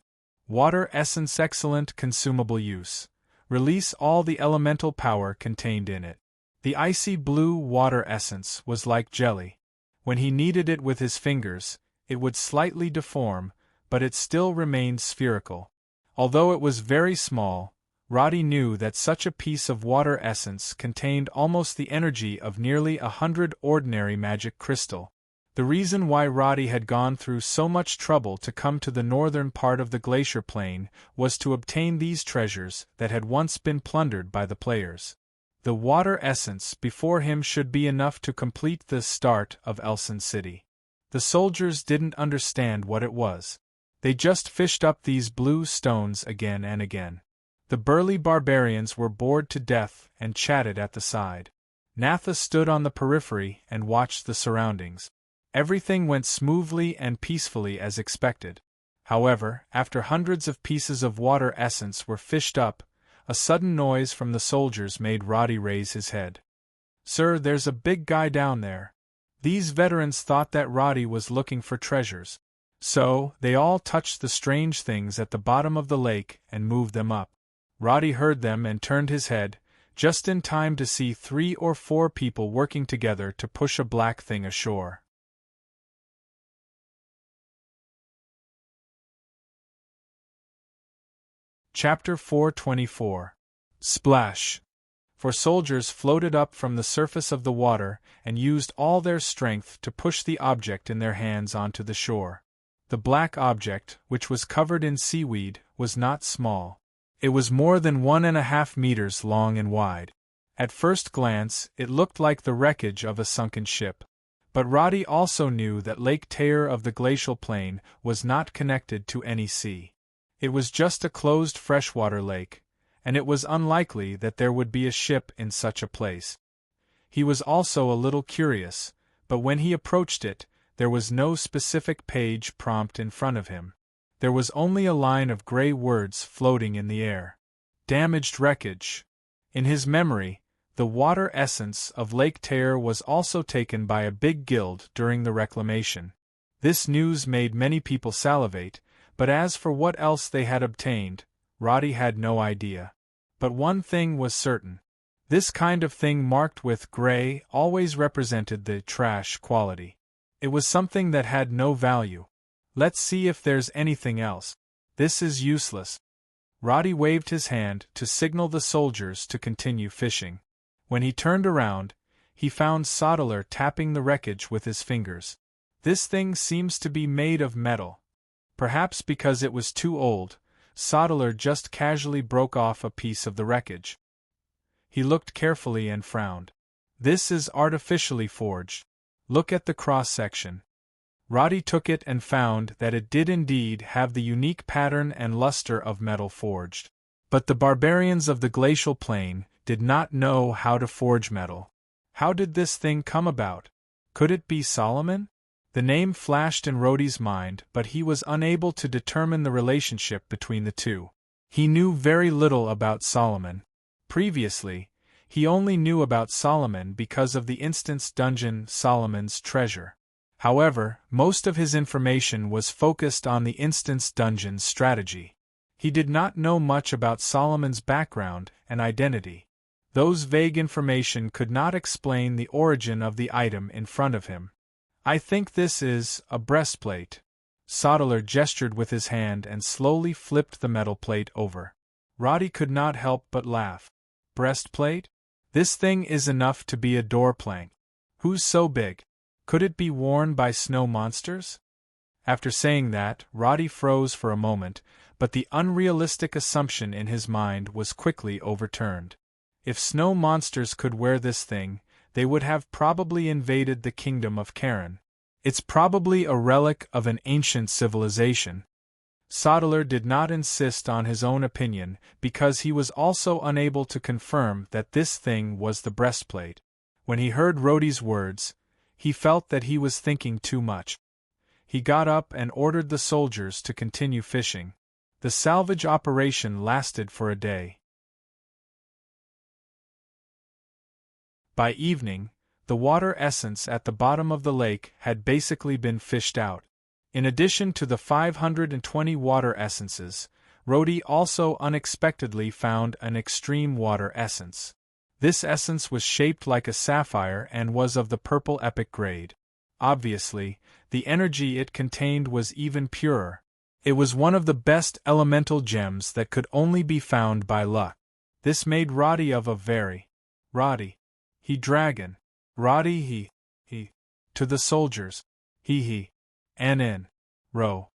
Water essence, excellent consumable use. Release all the elemental power contained in it. The icy blue water essence was like jelly. When he kneaded it with his fingers, it would slightly deform, but it still remained spherical. Although it was very small, Roddy knew that such a piece of water essence contained almost the energy of nearly 100 ordinary magic crystal. The reason why Roddy had gone through so much trouble to come to the northern part of the glacier plain was to obtain these treasures that had once been plundered by the players. The water essence before him should be enough to complete the start of Elson City. The soldiers didn't understand what it was. They just fished up these blue stones again and again. The burly barbarians were bored to death and chatted at the side. Natha stood on the periphery and watched the surroundings. Everything went smoothly and peacefully as expected. However, after hundreds of pieces of water essence were fished up, A sudden noise from the soldiers made Roddy raise his head. "Sir, there's a big guy down there." These veterans thought that Roddy was looking for treasures. So, they all touched the strange things at the bottom of the lake and moved them up. Roddy heard them and turned his head, just in time to see 3 or 4 people working together to push a black thing ashore. Chapter 424. Splash. 4 soldiers floated up from the surface of the water and used all their strength to push the object in their hands onto the shore. The black object, which was covered in seaweed, was not small. It was more than 1.5 meters long and wide. At first glance, it looked like the wreckage of a sunken ship. But Roddy also knew that Lake Tear of the glacial plain was not connected to any sea. It was just a closed freshwater lake, and it was unlikely that there would be a ship in such a place. He was also a little curious, but when he approached it, there was no specific page prompt in front of him. There was only a line of gray words floating in the air. Damaged wreckage. In his memory, the water essence of Lake Tear was also taken by a big guild during the reclamation. This news made many people salivate, but as for what else they had obtained, Roddy had no idea. But one thing was certain. This kind of thing marked with gray always represented the trash quality. It was something that had no value. Let's see if there's anything else. This is useless. Roddy waved his hand to signal the soldiers to continue fishing. When he turned around, he found Sodeler tapping the wreckage with his fingers. This thing seems to be made of metal. Perhaps because it was too old, Sodeler just casually broke off a piece of the wreckage. He looked carefully and frowned. This is artificially forged. Look at the cross-section. Roddy took it and found that it did indeed have the unique pattern and luster of metal forged. But the barbarians of the glacial plain did not know how to forge metal. How did this thing come about? Could it be Solomon? The name flashed in Roddy's mind, but he was unable to determine the relationship between the two. He knew very little about Solomon. Previously, he only knew about Solomon because of the instance dungeon Solomon's Treasure. However, most of his information was focused on the instance dungeon's strategy. He did not know much about Solomon's background and identity. Those vague information could not explain the origin of the item in front of him. I think this is a breastplate. Sodeler gestured with his hand and slowly flipped the metal plate over. Roddy could not help but laugh. Breastplate? This thing is enough to be a door plank. Who's so big? Could it be worn by snow monsters? After saying that, Roddy froze for a moment, but the unrealistic assumption in his mind was quickly overturned. If snow monsters could wear this thing, they would have probably invaded the kingdom of Karen. It's probably a relic of an ancient civilization. Sodeler did not insist on his own opinion because he was also unable to confirm that this thing was the breastplate. When he heard Roddy's words, he felt that he was thinking too much. He got up and ordered the soldiers to continue fishing. The salvage operation lasted for a day. By evening, the water essence at the bottom of the lake had basically been fished out. In addition to the 520 water essences, Roddy also unexpectedly found an extreme water essence. This essence was shaped like a sapphire and was of the purple epic grade. Obviously, the energy it contained was even purer. It was one of the best elemental gems that could only be found by luck. This made Roddy of a very Roddy. He dragon. Roddy he. To the soldiers. He. N. Row.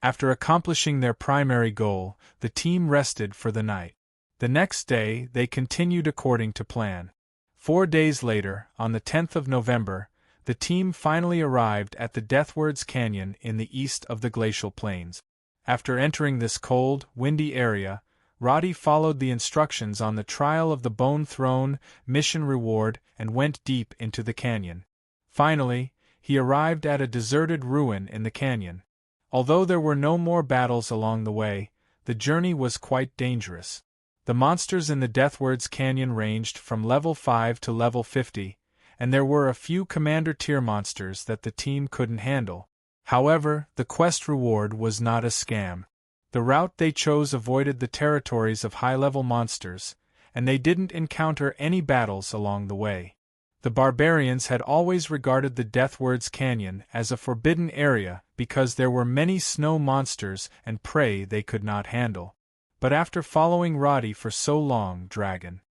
After accomplishing their primary goal, the team rested for the night. The next day, they continued according to plan. 4 days later, on the 10th of November, the team finally arrived at the Deathward's Canyon in the east of the glacial plains. After entering this cold, windy area, Roddy followed the instructions on the Trial of the Bone Throne mission reward and went deep into the canyon. Finally, he arrived at a deserted ruin in the canyon. Although there were no more battles along the way, the journey was quite dangerous. The monsters in the Deathward's Canyon ranged from level 5 to level 50, and there were a few commander-tier monsters that the team couldn't handle. However, the quest reward was not a scam. The route they chose avoided the territories of high-level monsters, and they didn't encounter any battles along the way. The barbarians had always regarded the Deathward's Canyon as a forbidden area because there were many snow monsters and prey they could not handle. But after following Roddy for so long, Dragon,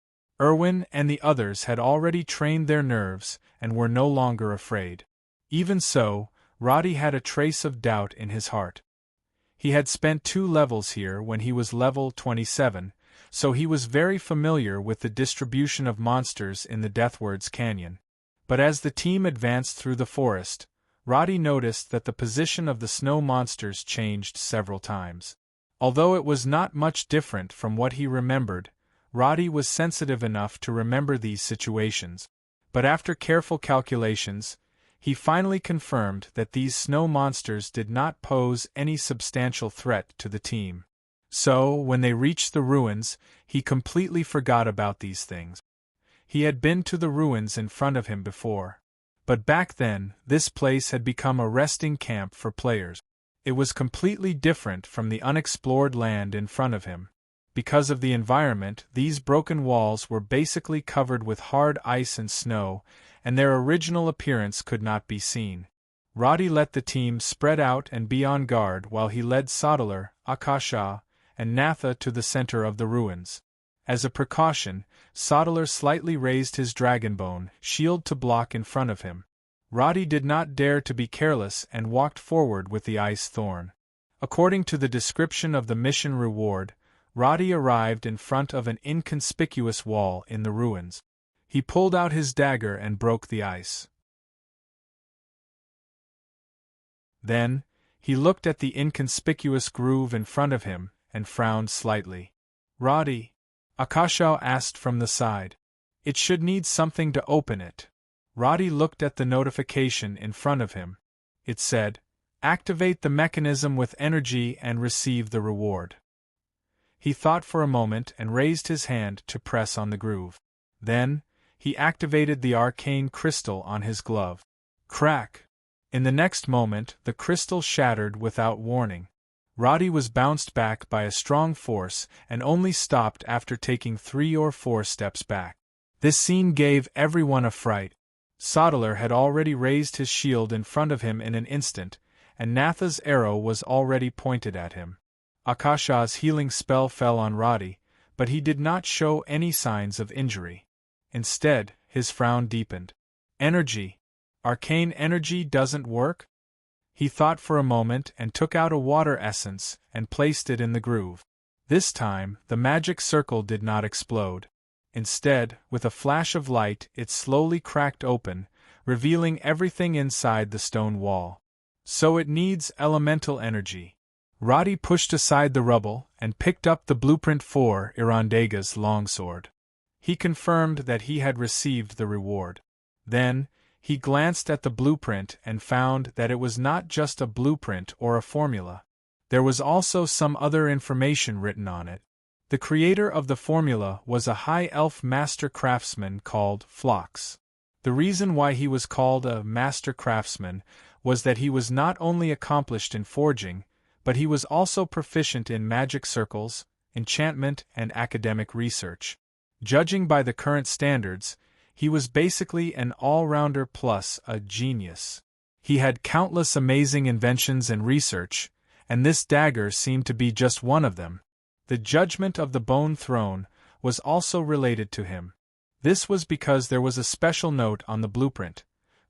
Erwin and the others had already trained their nerves and were no longer afraid. Even so, Roddy had a trace of doubt in his heart. He had spent 2 levels here when he was level 27, so he was very familiar with the distribution of monsters in the Deathward's Canyon. But as the team advanced through the forest, Roddy noticed that the position of the snow monsters changed several times. Although it was not much different from what he remembered, Roddy was sensitive enough to remember these situations. But after careful calculations, he finally confirmed that these snow monsters did not pose any substantial threat to the team. So, when they reached the ruins, he completely forgot about these things. He had been to the ruins in front of him before. But back then, this place had become a resting camp for players. It was completely different from the unexplored land in front of him. Because of the environment, these broken walls were basically covered with hard ice and snow, and their original appearance could not be seen. Roddy let the team spread out and be on guard while he led Sodalar, Akasha, and Natha to the center of the ruins. As a precaution, Sodalar slightly raised his dragonbone shield to block in front of him. Roddy did not dare to be careless and walked forward with the ice thorn. According to the description of the mission reward, Roddy arrived in front of an inconspicuous wall in the ruins. He pulled out his dagger and broke the ice. Then, he looked at the inconspicuous groove in front of him and frowned slightly. "Roddy?" Akasha asked from the side. "It should need something to open it." Roddy looked at the notification in front of him. It said, "Activate the mechanism with energy and receive the reward." He thought for a moment and raised his hand to press on the groove. Then, he activated the arcane crystal on his glove. Crack! In the next moment, the crystal shattered without warning. Roddy was bounced back by a strong force and only stopped after taking 3 or 4 steps back. This scene gave everyone a fright. Sodalar had already raised his shield in front of him in an instant, and Natha's arrow was already pointed at him. Akasha's healing spell fell on Roddy, but he did not show any signs of injury. Instead, his frown deepened. Energy. Arcane energy doesn't work? He thought for a moment and took out a water essence and placed it in the groove. This time, the magic circle did not explode. Instead, with a flash of light, it slowly cracked open, revealing everything inside the stone wall. So it needs elemental energy. Roddy pushed aside the rubble and picked up the blueprint for Irandega's longsword. He confirmed that he had received the reward. Then, he glanced at the blueprint and found that it was not just a blueprint or a formula. There was also some other information written on it. The creator of the formula was a high elf master craftsman called Phlox. The reason why he was called a master craftsman was that he was not only accomplished in forging, but he was also proficient in magic circles, enchantment, and academic research. Judging by the current standards, he was basically an all-rounder plus a genius. He had countless amazing inventions and research, and this dagger seemed to be just one of them. The judgment of the Bone Throne was also related to him. This was because there was a special note on the blueprint.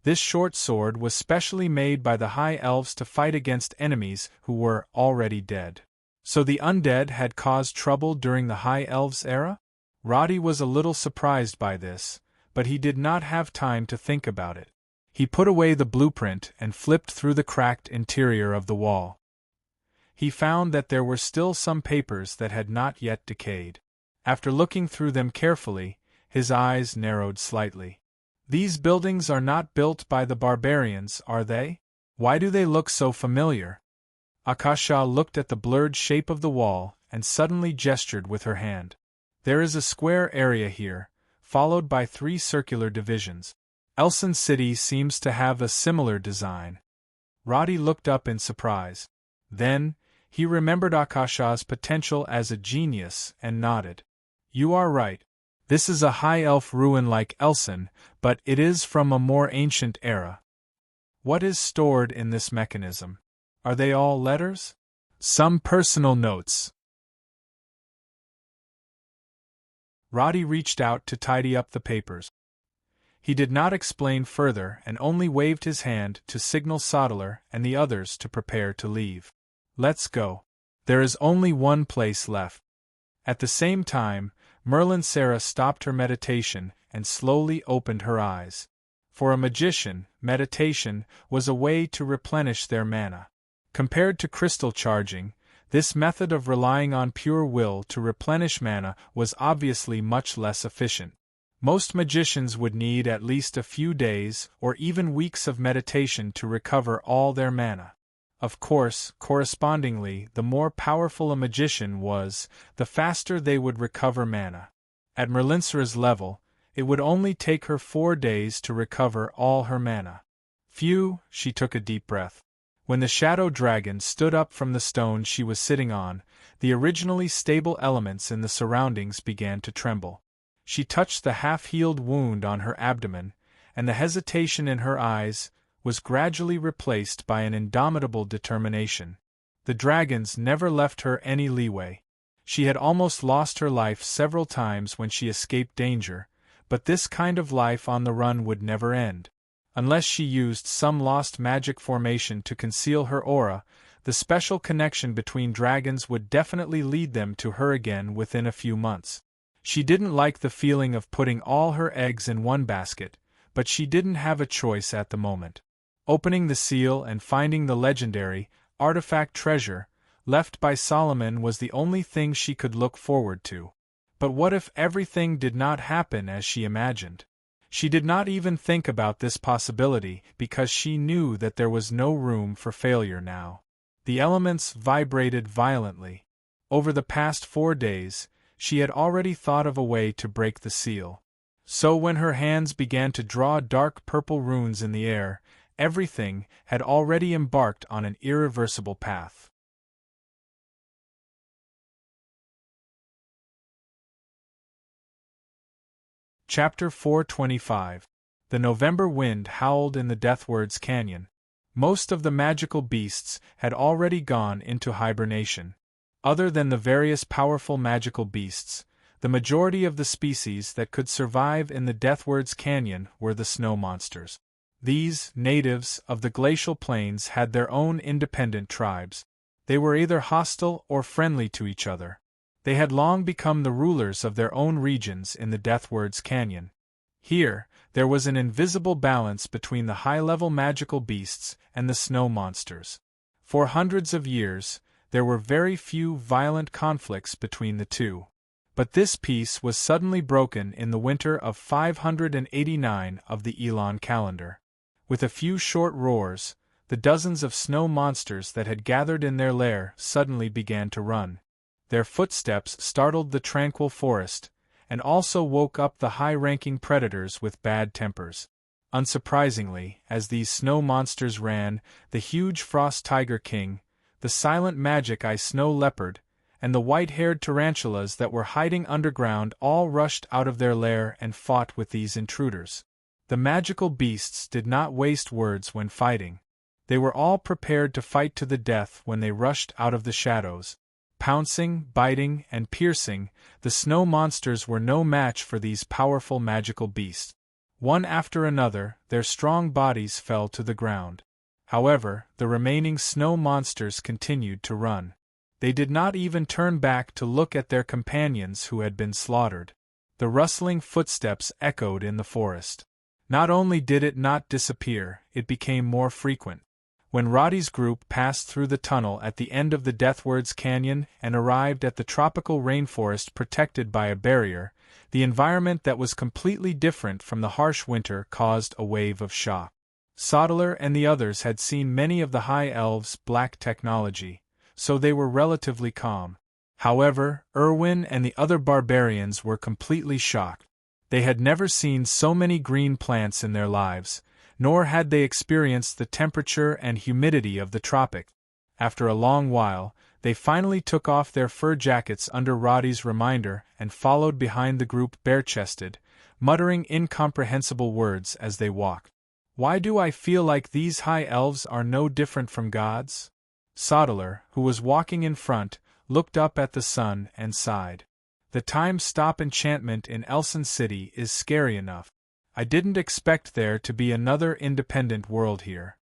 This short sword was specially made by the High Elves to fight against enemies who were already dead. So the undead had caused trouble during the High Elves era? Roddy was a little surprised by this, but he did not have time to think about it. He put away the blueprint and flipped through the cracked interior of the wall. He found that there were still some papers that had not yet decayed. After looking through them carefully, his eyes narrowed slightly. These buildings are not built by the barbarians, are they? Why do they look so familiar? Akasha looked at the blurred shape of the wall and suddenly gestured with her hand. There is a square area here, followed by 3 circular divisions. Elson City seems to have a similar design. Roddy looked up in surprise. Then, he remembered Akasha's potential as a genius and nodded. You are right. This is a high-elf ruin like Elson, but it is from a more ancient era. What is stored in this mechanism? Are they all letters? Some personal notes. Roddy reached out to tidy up the papers. He did not explain further and only waved his hand to signal Sodeler and the others to prepare to leave. Let's go. There is only one place left. At the same time, Merlin Sarah stopped her meditation and slowly opened her eyes. For a magician, meditation was a way to replenish their mana. Compared to crystal charging, this method of relying on pure will to replenish mana was obviously much less efficient. Most magicians would need at least a few days or even weeks of meditation to recover all their mana. Of course, correspondingly, the more powerful a magician was, the faster they would recover mana. At Merlinsera's level, it would only take her 4 days to recover all her mana. Phew, she took a deep breath. When the shadow dragon stood up from the stone she was sitting on, the originally stable elements in the surroundings began to tremble. She touched the half-healed wound on her abdomen, and the hesitation in her eyes was gradually replaced by an indomitable determination. The dragons never left her any leeway. She had almost lost her life several times when she escaped danger, but this kind of life on the run would never end. Unless she used some lost magic formation to conceal her aura, the special connection between dragons would definitely lead them to her again within a few months. She didn't like the feeling of putting all her eggs in one basket, but she didn't have a choice at the moment. Opening the seal and finding the legendary, artifact treasure, left by Solomon was the only thing she could look forward to. But what if everything did not happen as she imagined? She did not even think about this possibility because she knew that there was no room for failure now. The elements vibrated violently. Over the past 4 days, she had already thought of a way to break the seal. So when her hands began to draw dark purple runes in the air, everything had already embarked on an irreversible path. Chapter 425. The November wind howled in the Deathward's Canyon. Most of the magical beasts had already gone into hibernation. Other than the various powerful magical beasts, the majority of the species that could survive in the Deathward's Canyon were the snow monsters. These, natives of the glacial plains, had their own independent tribes. They were either hostile or friendly to each other. They had long become the rulers of their own regions in the Deathward's Canyon. Here, there was an invisible balance between the high-level magical beasts and the snow monsters. For hundreds of years, there were very few violent conflicts between the two. But this peace was suddenly broken in the winter of 589 of the Elon calendar. With a few short roars, the dozens of snow monsters that had gathered in their lair suddenly began to run. Their footsteps startled the tranquil forest, and also woke up the high-ranking predators with bad tempers. Unsurprisingly, as these snow monsters ran, the huge frost tiger king, the silent magic eye snow leopard, and the white-haired tarantulas that were hiding underground all rushed out of their lair and fought with these intruders. The magical beasts did not waste words when fighting. They were all prepared to fight to the death when they rushed out of the shadows. Pouncing, biting, and piercing, the snow monsters were no match for these powerful magical beasts. One after another, their strong bodies fell to the ground. However, the remaining snow monsters continued to run. They did not even turn back to look at their companions who had been slaughtered. The rustling footsteps echoed in the forest. Not only did it not disappear, it became more frequent. When Roddy's group passed through the tunnel at the end of the Deathward's Canyon and arrived at the tropical rainforest protected by a barrier, the environment that was completely different from the harsh winter caused a wave of shock. Sodeler and the others had seen many of the High Elves' black technology, so they were relatively calm. However, Irwin and the other barbarians were completely shocked. They had never seen so many green plants in their lives, nor had they experienced the temperature and humidity of the tropics. After a long while, they finally took off their fur jackets under Roddy's reminder and followed behind the group bare-chested, muttering incomprehensible words as they walked. "Why do I feel like these high elves are no different from gods?" Sodeler, who was walking in front, looked up at the sun and sighed. "The time-stop enchantment in Elson City is scary enough. I didn't expect there to be another independent world here."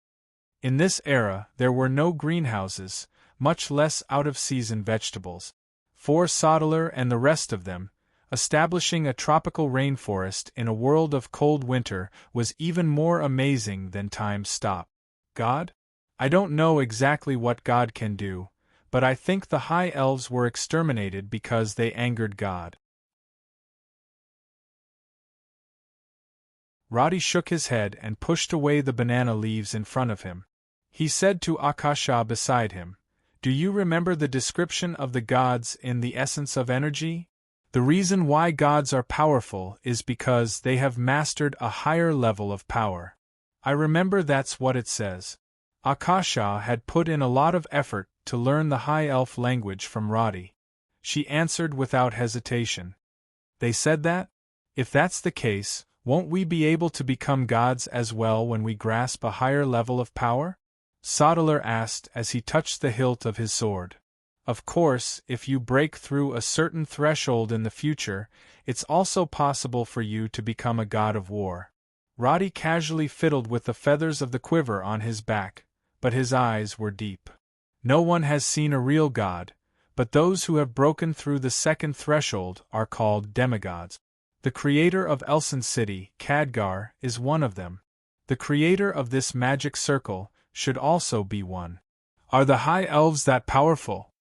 In this era, there were no greenhouses, much less out-of-season vegetables. For Sodeler and the rest of them, establishing a tropical rainforest in a world of cold winter was even more amazing than time-stop. God? I don't know exactly what God can do, but I think the High Elves were exterminated because they angered God. Roddy shook his head and pushed away the banana leaves in front of him. He said to Akasha beside him, "Do you remember the description of the gods in The Essence of Energy? The reason why gods are powerful is because they have mastered a higher level of power. I remember that's what it says." Akasha had put in a lot of effort to learn the High Elf language from Roddy. She answered without hesitation. "They said that? If that's the case, won't we be able to become gods as well when we grasp a higher level of power?" Sodeler asked as he touched the hilt of his sword. "Of course, if you break through a certain threshold in the future, it's also possible for you to become a god of war." Roddy casually fiddled with the feathers of the quiver on his back, but his eyes were deep. "No one has seen a real god, but those who have broken through the second threshold are called demigods. The creator of Elson City, Khadgar, is one of them. The creator of this magic circle should also be one." "Are the High Elves that powerful?"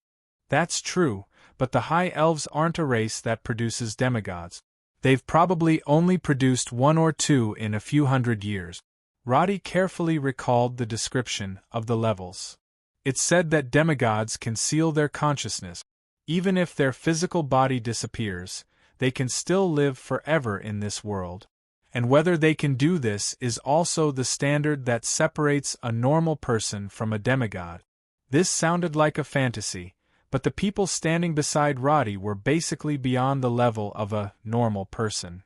"That's true, but the High Elves aren't a race that produces demigods. They've probably only produced one or two in a few hundred years." Roddy carefully recalled the description of the levels. It said that demigods can seal their consciousness. Even if their physical body disappears, they can still live forever in this world. And whether they can do this is also the standard that separates a normal person from a demigod. This sounded like a fantasy, but the people standing beside Roddy were basically beyond the level of a normal person.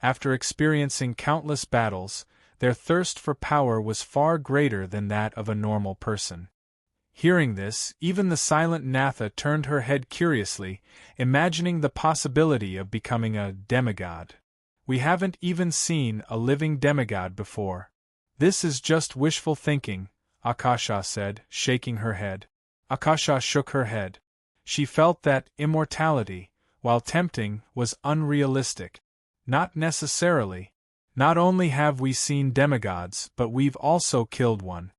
After experiencing countless battles, their thirst for power was far greater than that of a normal person. Hearing this, even the silent Natha turned her head curiously, imagining the possibility of becoming a demigod. "We haven't even seen a living demigod before. This is just wishful thinking," Akasha said, shaking her head. Akasha shook her head. She felt that immortality, while tempting, was unrealistic. "Not necessarily. Not only have we seen demigods, but we've also killed one."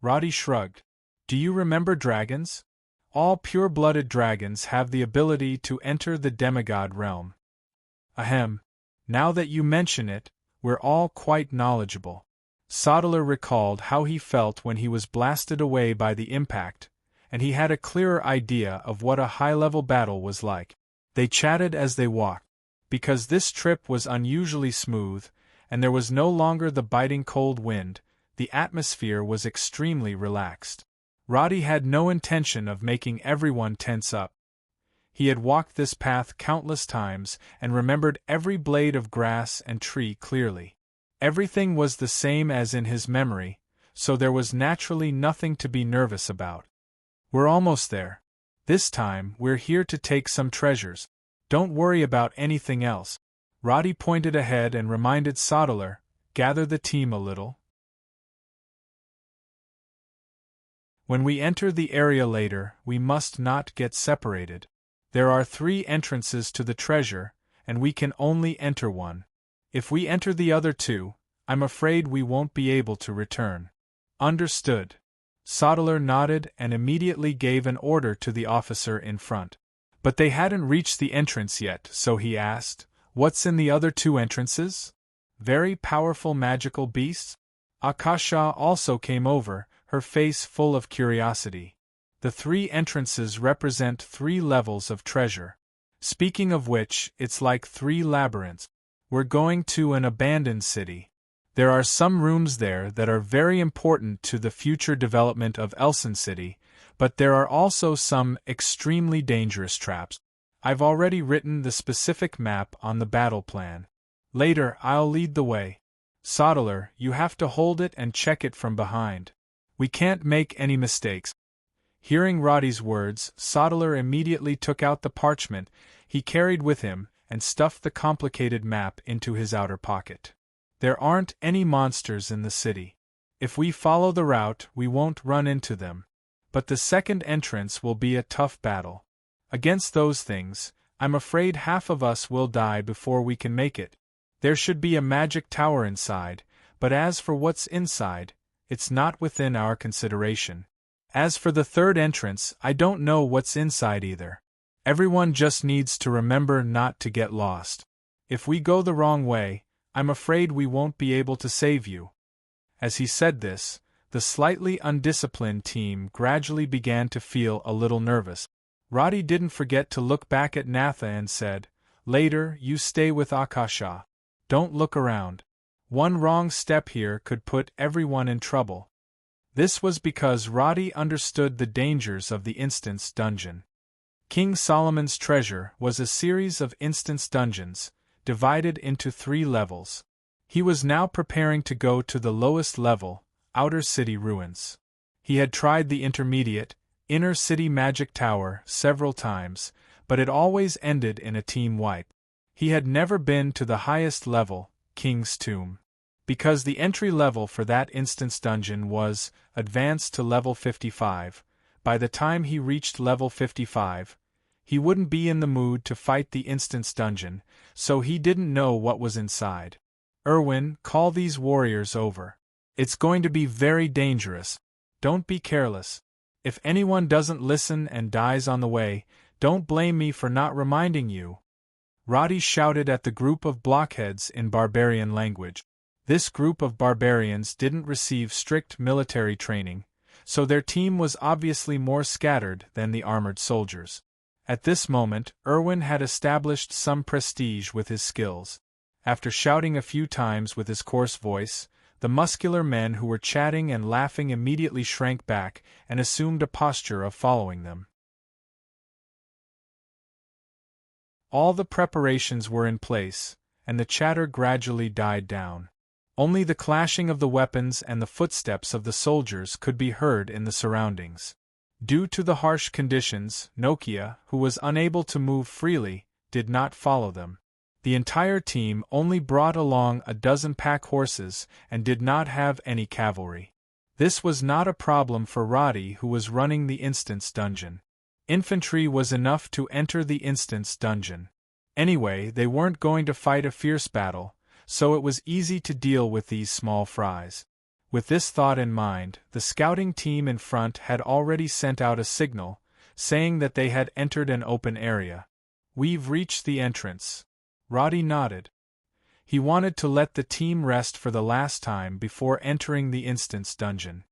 Roddy shrugged. "Do you remember dragons? All pure-blooded dragons have the ability to enter the demigod realm." "Ahem. Now that you mention it, we're all quite knowledgeable." Sodeler recalled how he felt when he was blasted away by the impact, and he had a clearer idea of what a high-level battle was like. They chatted as they walked. Because this trip was unusually smooth, and there was no longer the biting cold wind, the atmosphere was extremely relaxed. Roddy had no intention of making everyone tense up. He had walked this path countless times and remembered every blade of grass and tree clearly. Everything was the same as in his memory, so there was naturally nothing to be nervous about. "We're almost there. This time, we're here to take some treasures. Don't worry about anything else." Roddy pointed ahead and reminded Sodeler, "Gather the team a little. When we enter the area later, we must not get separated. There are 3 entrances to the treasure, and we can only enter one. If we enter the other 2, I'm afraid we won't be able to return." "Understood." Sodeler nodded and immediately gave an order to the officer in front. But they hadn't reached the entrance yet, so he asked, "What's in the other 2 entrances? Very powerful magical beasts?" Akasha also came over, her face full of curiosity. The 3 entrances represent 3 levels of treasure. Speaking of which, it's like 3 labyrinths. We're going to an abandoned city. There are some rooms there that are very important to the future development of Elson City, but there are also some extremely dangerous traps. I've already written the specific map on the battle plan. Later, I'll lead the way. Soddler, you have to hold it and check it from behind. We can't make any mistakes. Hearing Roddy's words, Soddler immediately took out the parchment he carried with him and stuffed the complicated map into his outer pocket. There aren't any monsters in the city. If we follow the route, we won't run into them. But the second entrance will be a tough battle. Against those things, I'm afraid half of us will die before we can make it. There should be a magic tower inside, but as for what's inside, it's not within our consideration. As for the third entrance, I don't know what's inside either. Everyone just needs to remember not to get lost. If we go the wrong way, I'm afraid we won't be able to save you. As he said this, the slightly undisciplined team gradually began to feel a little nervous. Roddy didn't forget to look back at Natha and said, "Later, you stay with Akasha. Don't look around. One wrong step here could put everyone in trouble." This was because Roddy understood the dangers of the instance dungeon. King Solomon's Treasure was a series of instance dungeons, divided into 3 levels. He was now preparing to go to the lowest level, Outer City Ruins. He had tried the intermediate, Inner City Magic Tower several times, but it always ended in a team wipe. He had never been to the highest level, King's Tomb. Because the entry level for that instance dungeon was advanced to level 55, by the time he reached level 55, he wouldn't be in the mood to fight the instance dungeon, so he didn't know what was inside. "Erwin, call these warriors over. It's going to be very dangerous. Don't be careless. If anyone doesn't listen and dies on the way, don't blame me for not reminding you." Roddy shouted at the group of blockheads in barbarian language. This group of barbarians didn't receive strict military training, so their team was obviously more scattered than the armored soldiers. At this moment, Erwin had established some prestige with his skills. After shouting a few times with his coarse voice, the muscular men who were chatting and laughing immediately shrank back and assumed a posture of following them. All the preparations were in place, and the chatter gradually died down. Only the clashing of the weapons and the footsteps of the soldiers could be heard in the surroundings. Due to the harsh conditions, Nokia, who was unable to move freely, did not follow them. The entire team only brought along a dozen pack horses and did not have any cavalry. This was not a problem for Roddy, who was running the instance dungeon. Infantry was enough to enter the instance dungeon. Anyway, they weren't going to fight a fierce battle, so it was easy to deal with these small fries. With this thought in mind, the scouting team in front had already sent out a signal, saying that they had entered an open area. "We've reached the entrance." Roddy nodded. He wanted to let the team rest for the last time before entering the instance dungeon.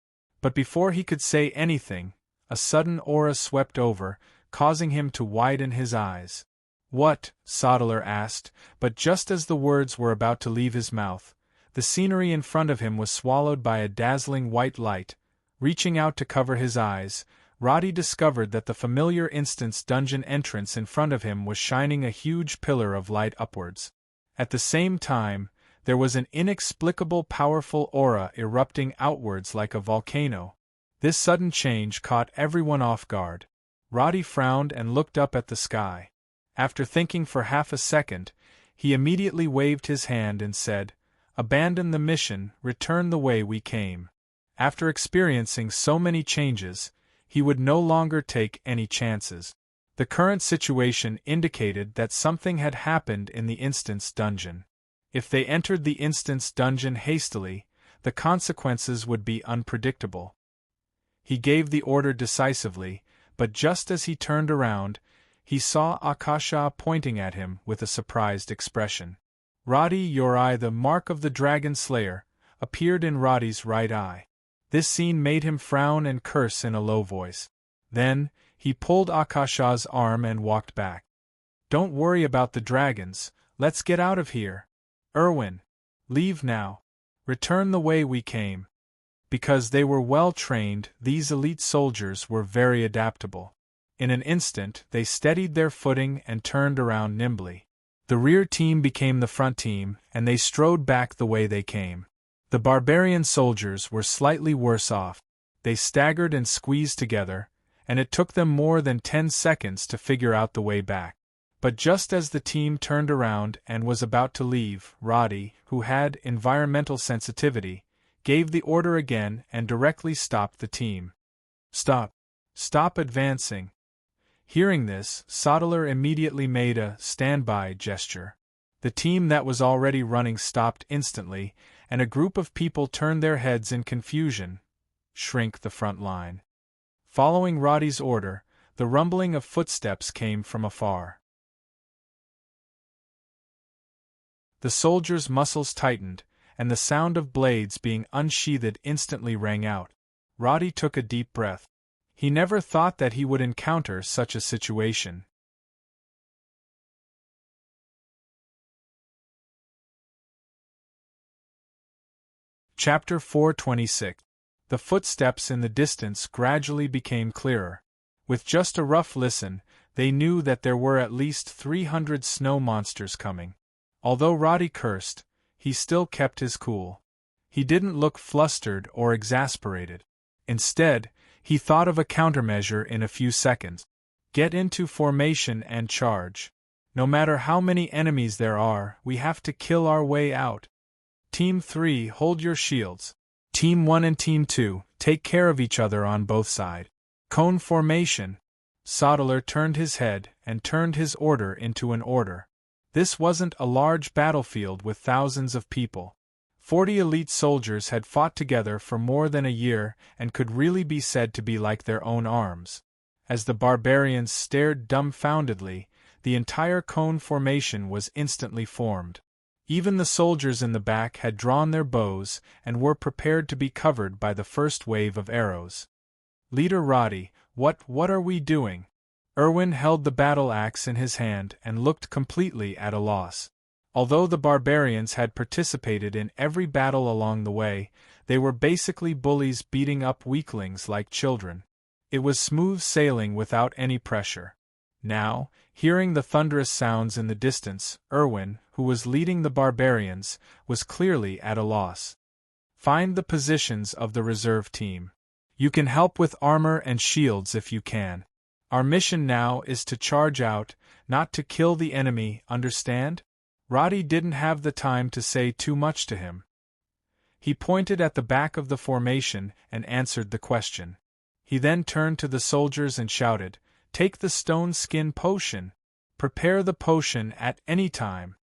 But before he could say anything, a sudden aura swept over, causing him to widen his eyes. "What?" Soddler asked, but just as the words were about to leave his mouth, the scenery in front of him was swallowed by a dazzling white light. Reaching out to cover his eyes, Roddy discovered that the familiar instance dungeon entrance in front of him was shining a huge pillar of light upwards. At the same time, there was an inexplicable powerful aura erupting outwards like a volcano. This sudden change caught everyone off guard. Roddy frowned and looked up at the sky. After thinking for half a second, he immediately waved his hand and said, "Abandon the mission, return the way we came." After experiencing so many changes, he would no longer take any chances. The current situation indicated that something had happened in the instance dungeon. If they entered the instance dungeon hastily, the consequences would be unpredictable. He gave the order decisively, but just as he turned around, he saw Akasha pointing at him with a surprised expression. Roddy, your eye, the mark of the Dragon Slayer, appeared in Roddy's right eye. This scene made him frown and curse in a low voice. Then, he pulled Akasha's arm and walked back. "Don't worry about the dragons, let's get out of here. Erwin, leave now. Return the way we came." Because they were well trained, these elite soldiers were very adaptable. In an instant, they steadied their footing and turned around nimbly. The rear team became the front team, and they strode back the way they came. The barbarian soldiers were slightly worse off. They staggered and squeezed together, and it took them more than 10 seconds to figure out the way back. But just as the team turned around and was about to leave, Roddy, who had environmental sensitivity, gave the order again and directly stopped the team. "Stop! Stop advancing!" Hearing this, Sodeler immediately made a standby gesture. The team that was already running stopped instantly, and a group of people turned their heads in confusion. Shrink the front line. Following Roddy's order, the rumbling of footsteps came from afar. The soldiers' muscles tightened, and the sound of blades being unsheathed instantly rang out. Roddy took a deep breath. He never thought that he would encounter such a situation. Chapter 426. The footsteps in the distance gradually became clearer. With just a rough listen, they knew that there were at least 300 snow monsters coming. Although Roddy cursed, he still kept his cool. He didn't look flustered or exasperated. Instead, he thought of a countermeasure in a few seconds. Get into formation and charge. No matter how many enemies there are, we have to kill our way out. Team 3, hold your shields. Team 1 and Team 2, take care of each other on both sides. Cone formation. Sodeler turned his head and turned his order into an order. This wasn't a large battlefield with thousands of people. 40 elite soldiers had fought together for more than a year and could really be said to be like their own arms. As the barbarians stared dumbfoundedly, the entire cone formation was instantly formed. Even the soldiers in the back had drawn their bows and were prepared to be covered by the first wave of arrows. Leader Roddy, what are we doing? Erwin held the battle axe in his hand and looked completely at a loss. Although the barbarians had participated in every battle along the way, they were basically bullies beating up weaklings like children. It was smooth sailing without any pressure. Now, hearing the thunderous sounds in the distance, Erwin, who was leading the barbarians, was clearly at a loss. Find the positions of the reserve team. You can help with armor and shields if you can. Our mission now is to charge out, not to kill the enemy, understand? Roddy didn't have the time to say too much to him. He pointed at the back of the formation and answered the question. He then turned to the soldiers and shouted, "Take the stone skin potion. Prepare the potion at any time."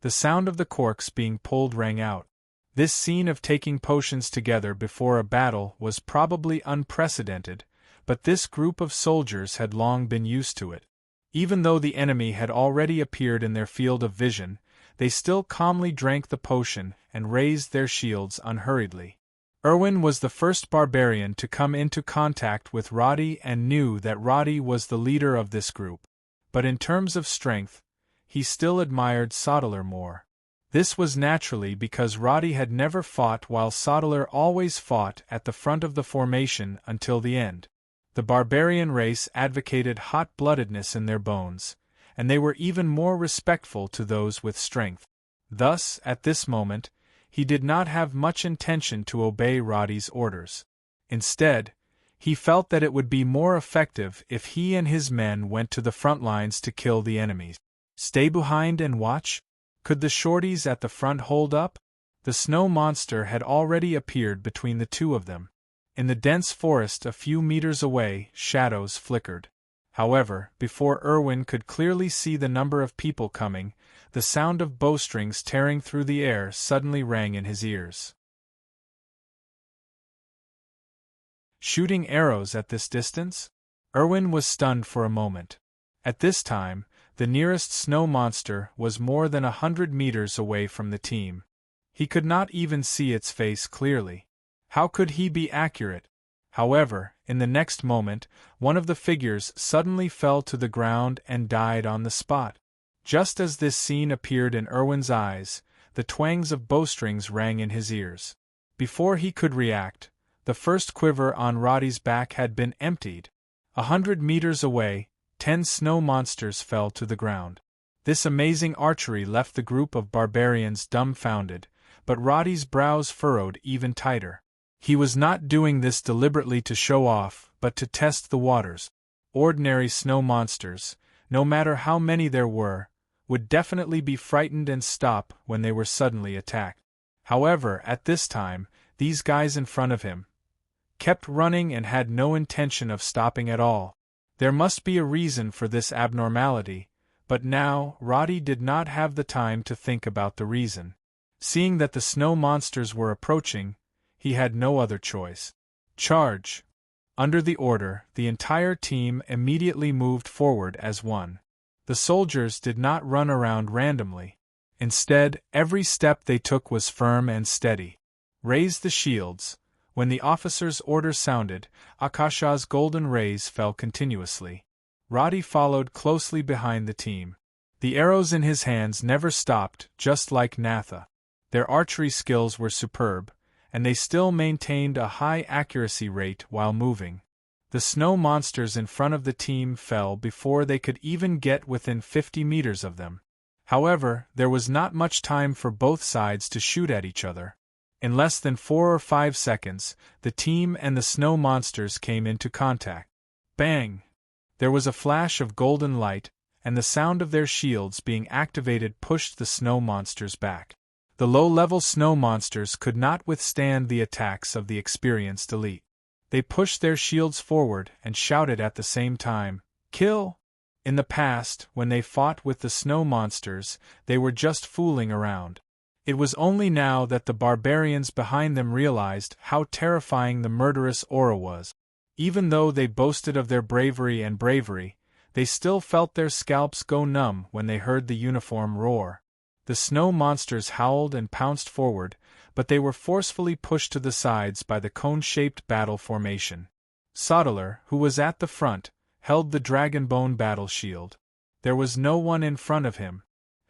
The sound of the corks being pulled rang out. This scene of taking potions together before a battle was probably unprecedented, but this group of soldiers had long been used to it. Even though the enemy had already appeared in their field of vision, they still calmly drank the potion and raised their shields unhurriedly. Erwin was the first barbarian to come into contact with Roddy and knew that Roddy was the leader of this group. But in terms of strength, he still admired Sodeler more. This was naturally because Roddy had never fought while Sodeler always fought at the front of the formation until the end. The barbarian race advocated hot-bloodedness in their bones, and they were even more respectful to those with strength. Thus, at this moment, he did not have much intention to obey Roddy's orders. Instead, he felt that it would be more effective if he and his men went to the front lines to kill the enemies. Stay behind and watch? Could the shorties at the front hold up? The snow monster had already appeared between the two of them. In the dense forest a few meters away, shadows flickered. However, before Erwin could clearly see the number of people coming, the sound of bowstrings tearing through the air suddenly rang in his ears. Shooting arrows at this distance? Erwin was stunned for a moment. At this time, the nearest snow monster was more than 100 meters away from the team. He could not even see its face clearly. How could he be accurate? However, in the next moment, one of the figures suddenly fell to the ground and died on the spot. Just as this scene appeared in Erwin's eyes, the twangs of bowstrings rang in his ears. Before he could react, the first quiver on Roddy's back had been emptied. 100 meters away, 10 snow monsters fell to the ground. This amazing archery left the group of barbarians dumbfounded, but Roddy's brows furrowed even tighter. He was not doing this deliberately to show off, but to test the waters. Ordinary snow monsters, no matter how many there were, would definitely be frightened and stop when they were suddenly attacked. However, at this time, these guys in front of him kept running and had no intention of stopping at all. There must be a reason for this abnormality, but now Roddy did not have the time to think about the reason. Seeing that the snow monsters were approaching, he had no other choice. Charge! Under the order, the entire team immediately moved forward as one. The soldiers did not run around randomly. Instead, every step they took was firm and steady. Raise the shields. When the officer's order sounded, Akasha's golden rays fell continuously. Roddy followed closely behind the team. The arrows in his hands never stopped, just like Natha. Their archery skills were superb, and they still maintained a high accuracy rate while moving. The snow monsters in front of the team fell before they could even get within 50 meters of them. However, there was not much time for both sides to shoot at each other. In less than 4 or 5 seconds, the team and the snow monsters came into contact. Bang! There was a flash of golden light, and the sound of their shields being activated pushed the snow monsters back. The low-level snow monsters could not withstand the attacks of the experienced elite. They pushed their shields forward and shouted at the same time, "Kill!" In the past, when they fought with the snow monsters, they were just fooling around. It was only now that the barbarians behind them realized how terrifying the murderous aura was. Even though they boasted of their bravery, they still felt their scalps go numb when they heard the uniform roar. The snow monsters howled and pounced forward, but they were forcefully pushed to the sides by the cone-shaped battle formation. Sodeler, who was at the front, held the dragonbone battle shield. There was no one in front of him.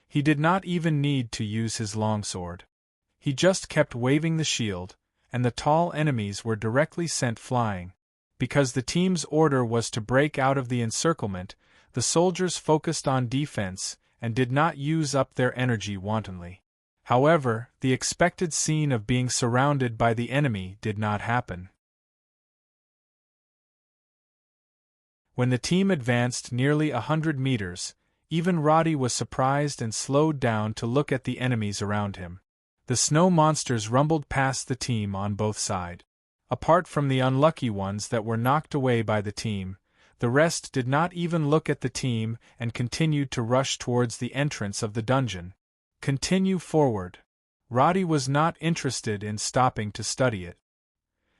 He did not even need to use his longsword. He just kept waving the shield, and the tall enemies were directly sent flying. Because the team's order was to break out of the encirclement, the soldiers focused on defense and did not use up their energy wantonly. However, the expected scene of being surrounded by the enemy did not happen. When the team advanced nearly 100 meters, even Roddy was surprised and slowed down to look at the enemies around him. The snow monsters rumbled past the team on both sides. Apart from the unlucky ones that were knocked away by the team, the rest did not even look at the team and continued to rush towards the entrance of the dungeon. Continue forward. Roddy was not interested in stopping to study it.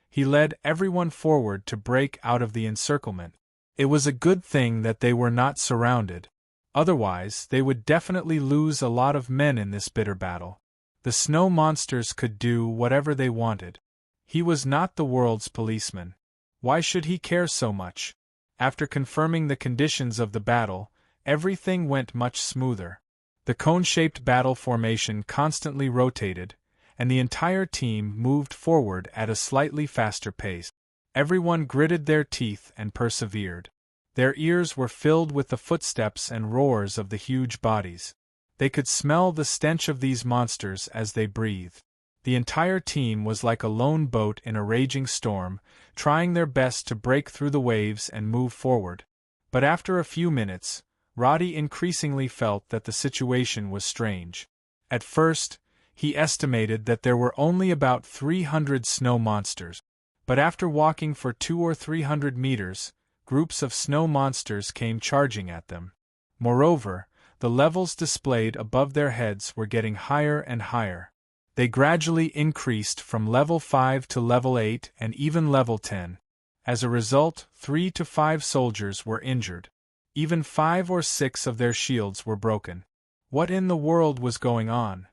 He led everyone forward to break out of the encirclement. It was a good thing that they were not surrounded. Otherwise, they would definitely lose a lot of men in this bitter battle. The snow monsters could do whatever they wanted. He was not the world's policeman. Why should he care so much? After confirming the conditions of the battle, everything went much smoother. The cone-shaped battle formation constantly rotated, and the entire team moved forward at a slightly faster pace. Everyone gritted their teeth and persevered. Their ears were filled with the footsteps and roars of the huge bodies. They could smell the stench of these monsters as they breathed. The entire team was like a lone boat in a raging storm, trying their best to break through the waves and move forward. But after a few minutes, Roddy increasingly felt that the situation was strange. At first, he estimated that there were only about 300 snow monsters. But after walking for 200 or 300 meters, groups of snow monsters came charging at them. Moreover, the levels displayed above their heads were getting higher and higher. They gradually increased from level 5 to level 8 and even level 10. As a result, 3 to 5 soldiers were injured. Even 5 or 6 of their shields were broken. What in the world was going on?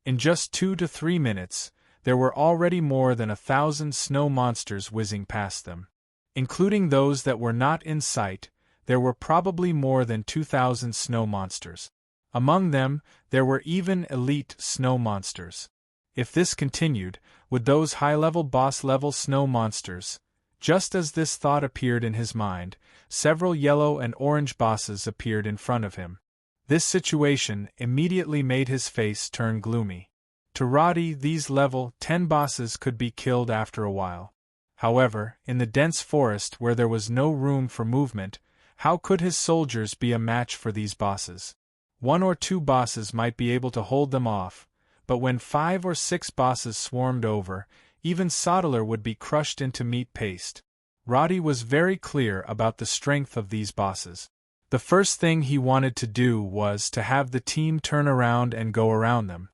In just 2 to 3 minutes, there were already more than 1,000 snow monsters whizzing past them. Including those that were not in sight, there were probably more than 2,000 snow monsters. Among them, there were even elite snow monsters. If this continued, would those high-level boss-level snow monsters? Just as this thought appeared in his mind, several yellow and orange bosses appeared in front of him. This situation immediately made his face turn gloomy. To Roddy, these level 10 bosses could be killed after a while. However, in the dense forest where there was no room for movement, how could his soldiers be a match for these bosses? 1 or 2 bosses might be able to hold them off, but when 5 or 6 bosses swarmed over, even Sodeler would be crushed into meat paste. Roddy was very clear about the strength of these bosses. The first thing he wanted to do was to have the team turn around and go around them.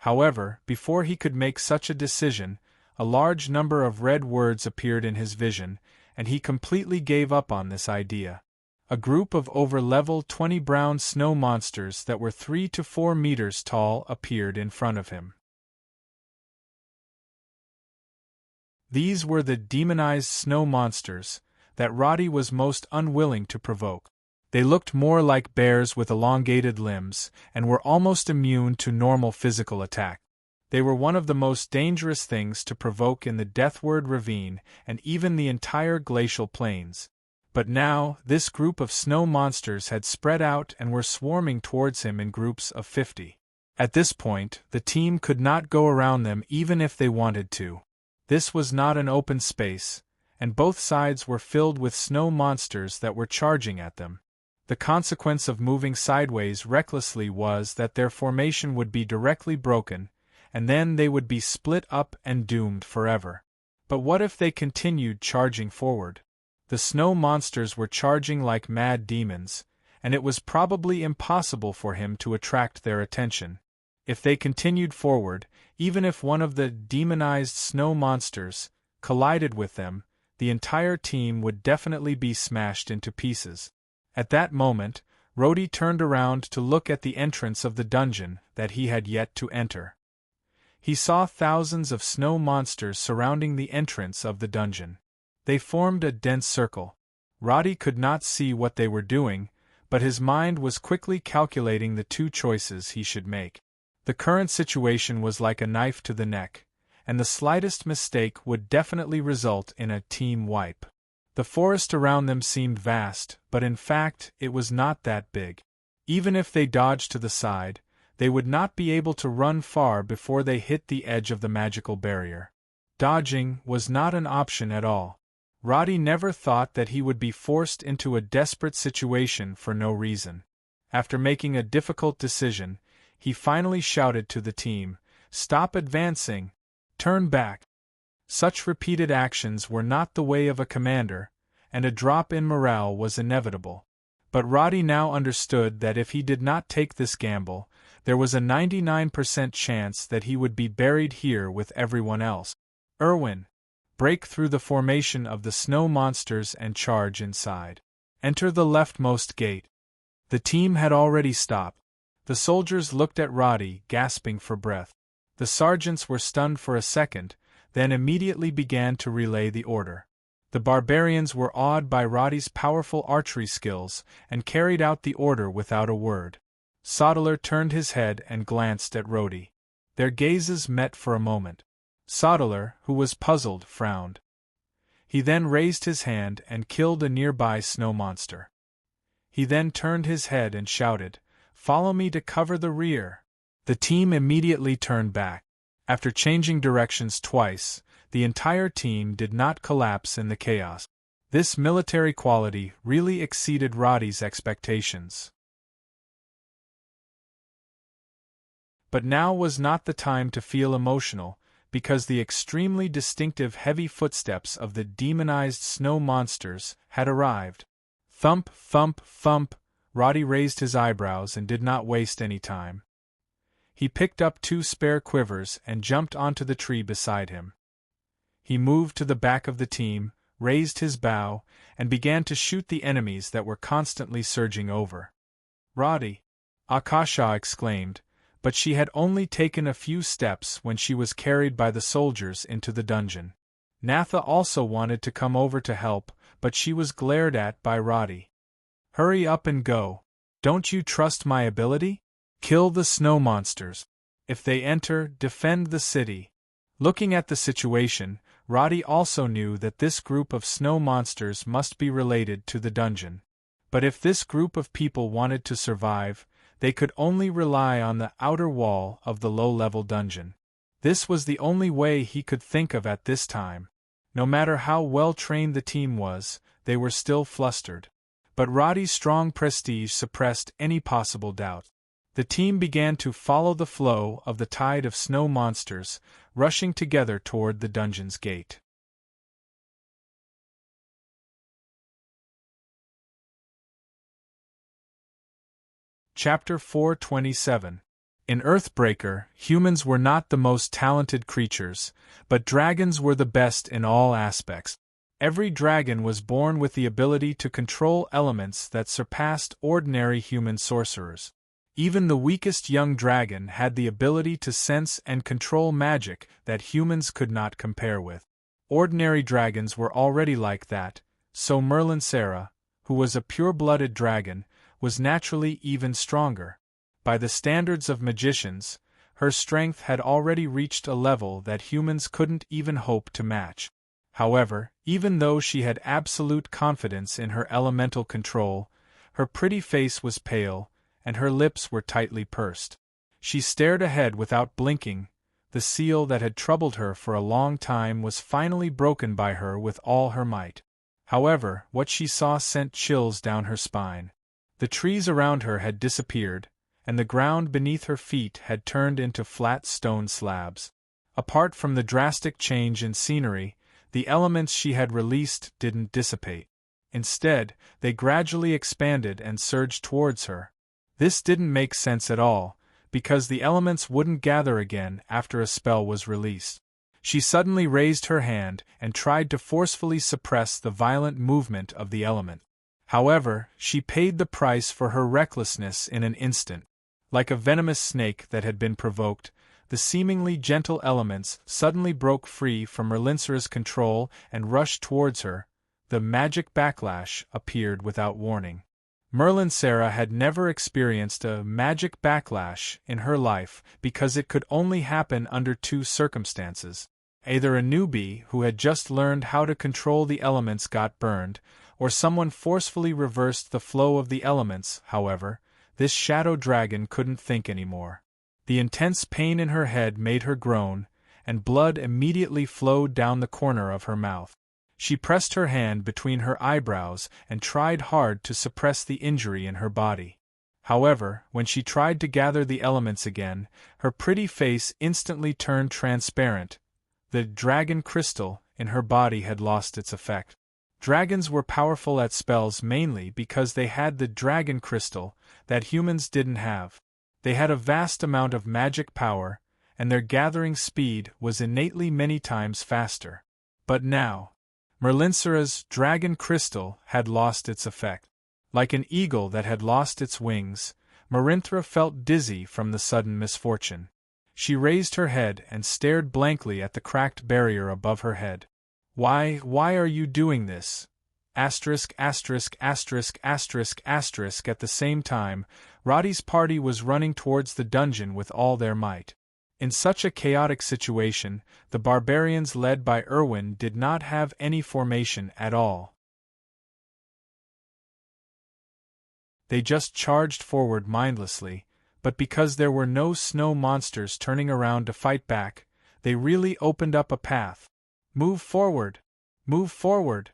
However, before he could make such a decision, a large number of red words appeared in his vision, and he completely gave up on this idea. A group of over level 20 brown snow monsters that were 3 to 4 meters tall appeared in front of him. These were the demonized snow monsters that Roddy was most unwilling to provoke. They looked more like bears with elongated limbs and were almost immune to normal physical attack. They were one of the most dangerous things to provoke in the Deathward Ravine and even the entire glacial plains. But now, this group of snow monsters had spread out and were swarming towards him in groups of 50. At this point, the team could not go around them even if they wanted to. This was not an open space, and both sides were filled with snow monsters that were charging at them. The consequence of moving sideways recklessly was that their formation would be directly broken, and then they would be split up and doomed forever. But what if they continued charging forward? The snow monsters were charging like mad demons, and it was probably impossible for him to attract their attention. If they continued forward, even if one of the demonized snow monsters collided with them, the entire team would definitely be smashed into pieces. At that moment, Roddy turned around to look at the entrance of the dungeon that he had yet to enter. He saw thousands of snow monsters surrounding the entrance of the dungeon. They formed a dense circle. Roddy could not see what they were doing, but his mind was quickly calculating the 2 choices he should make. The current situation was like a knife to the neck, and the slightest mistake would definitely result in a team wipe. The forest around them seemed vast, but in fact, it was not that big. Even if they dodged to the side, they would not be able to run far before they hit the edge of the magical barrier. Dodging was not an option at all. Roddy never thought that he would be forced into a desperate situation for no reason. After making a difficult decision, he finally shouted to the team, "Stop advancing! Turn back!" Such repeated actions were not the way of a commander, and a drop in morale was inevitable. But Roddy now understood that if he did not take this gamble, there was a 99% chance that he would be buried here with everyone else. Erwin, break through the formation of the snow monsters and charge inside. Enter the leftmost gate. The team had already stopped. The soldiers looked at Roddy, gasping for breath. The sergeants were stunned for a second, then immediately began to relay the order. The barbarians were awed by Roddy's powerful archery skills and carried out the order without a word. Sodeler turned his head and glanced at Roddy. Their gazes met for a moment. Sodeler, who was puzzled, frowned. He then raised his hand and killed a nearby snow monster. He then turned his head and shouted, "Follow me to cover the rear." The team immediately turned back. After changing directions twice, the entire team did not collapse in the chaos. This military quality really exceeded Roddy's expectations. But now was not the time to feel emotional, because the extremely distinctive heavy footsteps of the demonized snow monsters had arrived. Thump, thump, thump, Roddy raised his eyebrows and did not waste any time. He picked up 2 spare quivers and jumped onto the tree beside him. He moved to the back of the team, raised his bow, and began to shoot the enemies that were constantly surging over. "Roddy!" Akasha exclaimed, but she had only taken a few steps when she was carried by the soldiers into the dungeon. Natha also wanted to come over to help, but she was glared at by Roddy. "Hurry up and go. Don't you trust my ability? Kill the snow monsters. If they enter, defend the city." Looking at the situation, Roddy also knew that this group of snow monsters must be related to the dungeon. But if this group of people wanted to survive, they could only rely on the outer wall of the low-level dungeon. This was the only way he could think of at this time. No matter how well-trained the team was, they were still flustered. But Roddy's strong prestige suppressed any possible doubt. The team began to follow the flow of the tide of snow monsters, rushing together toward the dungeon's gate. Chapter 427. In Earthbreaker, humans were not the most talented creatures, but dragons were the best in all aspects. Every dragon was born with the ability to control elements that surpassed ordinary human sorcerers. Even the weakest young dragon had the ability to sense and control magic that humans could not compare with. Ordinary dragons were already like that, so Merlinsera, who was a pure-blooded dragon, was naturally even stronger. By the standards of magicians, her strength had already reached a level that humans couldn't even hope to match. However, even though she had absolute confidence in her elemental control, her pretty face was pale, and her lips were tightly pursed. She stared ahead without blinking. The seal that had troubled her for a long time was finally broken by her with all her might. However, what she saw sent chills down her spine. The trees around her had disappeared, and the ground beneath her feet had turned into flat stone slabs. Apart from the drastic change in scenery, the elements she had released didn't dissipate. Instead, they gradually expanded and surged towards her. This didn't make sense at all, because the elements wouldn't gather again after a spell was released. She suddenly raised her hand and tried to forcefully suppress the violent movement of the element. However, she paid the price for her recklessness in an instant. Like a venomous snake that had been provoked, the seemingly gentle elements suddenly broke free from Merlinsera's control and rushed towards her. The magic backlash appeared without warning. Merlinsera had never experienced a magic backlash in her life because it could only happen under two circumstances. Either a newbie who had just learned how to control the elements got burned, or someone forcefully reversed the flow of the elements. However, this shadow dragon couldn't think anymore. The intense pain in her head made her groan, and blood immediately flowed down the corner of her mouth. She pressed her hand between her eyebrows and tried hard to suppress the injury in her body. However, when she tried to gather the elements again, her pretty face instantly turned transparent. The dragon crystal in her body had lost its effect. Dragons were powerful at spells mainly because they had the dragon crystal that humans didn't have. They had a vast amount of magic power, and their gathering speed was innately many times faster. But now, Merlinsera's dragon crystal had lost its effect. Like an eagle that had lost its wings, Merinthra felt dizzy from the sudden misfortune. She raised her head and stared blankly at the cracked barrier above her head. Why are you doing this? At the same time, Roddy's party was running towards the dungeon with all their might. In such a chaotic situation, the barbarians led by Erwin did not have any formation at all. They just charged forward mindlessly, but because there were no snow monsters turning around to fight back, they really opened up a path. Move forward! Move forward!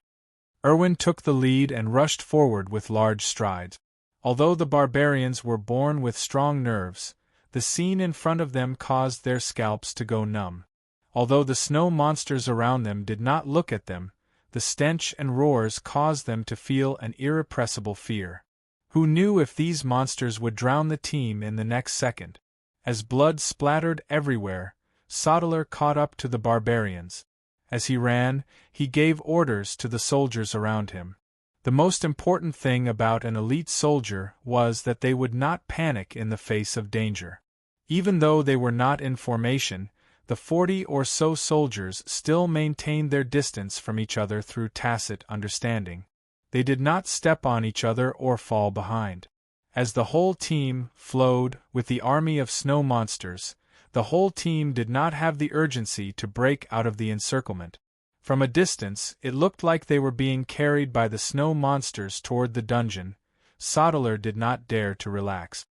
Erwin took the lead and rushed forward with large strides. Although the barbarians were born with strong nerves, the scene in front of them caused their scalps to go numb. Although the snow monsters around them did not look at them, the stench and roars caused them to feel an irrepressible fear. Who knew if these monsters would drown the team in the next second? As blood splattered everywhere, Sodeler caught up to the barbarians. As he ran, he gave orders to the soldiers around him. The most important thing about an elite soldier was that they would not panic in the face of danger. Even though they were not in formation, the 40 or so soldiers still maintained their distance from each other through tacit understanding. They did not step on each other or fall behind. As the whole team flowed with the army of snow monsters, the whole team did not have the urgency to break out of the encirclement. From a distance, it looked like they were being carried by the snow monsters toward the dungeon. Sodeler did not dare to relax.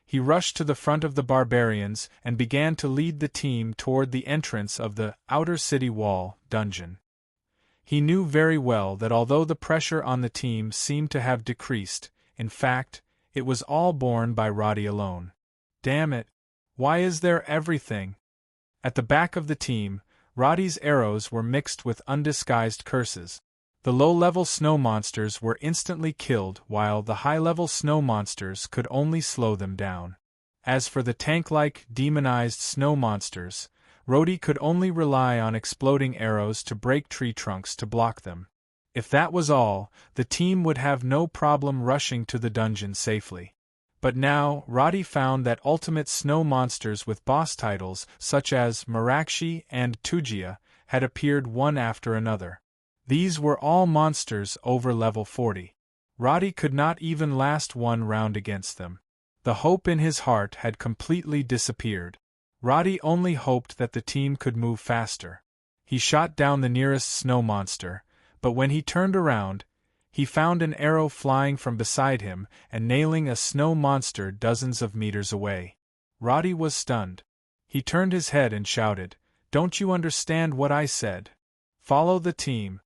He rushed to the front of the barbarians and began to lead the team toward the entrance of the outer city wall dungeon. He knew very well that although the pressure on the team seemed to have decreased, in fact, it was all borne by Roddy alone. Damn it! Why is there everything? At the back of the team, Roddy's arrows were mixed with undisguised curses. The low-level snow monsters were instantly killed while the high-level snow monsters could only slow them down. As for the tank-like, demonized snow monsters, Roddy could only rely on exploding arrows to break tree trunks to block them. If that was all, the team would have no problem rushing to the dungeon safely. But now, Roddy found that ultimate snow monsters with boss titles such as Marakshi and Tugia had appeared one after another. These were all monsters over level 40. Roddy could not even last one round against them. The hope in his heart had completely disappeared. Roddy only hoped that the team could move faster. He shot down the nearest snow monster, but when he turned around, he found an arrow flying from beside him and nailing a snow monster dozens of meters away. Roddy was stunned. He turned his head and shouted, "Don't you understand what I said? Follow the team."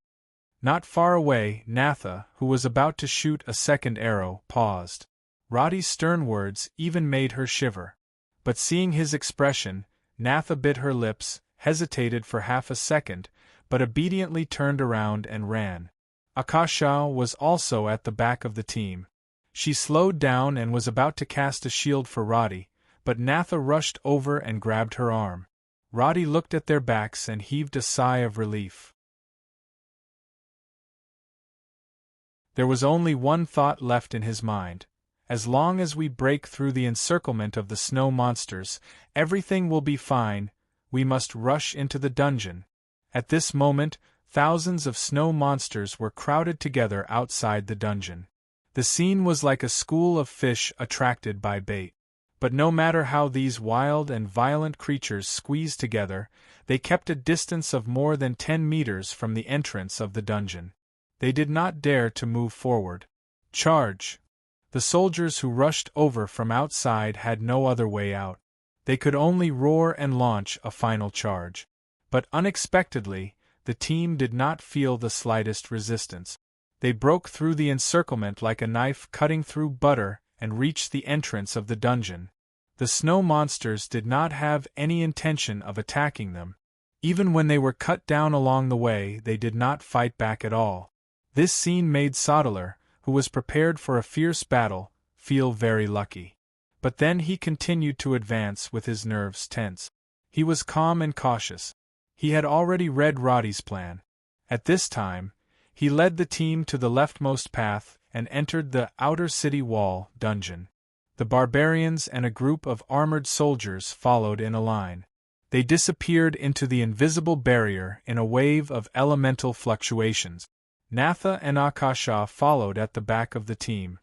Not far away, Natha, who was about to shoot a second arrow, paused. Roddy's stern words even made her shiver. But seeing his expression, Natha bit her lips, hesitated for half a second, but obediently turned around and ran. Akasha was also at the back of the team. She slowed down and was about to cast a shield for Roddy, but Natha rushed over and grabbed her arm. Roddy looked at their backs and heaved a sigh of relief. There was only one thought left in his mind. As long as we break through the encirclement of the snow monsters, everything will be fine. We must rush into the dungeon. At this moment, thousands of snow monsters were crowded together outside the dungeon. The scene was like a school of fish attracted by bait. But no matter how these wild and violent creatures squeezed together, they kept a distance of more than 10 meters from the entrance of the dungeon. They did not dare to move forward. Charge! The soldiers who rushed over from outside had no other way out. They could only roar and launch a final charge. But unexpectedly, the team did not feel the slightest resistance. They broke through the encirclement like a knife cutting through butter and reached the entrance of the dungeon. The snow monsters did not have any intention of attacking them. Even when they were cut down along the way, they did not fight back at all. This scene made Sodeler, who was prepared for a fierce battle, feel very lucky. But then he continued to advance with his nerves tense. He was calm and cautious. He had already read Roddy's plan. At this time, he led the team to the leftmost path and entered the outer city wall dungeon. The barbarians and a group of armored soldiers followed in a line. They disappeared into the invisible barrier in a wave of elemental fluctuations. Natha and Akasha followed at the back of the team.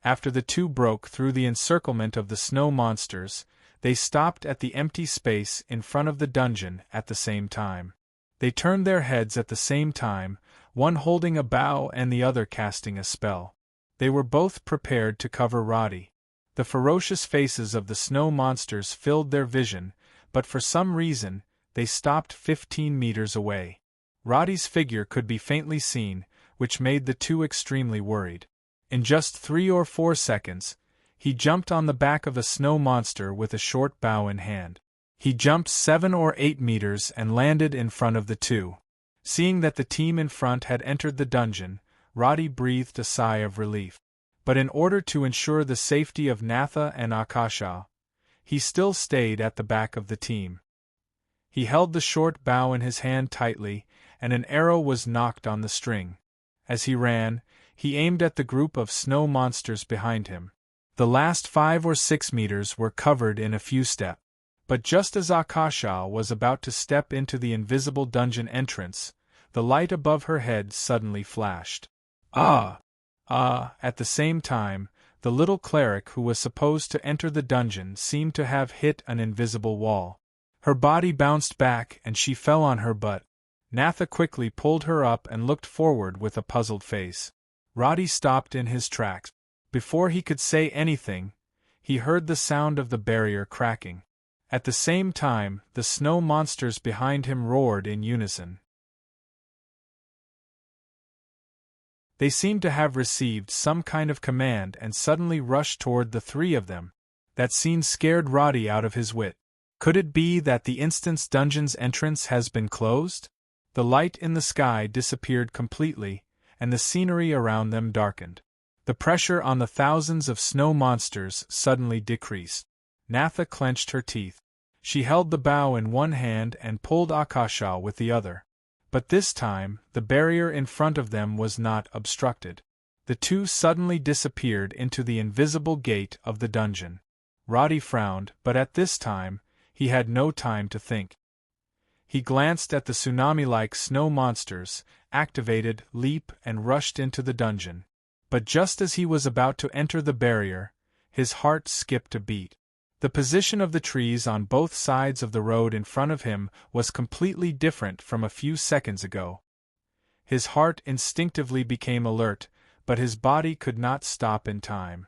After the two broke through the encirclement of the snow monsters, they stopped at the empty space in front of the dungeon at the same time. They turned their heads at the same time, one holding a bow and the other casting a spell. They were both prepared to cover Roddy. The ferocious faces of the snow monsters filled their vision, but for some reason, they stopped 15 meters away. Roddy's figure could be faintly seen, which made the two extremely worried. In just 3 or 4 seconds, he jumped on the back of a snow monster with a short bow in hand. He jumped 7 or 8 meters and landed in front of the two. Seeing that the team in front had entered the dungeon, Roddy breathed a sigh of relief. But in order to ensure the safety of Natha and Akasha, he still stayed at the back of the team. He held the short bow in his hand tightly, and an arrow was knocked on the string. As he ran, he aimed at the group of snow monsters behind him. The last 5 or 6 meters were covered in a few steps. But just as Akasha was about to step into the invisible dungeon entrance, the light above her head suddenly flashed. Ah! Ah! At the same time, the little cleric who was supposed to enter the dungeon seemed to have hit an invisible wall. Her body bounced back and she fell on her butt. Natha quickly pulled her up and looked forward with a puzzled face. Roddy stopped in his tracks. Before he could say anything, he heard the sound of the barrier cracking. At the same time, the snow monsters behind him roared in unison. They seemed to have received some kind of command and suddenly rushed toward the 3 of them. That scene scared Roddy out of his wit. Could it be that the instant's dungeon's entrance has been closed? The light in the sky disappeared completely, and the scenery around them darkened. The pressure on the thousands of snow monsters suddenly decreased. Natha clenched her teeth. She held the bow in one hand and pulled Akasha with the other. But this time, the barrier in front of them was not obstructed. The 2 suddenly disappeared into the invisible gate of the dungeon. Roddy frowned, but at this time, he had no time to think. He glanced at the tsunami-like snow monsters, activated, leap, and rushed into the dungeon. But just as he was about to enter the barrier, his heart skipped a beat. The position of the trees on both sides of the road in front of him was completely different from a few seconds ago. His heart instinctively became alert, but his body could not stop in time.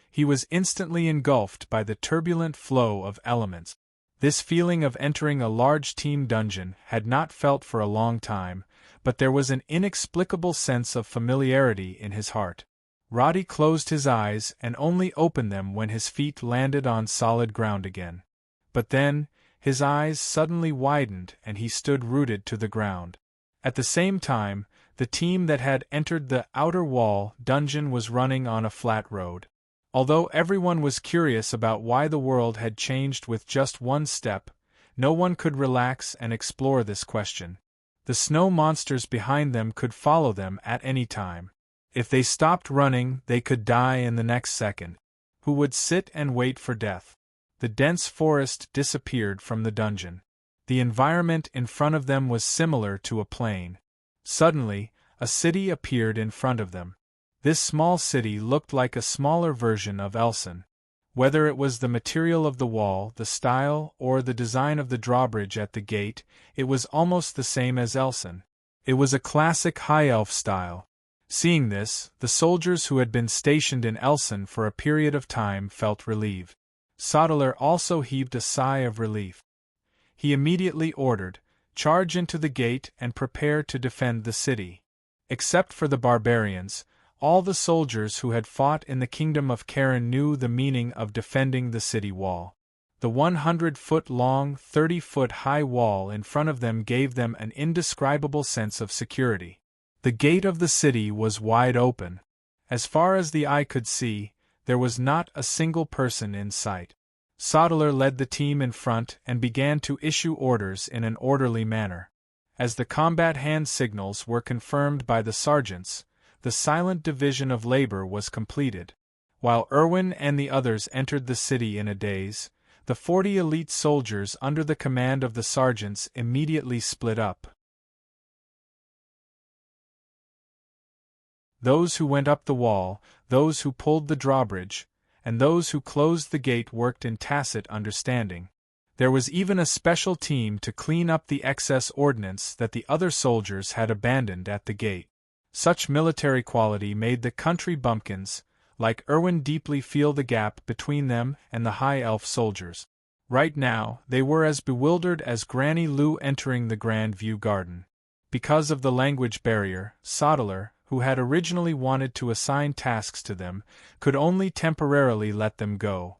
He was instantly engulfed by the turbulent flow of elements. This feeling of entering a large team dungeon had not felt for a long time, but there was an inexplicable sense of familiarity in his heart. Roddy closed his eyes and only opened them when his feet landed on solid ground again. But then, his eyes suddenly widened and he stood rooted to the ground. At the same time, the team that had entered the outer wall dungeon was running on a flat road. Although everyone was curious about why the world had changed with just one step, no one could relax and explore this question. The snow monsters behind them could follow them at any time. If they stopped running, they could die in the next second. Who would sit and wait for death? The dense forest disappeared from the dungeon. The environment in front of them was similar to a plain. Suddenly, a city appeared in front of them. This small city looked like a smaller version of Elson. Whether it was the material of the wall, the style, or the design of the drawbridge at the gate, it was almost the same as Elson. It was a classic high elf style. Seeing this, the soldiers who had been stationed in Elson for a period of time felt relieved. Sodeler also heaved a sigh of relief. He immediately ordered, "Charge into the gate and prepare to defend the city." Except for the barbarians, all the soldiers who had fought in the kingdom of Karen knew the meaning of defending the city wall. The 100-foot-long, 30-foot-high wall in front of them gave them an indescribable sense of security. The gate of the city was wide open. As far as the eye could see, there was not a single person in sight. Sodeler led the team in front and began to issue orders in an orderly manner. As the combat hand signals were confirmed by the sergeants, the silent division of labor was completed. While Irwin and the others entered the city in a daze, the 40 elite soldiers under the command of the sergeants immediately split up. Those who went up the wall, those who pulled the drawbridge, and those who closed the gate worked in tacit understanding. There was even a special team to clean up the excess ordnance that the other soldiers had abandoned at the gate. Such military quality made the country bumpkins, like Irwin, deeply feel the gap between them and the high elf soldiers. Right now, they were as bewildered as Granny Lou entering the Grand View Garden. Because of the language barrier, Sodeler, who had originally wanted to assign tasks to them, could only temporarily let them go.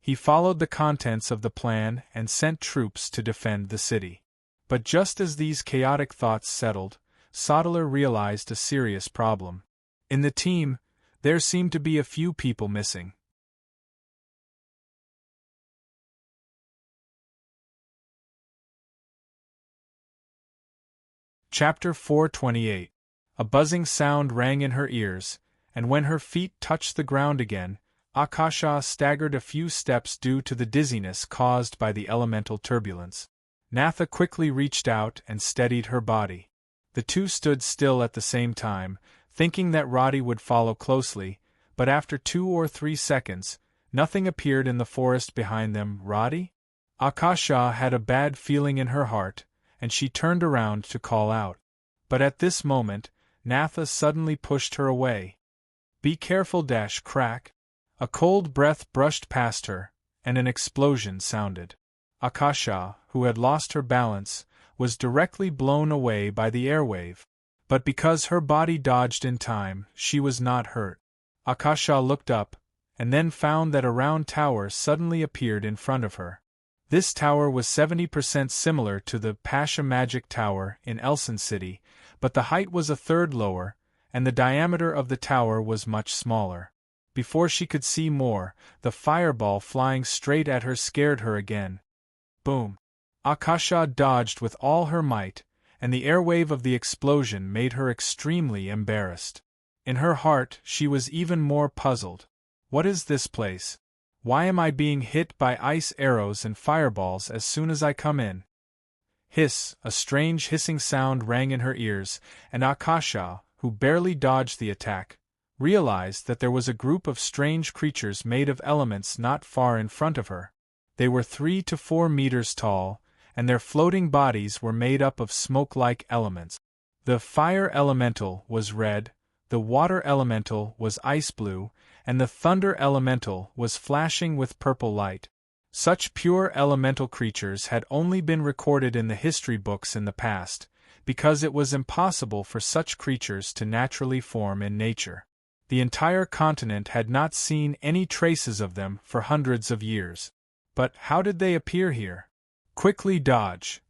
He followed the contents of the plan and sent troops to defend the city. But just as these chaotic thoughts settled, Sodeler realized a serious problem. In the team, there seemed to be a few people missing. Chapter 428. A buzzing sound rang in her ears, and when her feet touched the ground again, Akasha staggered a few steps due to the dizziness caused by the elemental turbulence. Natha quickly reached out and steadied her body. The two stood still at the same time, thinking that Roddy would follow closely, but after 2 or 3 seconds, nothing appeared in the forest behind them. Roddy? Akasha had a bad feeling in her heart, and she turned around to call out. But at this moment, Natha suddenly pushed her away. Be careful! Crack! A cold breath brushed past her, and an explosion sounded. Akasha, who had lost her balance, was directly blown away by the airwave. But because her body dodged in time, she was not hurt. Akasha looked up, and then found that a round tower suddenly appeared in front of her. This tower was 70% similar to the Pasha Magic Tower in Elson City, but the height was a third lower, and the diameter of the tower was much smaller. Before she could see more, the fireball flying straight at her scared her again. Boom! Akasha dodged with all her might, and the airwave of the explosion made her extremely embarrassed. In her heart, she was even more puzzled. What is this place? Why am I being hit by ice arrows and fireballs as soon as I come in? Hiss! A strange hissing sound rang in her ears, and Akasha, who barely dodged the attack, realized that there was a group of strange creatures made of elements not far in front of her. They were 3 to 4 meters tall, and their floating bodies were made up of smoke-like elements. The fire elemental was red, the water elemental was ice blue, and the thunder elemental was flashing with purple light. Such pure elemental creatures had only been recorded in the history books in the past, because it was impossible for such creatures to naturally form in nature. The entire continent had not seen any traces of them for hundreds of years. But how did they appear here? Quickly dodge!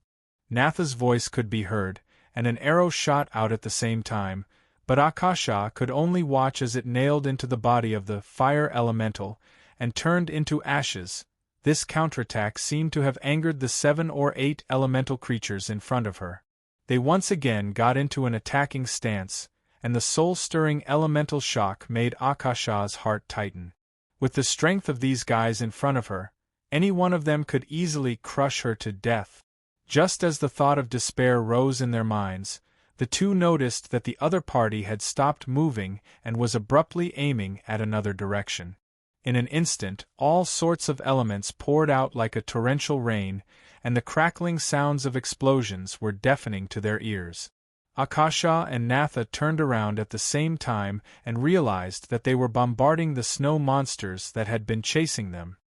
Natha's voice could be heard, and an arrow shot out at the same time, but Akasha could only watch as it nailed into the body of the fire elemental and turned into ashes. This counterattack seemed to have angered the 7 or 8 elemental creatures in front of her. They once again got into an attacking stance, and the soul-stirring elemental shock made Akasha's heart tighten. With the strength of these guys in front of her, any one of them could easily crush her to death. Just as the thought of despair rose in their minds, the two noticed that the other party had stopped moving and was abruptly aiming at another direction. In an instant, all sorts of elements poured out like a torrential rain, and the crackling sounds of explosions were deafening to their ears. Akasha and Natha turned around at the same time and realized that they were bombarding the snow monsters that had been chasing them.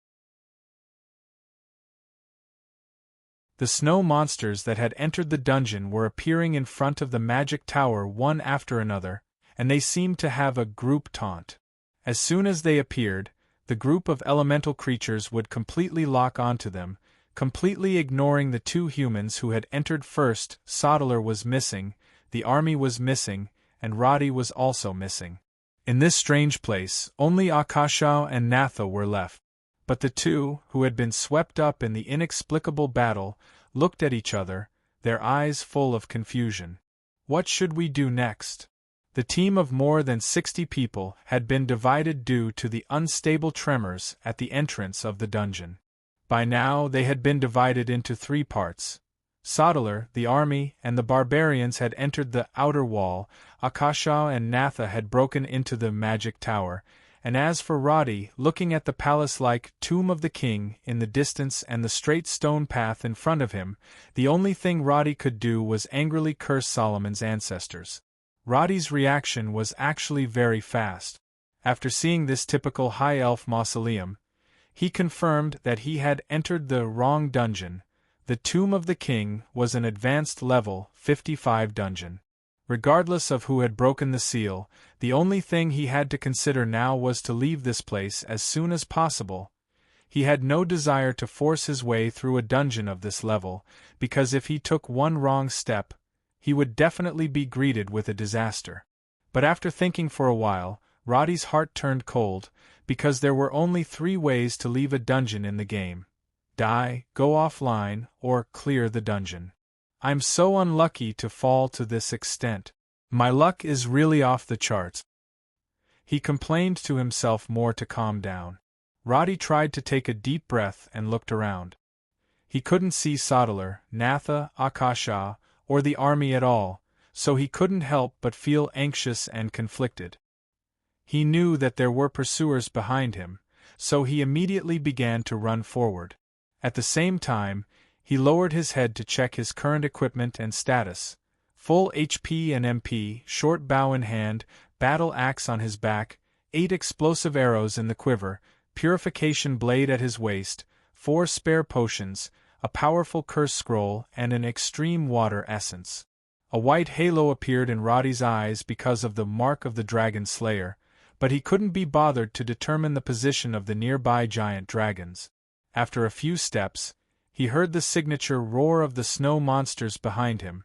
The snow monsters that had entered the dungeon were appearing in front of the magic tower one after another, and they seemed to have a group taunt. As soon as they appeared, the group of elemental creatures would completely lock onto them, completely ignoring the 2 humans who had entered first. Sodeler was missing, the army was missing, and Roddy was also missing. In this strange place, only Akasha and Natha were left. But the two, who had been swept up in the inexplicable battle, looked at each other, their eyes full of confusion. What should we do next? The team of more than 60 people had been divided due to the unstable tremors at the entrance of the dungeon. By now they had been divided into 3 parts. Sodeler, the army, and the barbarians had entered the outer wall. Akasha and Natha had broken into the magic tower, and as for Roddy, looking at the palace-like tomb of the king in the distance and the straight stone path in front of him, the only thing Roddy could do was angrily curse Solomon's ancestors. Roddy's reaction was actually very fast. After seeing this typical high elf mausoleum, he confirmed that he had entered the wrong dungeon. The tomb of the king was an advanced level 55 dungeon. Regardless of who had broken the seal, the only thing he had to consider now was to leave this place as soon as possible. He had no desire to force his way through a dungeon of this level, because if he took one wrong step, he would definitely be greeted with a disaster. But after thinking for a while, Roddy's heart turned cold, because there were only 3 ways to leave a dungeon in the game: die, go offline, or clear the dungeon. I'm so unlucky to fall to this extent. My luck is really off the charts. He complained to himself more to calm down. Roddy tried to take a deep breath and looked around. He couldn't see Sodalar, Natha, Akasha, or the army at all, so he couldn't help but feel anxious and conflicted. He knew that there were pursuers behind him, so he immediately began to run forward. At the same time, he lowered his head to check his current equipment and status. Full HP and MP, short bow in hand, battle axe on his back, 8 explosive arrows in the quiver, purification blade at his waist, 4 spare potions, a powerful curse scroll, and an extreme water essence. A white halo appeared in Roddy's eyes because of the mark of the dragon slayer, but he couldn't be bothered to determine the position of the nearby giant dragons. After a few steps, he heard the signature roar of the snow monsters behind him.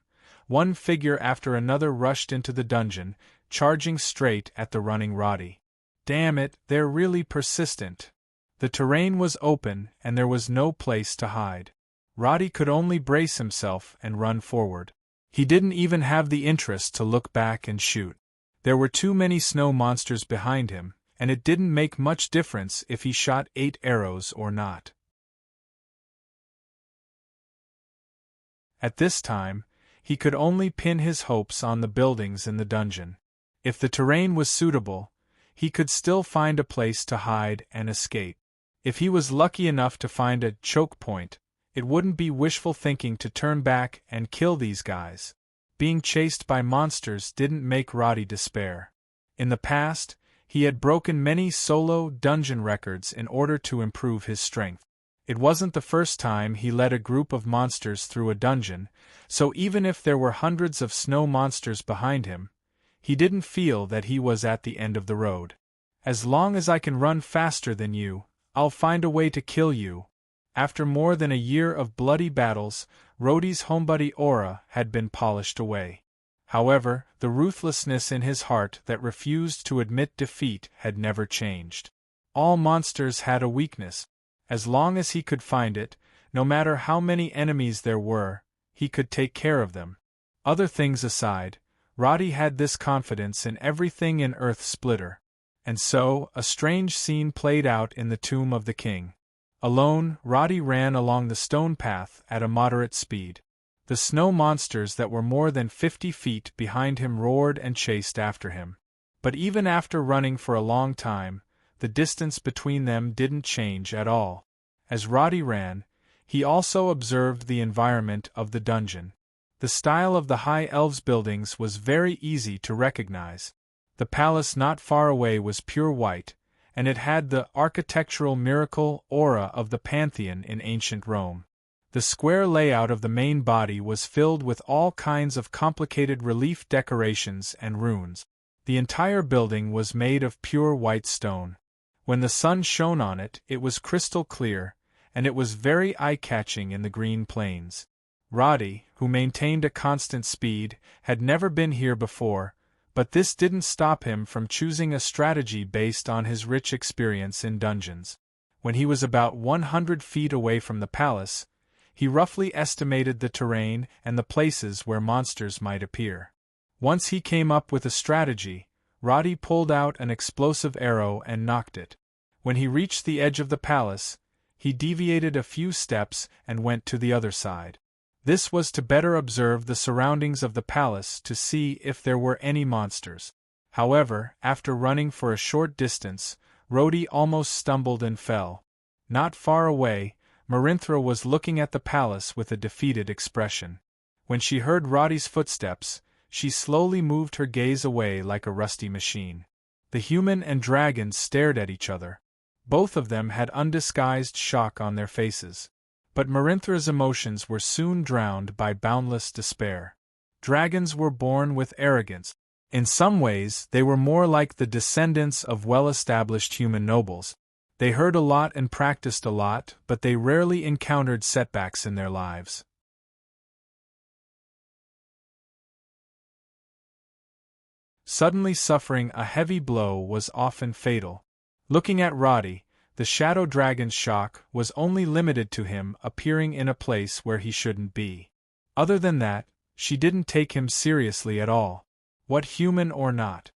One figure after another rushed into the dungeon, charging straight at the running Roddy. Damn it, they're really persistent. The terrain was open, and there was no place to hide. Roddy could only brace himself and run forward. He didn't even have the interest to look back and shoot. There were too many snow monsters behind him, and it didn't make much difference if he shot 8 arrows or not. At this time, he could only pin his hopes on the buildings in the dungeon. If the terrain was suitable, he could still find a place to hide and escape. If he was lucky enough to find a choke point, it wouldn't be wishful thinking to turn back and kill these guys. Being chased by monsters didn't make Roddy despair. In the past, he had broken many solo dungeon records in order to improve his strength. It wasn't the first time he led a group of monsters through a dungeon, so even if there were hundreds of snow monsters behind him, he didn't feel that he was at the end of the road. As long as I can run faster than you, I'll find a way to kill you. After more than a year of bloody battles, Roddy's homebody aura had been polished away. However, the ruthlessness in his heart that refused to admit defeat had never changed. All monsters had a weakness. As long as he could find it, no matter how many enemies there were, he could take care of them. Other things aside, Roddy had this confidence in everything in Earth Splitter. And so, a strange scene played out in the tomb of the king. Alone, Roddy ran along the stone path at a moderate speed. The snow monsters that were more than 50 feet behind him roared and chased after him. But even after running for a long time, the distance between them didn't change at all. As Roddy ran, he also observed the environment of the dungeon. The style of the High Elves buildings was very easy to recognize. The palace not far away was pure white, and it had the architectural miracle aura of the Pantheon in ancient Rome. The square layout of the main body was filled with all kinds of complicated relief decorations and runes. The entire building was made of pure white stone. When the sun shone on it, it was crystal clear, and it was very eye-catching in the green plains. Roddy, who maintained a constant speed, had never been here before, but this didn't stop him from choosing a strategy based on his rich experience in dungeons. When he was about 100 feet away from the palace, he roughly estimated the terrain and the places where monsters might appear. Once he came up with a strategy, Roddy pulled out an explosive arrow and nocked it. When he reached the edge of the palace, he deviated a few steps and went to the other side. This was to better observe the surroundings of the palace to see if there were any monsters. However, after running for a short distance, Roddy almost stumbled and fell. Not far away, Marinthra was looking at the palace with a defeated expression. When she heard Roddy's footsteps, she slowly moved her gaze away like a rusty machine. The human and dragon stared at each other. Both of them had undisguised shock on their faces. But Marinthra's emotions were soon drowned by boundless despair. Dragons were born with arrogance. In some ways, they were more like the descendants of well-established human nobles. They heard a lot and practiced a lot, but they rarely encountered setbacks in their lives. Suddenly suffering a heavy blow was often fatal. Looking at Roddy, the shadow dragon's shock was only limited to him appearing in a place where he shouldn't be. Other than that, she didn't take him seriously at all. What human or not?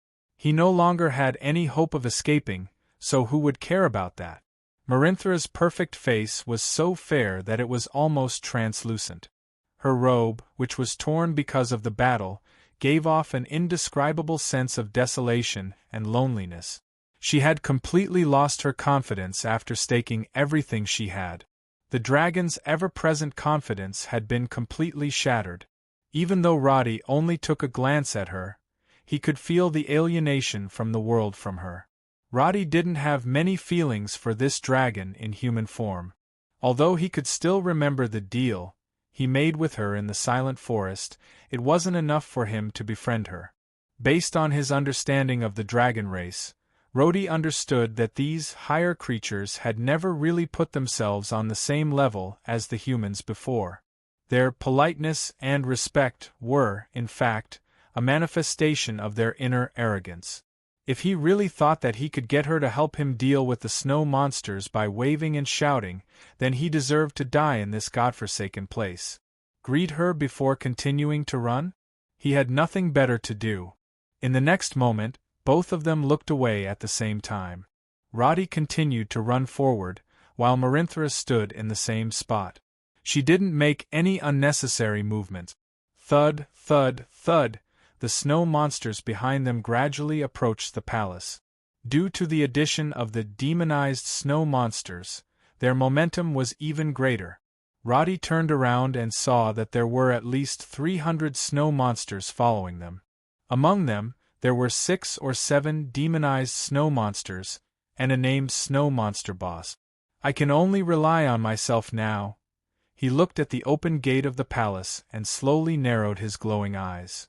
He no longer had any hope of escaping, so who would care about that? Marinthra's perfect face was so fair that it was almost translucent. Her robe, which was torn because of the battle, gave off an indescribable sense of desolation and loneliness. She had completely lost her confidence after staking everything she had. The dragon's ever-present confidence had been completely shattered. Even though Roddy only took a glance at her, he could feel the alienation from the world from her. Roddy didn't have many feelings for this dragon in human form. Although he could still remember the deal he made with her in the Silent Forest, it wasn't enough for him to befriend her. Based on his understanding of the dragon race, Roddy understood that these higher creatures had never really put themselves on the same level as the humans before. Their politeness and respect were, in fact, a manifestation of their inner arrogance. If he really thought that he could get her to help him deal with the snow monsters by waving and shouting, then he deserved to die in this godforsaken place. Greet her before continuing to run? He had nothing better to do. In the next moment, both of them looked away at the same time. Roddy continued to run forward, while Marinthra stood in the same spot. She didn't make any unnecessary movements. Thud, thud, thud. The snow monsters behind them gradually approached the palace. Due to the addition of the demonized snow monsters, their momentum was even greater. Roddy turned around and saw that there were at least 300 snow monsters following them. Among them, there were 6 or 7 demonized snow monsters, and a named snow monster boss. I can only rely on myself now. He looked at the open gate of the palace and slowly narrowed his glowing eyes.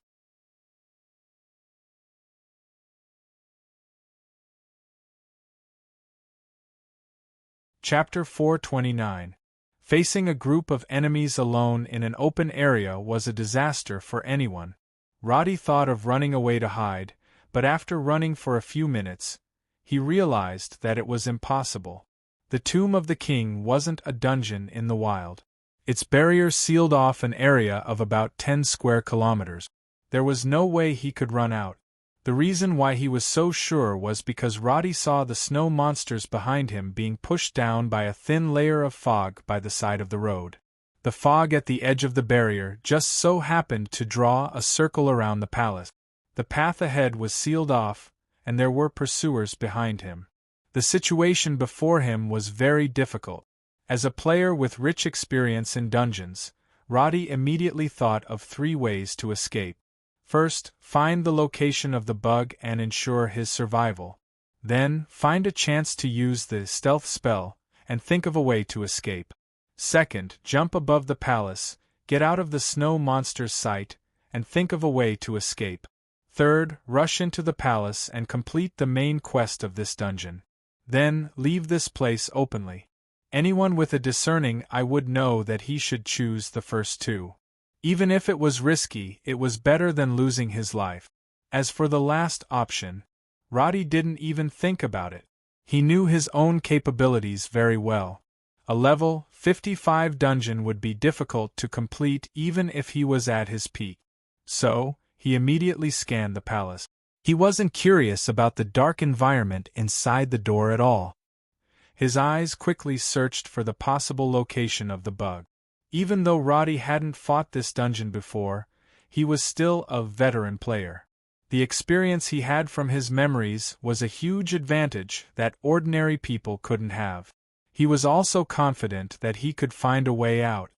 Chapter 429. Facing a group of enemies alone in an open area was a disaster for anyone. Roddy thought of running away to hide, but after running for a few minutes, he realized that it was impossible. The Tomb of the King wasn't a dungeon in the wild. Its barrier sealed off an area of about 10 square kilometers. There was no way he could run out. The reason why he was so sure was because Roddy saw the snow monsters behind him being pushed down by a thin layer of fog by the side of the road. The fog at the edge of the barrier just so happened to draw a circle around the palace. The path ahead was sealed off, and there were pursuers behind him. The situation before him was very difficult. As a player with rich experience in dungeons, Roddy immediately thought of 3 ways to escape. First, find the location of the bug and ensure his survival. Then, find a chance to use the stealth spell, and think of a way to escape. Second, jump above the palace, get out of the snow monster's sight, and think of a way to escape. Third, rush into the palace and complete the main quest of this dungeon. Then, leave this place openly. Anyone with a discerning eye would know that he should choose the first 2. Even if it was risky, it was better than losing his life. As for the last option, Roddy didn't even think about it. He knew his own capabilities very well. A level 55 dungeon would be difficult to complete even if he was at his peak. So, he immediately scanned the palace. He wasn't curious about the dark environment inside the door at all. His eyes quickly searched for the possible location of the bug. Even though Roddy hadn't fought this dungeon before, he was still a veteran player. The experience he had from his memories was a huge advantage that ordinary people couldn't have. He was also confident that he could find a way out.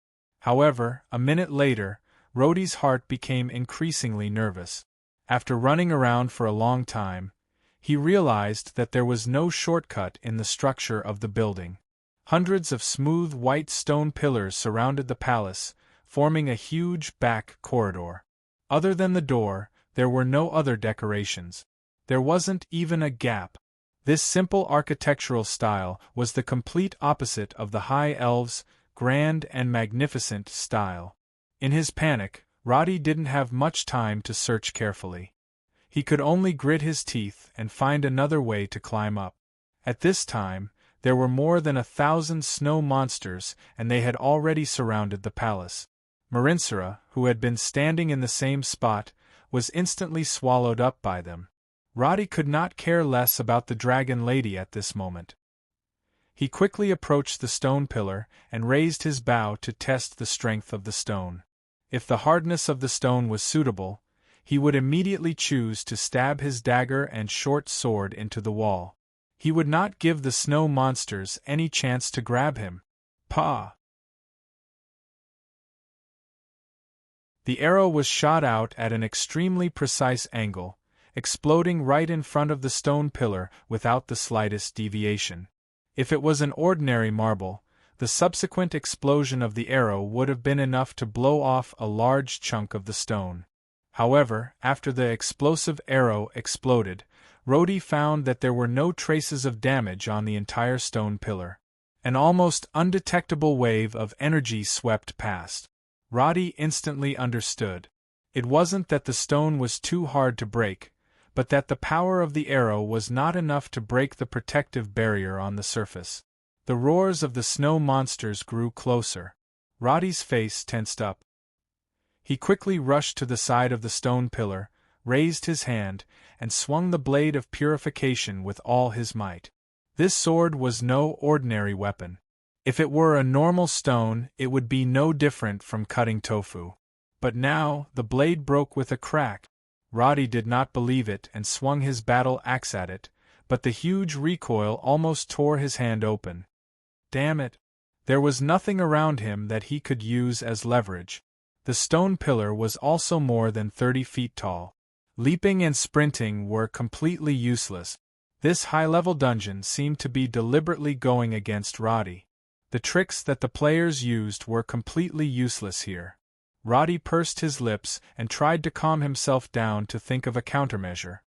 However, a minute later, Roddy's heart became increasingly nervous. After running around for a long time, he realized that there was no shortcut in the structure of the building. Hundreds of smooth white stone pillars surrounded the palace, forming a huge back corridor. Other than the door, there were no other decorations. There wasn't even a gap. This simple architectural style was the complete opposite of the High Elves' grand and magnificent style. In his panic, Roddy didn't have much time to search carefully. He could only grit his teeth and find another way to climb up. At this time, there were more than 1,000 snow monsters, and they had already surrounded the palace. Marinthra, who had been standing in the same spot, was instantly swallowed up by them. Roddy could not care less about the dragon lady at this moment. He quickly approached the stone pillar and raised his bow to test the strength of the stone. If the hardness of the stone was suitable, he would immediately choose to stab his dagger and short sword into the wall. He would not give the snow monsters any chance to grab him. Pah! The arrow was shot out at an extremely precise angle, exploding right in front of the stone pillar without the slightest deviation. If it was an ordinary marble, the subsequent explosion of the arrow would have been enough to blow off a large chunk of the stone. However, after the explosive arrow exploded, Roddy found that there were no traces of damage on the entire stone pillar. An almost undetectable wave of energy swept past. Roddy instantly understood. It wasn't that the stone was too hard to break, but that the power of the arrow was not enough to break the protective barrier on the surface. The roars of the snow monsters grew closer. Roddy's face tensed up. He quickly rushed to the side of the stone pillar, raised his hand, and swung the blade of purification with all his might. This sword was no ordinary weapon. If it were a normal stone, it would be no different from cutting tofu. But now, the blade broke with a crack. Roddy did not believe it and swung his battle axe at it, but the huge recoil almost tore his hand open. Damn it! There was nothing around him that he could use as leverage. The stone pillar was also more than 30 feet tall. Leaping and sprinting were completely useless. This high-level dungeon seemed to be deliberately going against Roddy. The tricks that the players used were completely useless here. Roddy pursed his lips and tried to calm himself down to think of a countermeasure.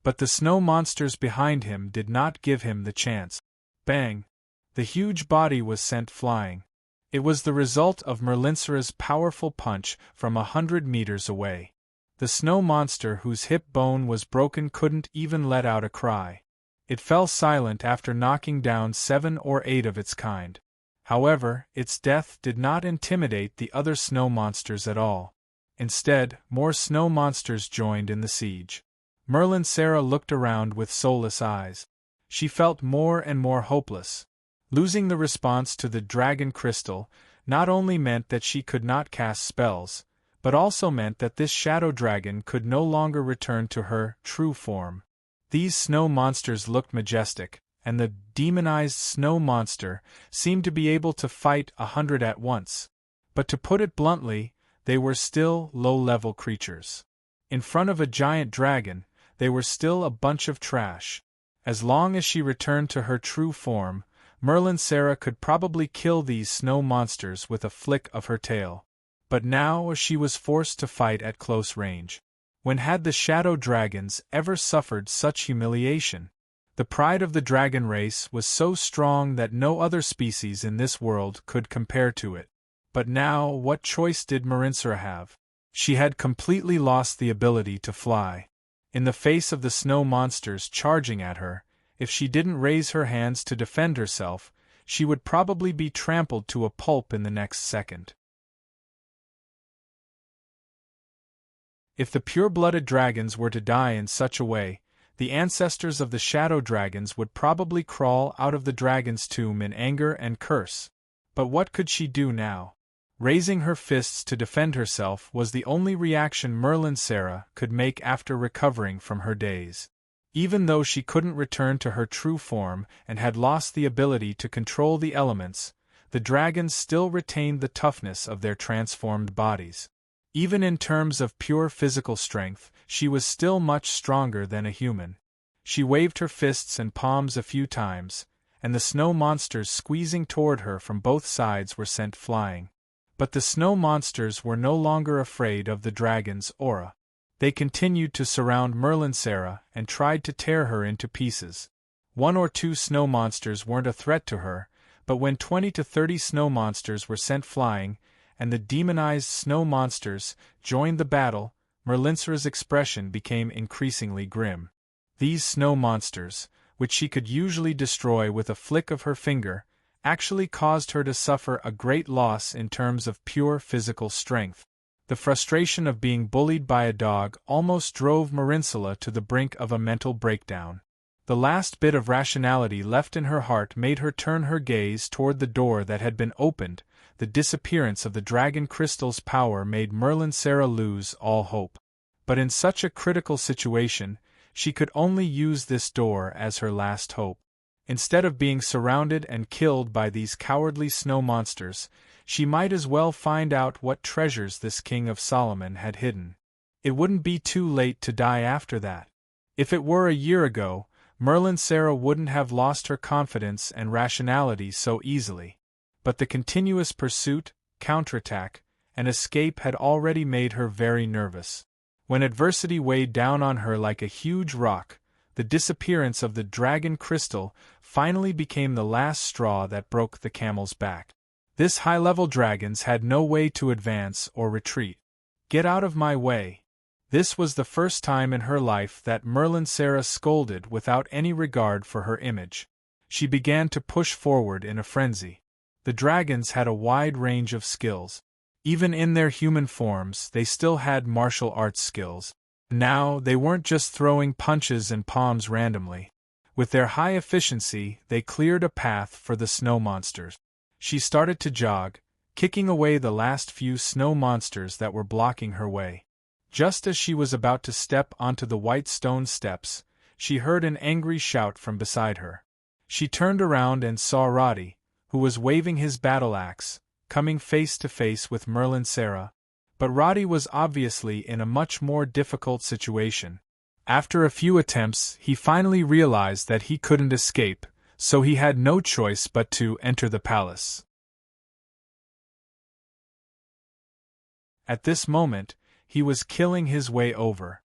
But the snow monsters behind him did not give him the chance. Bang! The huge body was sent flying. It was the result of Merlinsera's powerful punch from 100 meters away. The snow monster whose hip bone was broken couldn't even let out a cry. It fell silent after knocking down 7 or 8 of its kind. However, its death did not intimidate the other snow monsters at all. Instead, more snow monsters joined in the siege. Merlinsera looked around with soulless eyes. She felt more and more hopeless. Losing the response to the dragon crystal not only meant that she could not cast spells, but also meant that this shadow dragon could no longer return to her true form. These snow monsters looked majestic, and the demonized snow monster seemed to be able to fight 100 at once. But to put it bluntly, they were still low-level creatures. In front of a giant dragon, they were still a bunch of trash. As long as she returned to her true form, Merlinsera could probably kill these snow monsters with a flick of her tail. But now she was forced to fight at close range. When had the shadow dragons ever suffered such humiliation? The pride of the dragon race was so strong that no other species in this world could compare to it. But now, what choice did Merlinsera have? She had completely lost the ability to fly. In the face of the snow monsters charging at her, if she didn't raise her hands to defend herself, she would probably be trampled to a pulp in the next second. If the pure-blooded dragons were to die in such a way, the ancestors of the shadow dragons would probably crawl out of the dragon's tomb in anger and curse. But what could she do now? Raising her fists to defend herself was the only reaction Merlinsera could make after recovering from her daze. Even though she couldn't return to her true form and had lost the ability to control the elements, the dragons still retained the toughness of their transformed bodies. Even in terms of pure physical strength, she was still much stronger than a human. She waved her fists and palms a few times, and the snow monsters squeezing toward her from both sides were sent flying. But the snow monsters were no longer afraid of the dragon's aura. They continued to surround Merlinsera and tried to tear her into pieces. 1 or 2 snow monsters weren't a threat to her, but when 20 to 30 snow monsters were sent flying, and the demonized snow monsters joined the battle, Merlinsera's expression became increasingly grim. These snow monsters, which she could usually destroy with a flick of her finger, actually caused her to suffer a great loss in terms of pure physical strength. The frustration of being bullied by a dog almost drove Marinsula to the brink of a mental breakdown. The last bit of rationality left in her heart made her turn her gaze toward the door that had been opened. The disappearance of the dragon crystal's power made Merlinsara lose all hope. But in such a critical situation, she could only use this door as her last hope. Instead of being surrounded and killed by these cowardly snow monsters, she might as well find out what treasures this King of Solomon had hidden. It wouldn't be too late to die after that. If it were a year ago, Merlinsara wouldn't have lost her confidence and rationality so easily. But the continuous pursuit, counterattack, and escape had already made her very nervous. When adversity weighed down on her like a huge rock, the disappearance of the dragon crystal finally became the last straw that broke the camel's back. This high-level dragons had no way to advance or retreat. Get out of my way. This was the first time in her life that Merlinsara scolded without any regard for her image. She began to push forward in a frenzy. The dragons had a wide range of skills. Even in their human forms, they still had martial arts skills. Now, they weren't just throwing punches and palms randomly. With their high efficiency, they cleared a path for the snow monsters. She started to jog, kicking away the last few snow monsters that were blocking her way. Just as she was about to step onto the white stone steps, she heard an angry shout from beside her. She turned around and saw Roddy, who was waving his battle axe, coming face to face with Merlinsara. But Roddy was obviously in a much more difficult situation. After a few attempts, he finally realized that he couldn't escape, so he had no choice but to enter the palace. At this moment, he was killing his way over.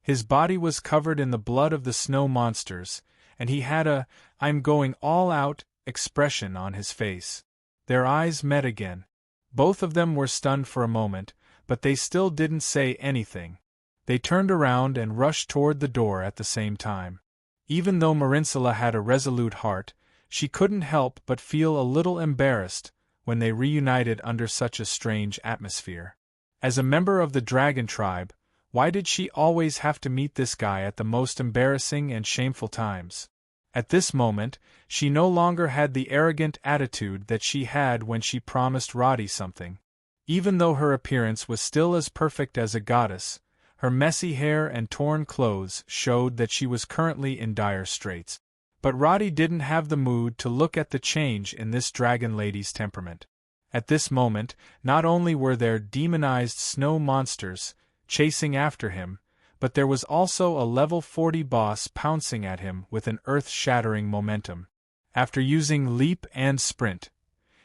His body was covered in the blood of the snow monsters, and he had a "I'm going all out" expression on his face. Their eyes met again. Both of them were stunned for a moment, but they still didn't say anything. They turned around and rushed toward the door at the same time. Even though Marinsula had a resolute heart, she couldn't help but feel a little embarrassed when they reunited under such a strange atmosphere. As a member of the dragon tribe, why did she always have to meet this guy at the most embarrassing and shameful times? At this moment, she no longer had the arrogant attitude that she had when she promised Roddy something. Even though her appearance was still as perfect as a goddess, her messy hair and torn clothes showed that she was currently in dire straits. But Roddy didn't have the mood to look at the change in this dragon lady's temperament. At this moment, not only were there demonized snow monsters chasing after him, but there was also a level 40 boss pouncing at him with an earth-shattering momentum. After using leap and sprint,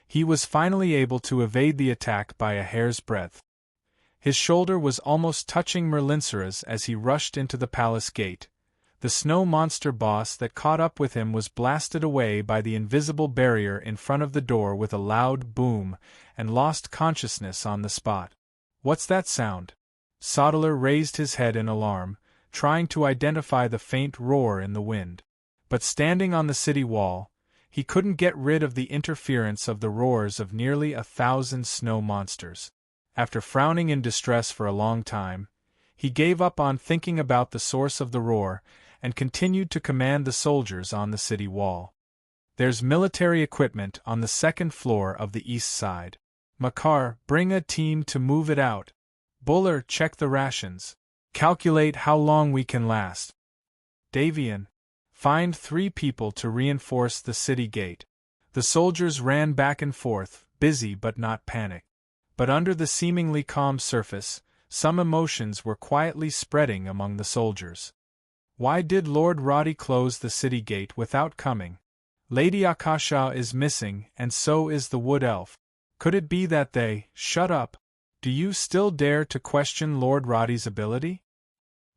he was finally able to evade the attack by a hair's breadth. His shoulder was almost touching Merlinsara's as he rushed into the palace gate. The snow monster boss that caught up with him was blasted away by the invisible barrier in front of the door with a loud boom, and lost consciousness on the spot. "What's that sound?" Sodaler raised his head in alarm, trying to identify the faint roar in the wind. But standing on the city wall, he couldn't get rid of the interference of the roars of nearly 1,000 snow monsters. After frowning in distress for a long time, he gave up on thinking about the source of the roar and continued to command the soldiers on the city wall. "There's military equipment on the second floor of the east side. Makar, bring a team to move it out. Buller, check the rations. Calculate how long we can last. Davian, find 3 people to reinforce the city gate." The soldiers ran back and forth, busy but not panicked. But under the seemingly calm surface, some emotions were quietly spreading among the soldiers. Why did Lord Roddy close the city gate without coming? Lady Akasha is missing, and so is the wood elf. Could it be that they— Shut up! Do you still dare to question Lord Roddy's ability?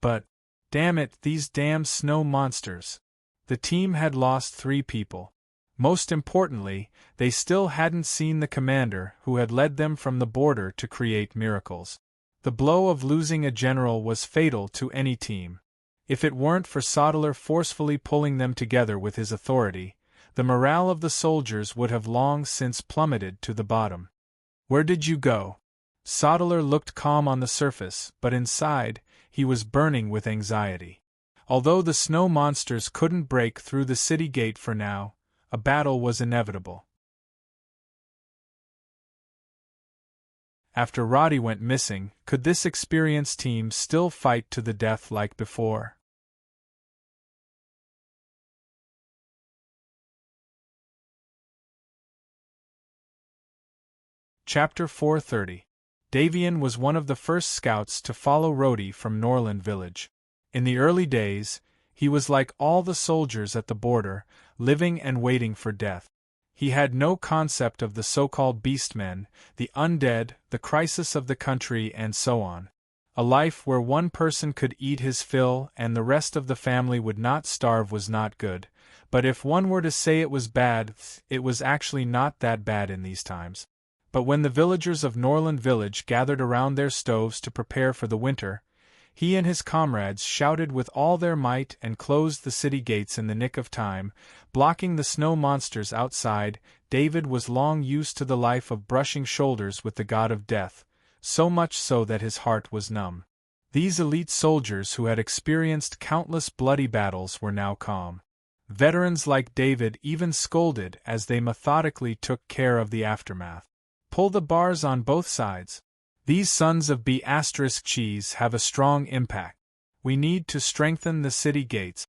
But, damn it, these damn snow monsters. The team had lost 3 people. Most importantly, they still hadn't seen the commander who had led them from the border to create miracles. The blow of losing a general was fatal to any team. If it weren't for Sodaler forcefully pulling them together with his authority, the morale of the soldiers would have long since plummeted to the bottom. "Where did you go?" Sodeler looked calm on the surface, but inside, he was burning with anxiety. Although the snow monsters couldn't break through the city gate for now, a battle was inevitable. After Roddy went missing, could this experienced team still fight to the death like before? Chapter 430. Davian was one of the first scouts to follow Rhodey from Norland Village. In the early days, he was like all the soldiers at the border, living and waiting for death. He had no concept of the so-called beastmen, the undead, the crisis of the country, and so on. A life where one person could eat his fill and the rest of the family would not starve was not good, but if one were to say it was bad, it was actually not that bad in these times. But when the villagers of Norland Village gathered around their stoves to prepare for the winter, he and his comrades shouted with all their might and closed the city gates in the nick of time, blocking the snow monsters outside. David was long used to the life of brushing shoulders with the god of death, so much so that his heart was numb. These elite soldiers who had experienced countless bloody battles were now calm. Veterans like David even scolded as they methodically took care of the aftermath. Pull the bars on both sides. These sons of B*cheese have a strong impact. We need to strengthen the city gates.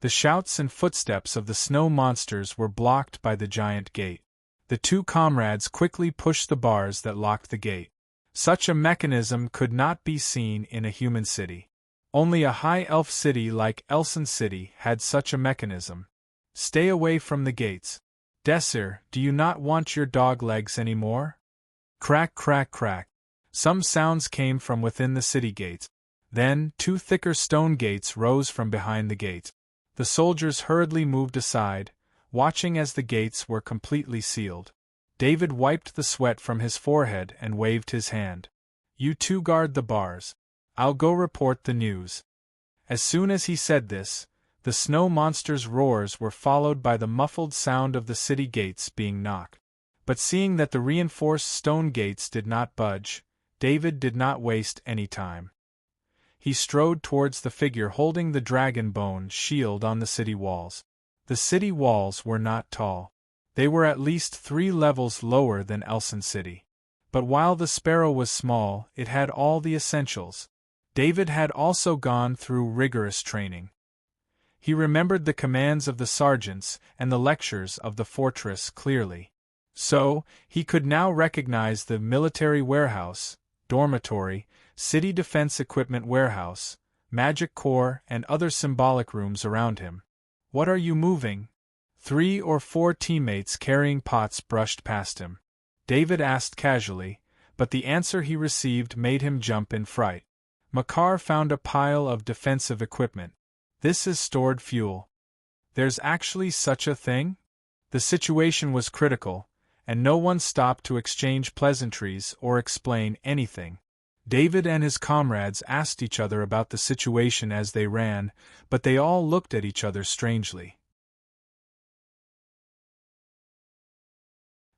The shouts and footsteps of the snow monsters were blocked by the giant gate. The two comrades quickly pushed the bars that locked the gate. Such a mechanism could not be seen in a human city. Only a high elf city like Elson City had such a mechanism. Stay away from the gates. Desir, do you not want your dog legs anymore? Crack, crack, crack. Some sounds came from within the city gates. Then, two thicker stone gates rose from behind the gate. The soldiers hurriedly moved aside, watching as the gates were completely sealed. David wiped the sweat from his forehead and waved his hand. You two guard the bars. I'll go report the news. As soon as he said this, the snow monsters' roars were followed by the muffled sound of the city gates being knocked. But seeing that the reinforced stone gates did not budge, David did not waste any time. He strode towards the figure holding the dragon bone shield on the city walls. The city walls were not tall. They were at least 3 levels lower than Elson City. But while the sparrow was small, it had all the essentials. David had also gone through rigorous training. He remembered the commands of the sergeants and the lectures of the fortress clearly. So, he could now recognize the military warehouse, dormitory, city defense equipment warehouse, magic core, and other symbolic rooms around him. What are you moving? 3 or 4 teammates carrying pots brushed past him. David asked casually, but the answer he received made him jump in fright. Makar found a pile of defensive equipment. This is stored fuel. There's actually such a thing? The situation was critical, and no one stopped to exchange pleasantries or explain anything. David and his comrades asked each other about the situation as they ran, but they all looked at each other strangely.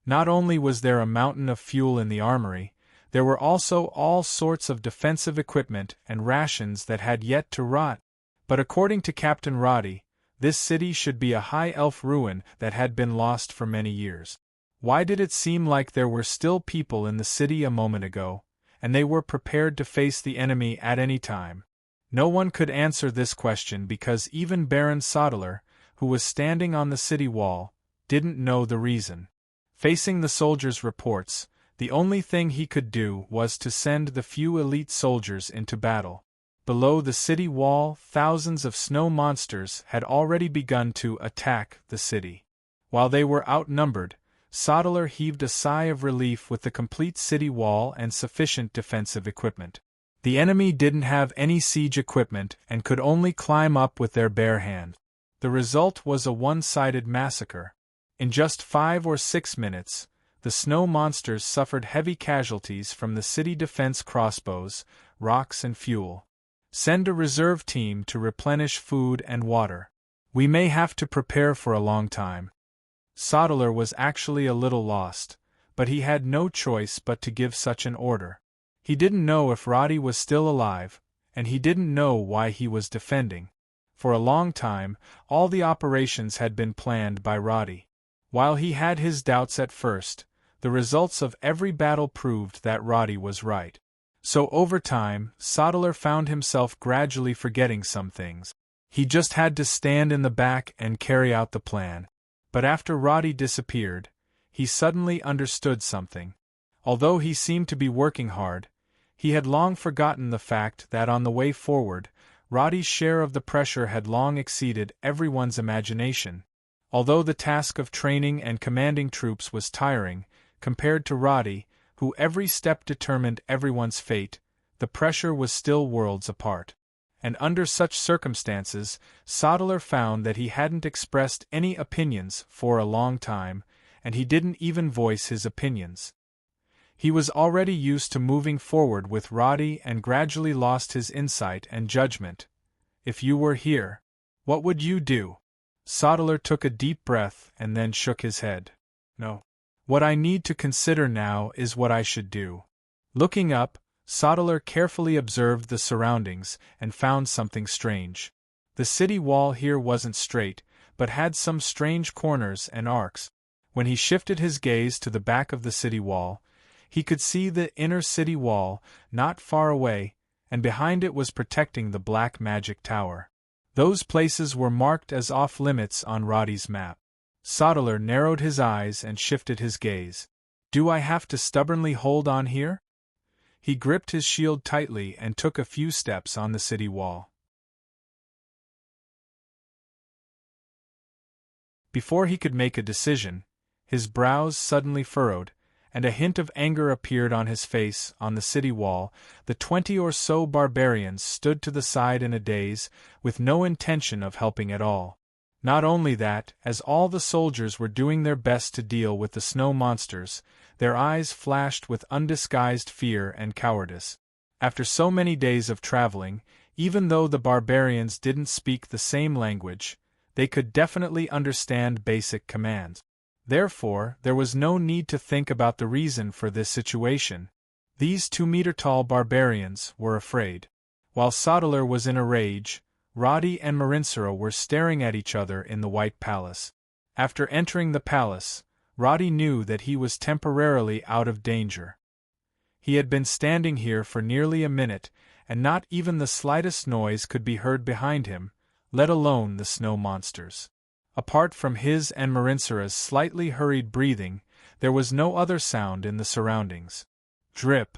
Not only was there a mountain of fuel in the armory, there were also all sorts of defensive equipment and rations that had yet to rot. But according to Captain Roddy, this city should be a high elf ruin that had been lost for many years. Why did it seem like there were still people in the city a moment ago, and they were prepared to face the enemy at any time? No one could answer this question because even Baron Sodeler, who was standing on the city wall, didn't know the reason. Facing the soldiers' reports, the only thing he could do was to send the few elite soldiers into battle. Below the city wall, thousands of snow monsters had already begun to attack the city. While they were outnumbered, Sodeler heaved a sigh of relief with the complete city wall and sufficient defensive equipment. The enemy didn't have any siege equipment and could only climb up with their bare hands. The result was a one-sided massacre. In just 5 or 6 minutes, the snow monsters suffered heavy casualties from the city defense crossbows, rocks and fuel. Send a reserve team to replenish food and water. We may have to prepare for a long time. Sodeler was actually a little lost, but he had no choice but to give such an order. He didn't know if Roddy was still alive, and he didn't know why he was defending. For a long time, all the operations had been planned by Roddy. While he had his doubts at first, the results of every battle proved that Roddy was right. So over time, Sodeler found himself gradually forgetting some things. He just had to stand in the back and carry out the plan. But after Roddy disappeared, he suddenly understood something. Although he seemed to be working hard, he had long forgotten the fact that on the way forward, Roddy's share of the pressure had long exceeded everyone's imagination. Although the task of training and commanding troops was tiring, compared to Roddy, who every step determined everyone's fate, the pressure was still worlds apart. And under such circumstances, Sodeler found that he hadn't expressed any opinions for a long time, and he didn't even voice his opinions. He was already used to moving forward with Roddy and gradually lost his insight and judgment. If you were here, what would you do? Sodeler took a deep breath and then shook his head. No. What I need to consider now is what I should do. Looking up, Sodeler carefully observed the surroundings and found something strange. The city wall here wasn't straight, but had some strange corners and arcs. When he shifted his gaze to the back of the city wall, he could see the inner city wall, not far away, and behind it was protecting the black magic tower. Those places were marked as off-limits on Roddy's map. Sodeler narrowed his eyes and shifted his gaze. Do I have to stubbornly hold on here? He gripped his shield tightly and took a few steps on the city wall. Before he could make a decision, his brows suddenly furrowed, and a hint of anger appeared on his face. On the city wall, the 20 or so barbarians stood to the side in a daze, with no intention of helping at all. Not only that, as all the soldiers were doing their best to deal with the snow monsters, their eyes flashed with undisguised fear and cowardice. After so many days of traveling, even though the barbarians didn't speak the same language, they could definitely understand basic commands. Therefore, there was no need to think about the reason for this situation. These 2-meter-tall barbarians were afraid. While Sodeler was in a rage, Roddy and Marinsura were staring at each other in the White Palace. After entering the palace, Roddy knew that he was temporarily out of danger. He had been standing here for nearly a minute, and not even the slightest noise could be heard behind him, let alone the snow monsters. Apart from his and Marinsura's slightly hurried breathing, there was no other sound in the surroundings. Drip.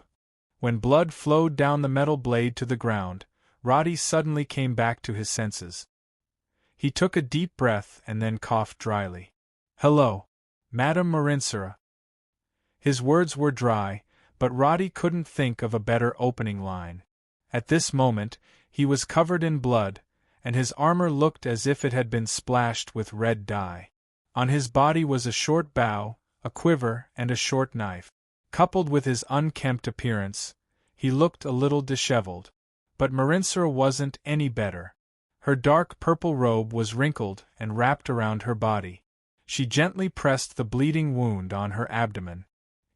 When blood flowed down the metal blade to the ground, Roddy suddenly came back to his senses. He took a deep breath and then coughed dryly. Hello, Madame Marinsura. His words were dry, but Roddy couldn't think of a better opening line. At this moment, he was covered in blood, and his armor looked as if it had been splashed with red dye. On his body was a short bow, a quiver, and a short knife. Coupled with his unkempt appearance, he looked a little disheveled. But Marinsura wasn't any better. Her dark purple robe was wrinkled and wrapped around her body. She gently pressed the bleeding wound on her abdomen.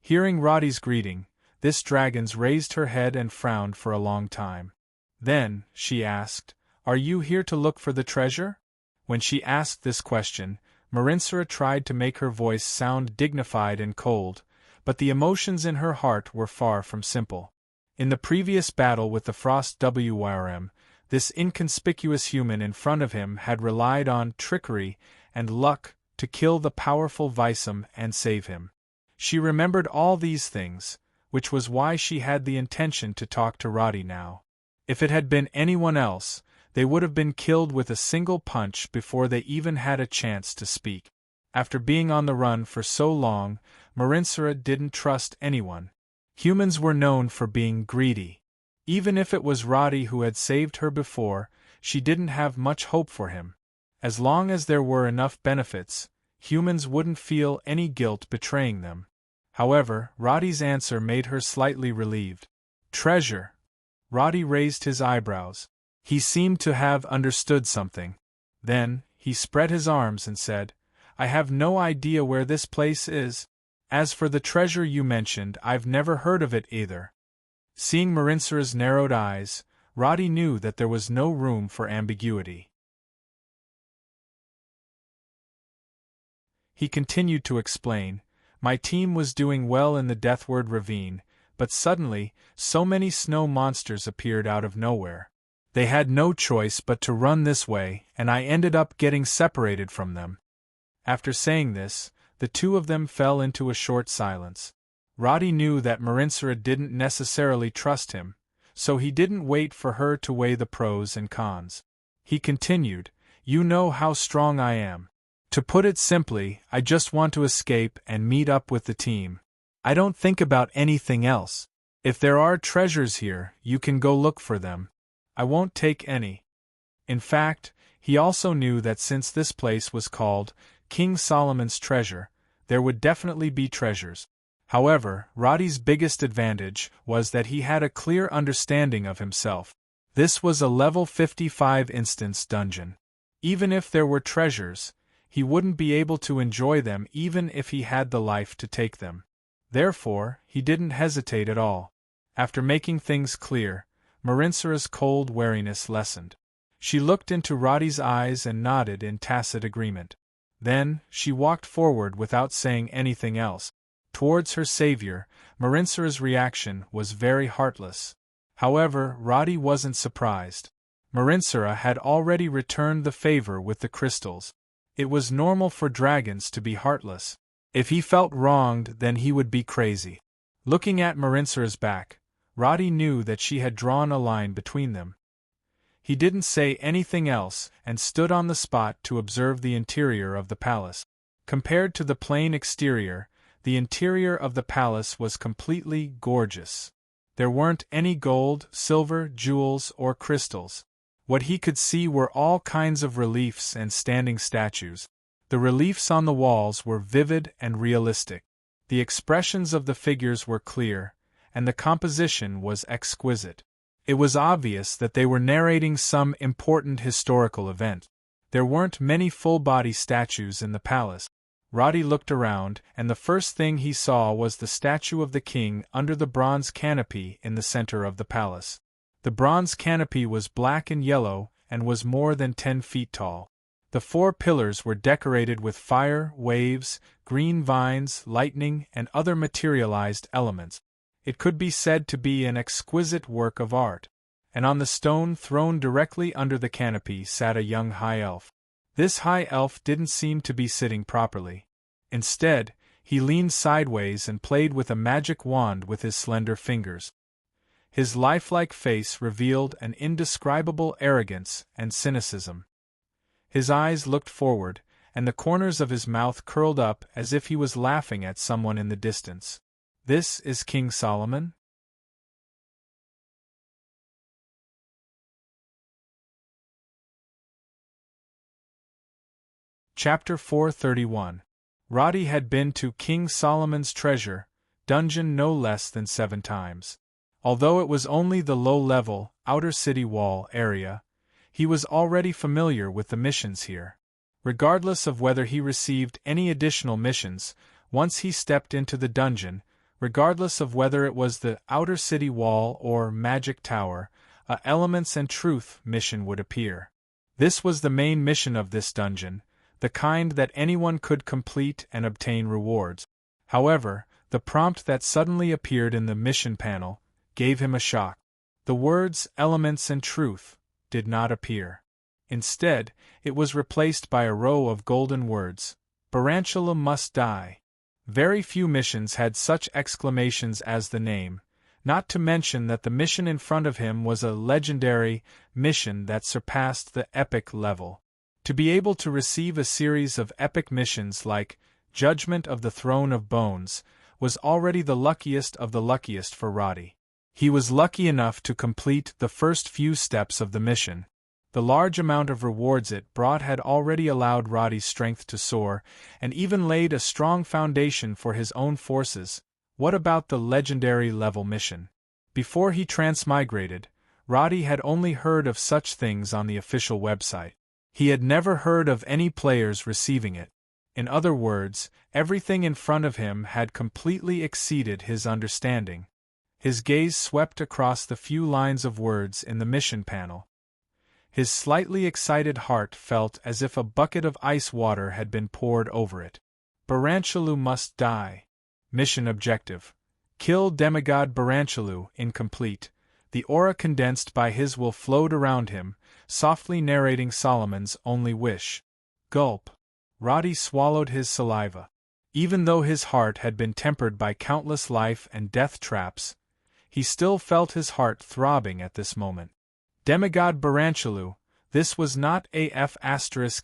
Hearing Roddy's greeting, this dragon's raised her head and frowned for a long time. Then, she asked, Are you here to look for the treasure? When she asked this question, Marinsura tried to make her voice sound dignified and cold, but the emotions in her heart were far from simple. In the previous battle with the Frost Wyrm, this inconspicuous human in front of him had relied on trickery and luck to kill the powerful Visum and save him. She remembered all these things, which was why she had the intention to talk to Roddy now. If it had been anyone else, they would have been killed with a single punch before they even had a chance to speak. After being on the run for so long, Marinsura didn't trust anyone. Humans were known for being greedy. Even if it was Roddy who had saved her before, she didn't have much hope for him. As long as there were enough benefits, humans wouldn't feel any guilt betraying them. However, Roddy's answer made her slightly relieved. Treasure. Roddy raised his eyebrows. He seemed to have understood something. Then, he spread his arms and said, I have no idea where this place is. As for the treasure you mentioned, I've never heard of it either. Seeing Marinsura's narrowed eyes, Roddy knew that there was no room for ambiguity. He continued to explain, "My team was doing well in the Deathward Ravine, but suddenly, so many snow monsters appeared out of nowhere. They had no choice but to run this way, and I ended up getting separated from them." After saying this, the two of them fell into a short silence. Roddy knew that Marinsura didn't necessarily trust him, so he didn't wait for her to weigh the pros and cons. He continued, "You know how strong I am. To put it simply, I just want to escape and meet up with the team. I don't think about anything else. If there are treasures here, you can go look for them. I won't take any." In fact, he also knew that since this place was called King Solomon's Treasure, there would definitely be treasures. However, Roddy's biggest advantage was that he had a clear understanding of himself. This was a level 55 instance dungeon. Even if there were treasures, he wouldn't be able to enjoy them even if he had the life to take them. Therefore, he didn't hesitate at all. After making things clear, Marinsura's cold wariness lessened. She looked into Roddy's eyes and nodded in tacit agreement. Then, she walked forward without saying anything else. Towards her savior, Marinsura's reaction was very heartless. However, Roddy wasn't surprised. Marinsura had already returned the favor with the crystals. It was normal for dragons to be heartless. If he felt wronged, then he would be crazy. Looking at Marinsura's back, Roddy knew that she had drawn a line between them. He didn't say anything else and stood on the spot to observe the interior of the palace. Compared to the plain exterior, the interior of the palace was completely gorgeous. There weren't any gold, silver, jewels, or crystals. What he could see were all kinds of reliefs and standing statues. The reliefs on the walls were vivid and realistic. The expressions of the figures were clear, and the composition was exquisite. It was obvious that they were narrating some important historical event. There weren't many full-body statues in the palace. Roddy looked around, and the first thing he saw was the statue of the king under the bronze canopy in the center of the palace. The bronze canopy was black and yellow and was more than 10 feet tall. The 4 pillars were decorated with fire, waves, green vines, lightning, and other materialized elements. It could be said to be an exquisite work of art. And on the stone thrown directly under the canopy sat a young high elf. This high elf didn't seem to be sitting properly. Instead, he leaned sideways and played with a magic wand with his slender fingers. His lifelike face revealed an indescribable arrogance and cynicism. His eyes looked forward, and the corners of his mouth curled up as if he was laughing at someone in the distance. "This is King Solomon?" Chapter 431. Roddy had been to King Solomon's Treasure dungeon no less than 7 times. Although it was only the low-level, outer city wall area, he was already familiar with the missions here. Regardless of whether he received any additional missions, once he stepped into the dungeon, regardless of whether it was the outer city wall or magic tower, a Elements and Truth mission would appear. This was the main mission of this dungeon, the kind that anyone could complete and obtain rewards. However, the prompt that suddenly appeared in the mission panel gave him a shock. The words Elements and Truth did not appear. Instead, it was replaced by a row of golden words, Barantula must die. Very few missions had such exclamations as the name, not to mention that the mission in front of him was a legendary mission that surpassed the epic level. To be able to receive a series of epic missions like Judgment of the Throne of Bones was already the luckiest of the luckiest for Roddy. He was lucky enough to complete the first few steps of the mission. The large amount of rewards it brought had already allowed Roddy's strength to soar, and even laid a strong foundation for his own forces. What about the legendary level mission? Before he transmigrated, Roddy had only heard of such things on the official website. He had never heard of any players receiving it. In other words, everything in front of him had completely exceeded his understanding. His gaze swept across the few lines of words in the mission panel. His slightly excited heart felt as if a bucket of ice water had been poured over it. Baranchalu must die. Mission objective. Kill demigod Baranchalu. Incomplete. The aura condensed by his will flowed around him, softly narrating Solomon's only wish. Gulp. Roddy swallowed his saliva. Even though his heart had been tempered by countless life and death traps, he still felt his heart throbbing at this moment. Demigod Baranchalu, this was not AF**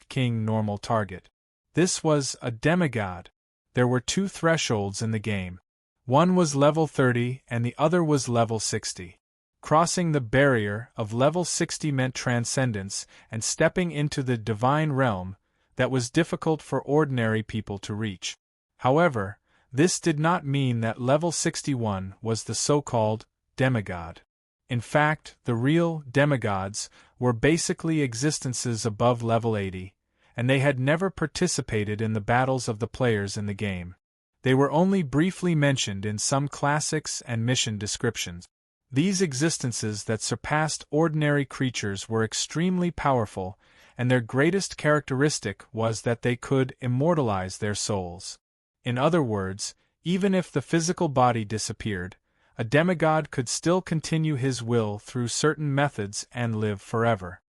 King normal target. This was a demigod. There were two thresholds in the game. One was level 30 and the other was level 60. Crossing the barrier of level 60 meant transcendence and stepping into the divine realm that was difficult for ordinary people to reach. However, this did not mean that level 61 was the so-called demigod. In fact, the real demigods were basically existences above level 80, and they had never participated in the battles of the players in the game. They were only briefly mentioned in some classics and mission descriptions. These existences that surpassed ordinary creatures were extremely powerful, and their greatest characteristic was that they could immortalize their souls. In other words, even if the physical body disappeared, a demigod could still continue his will through certain methods and live forever.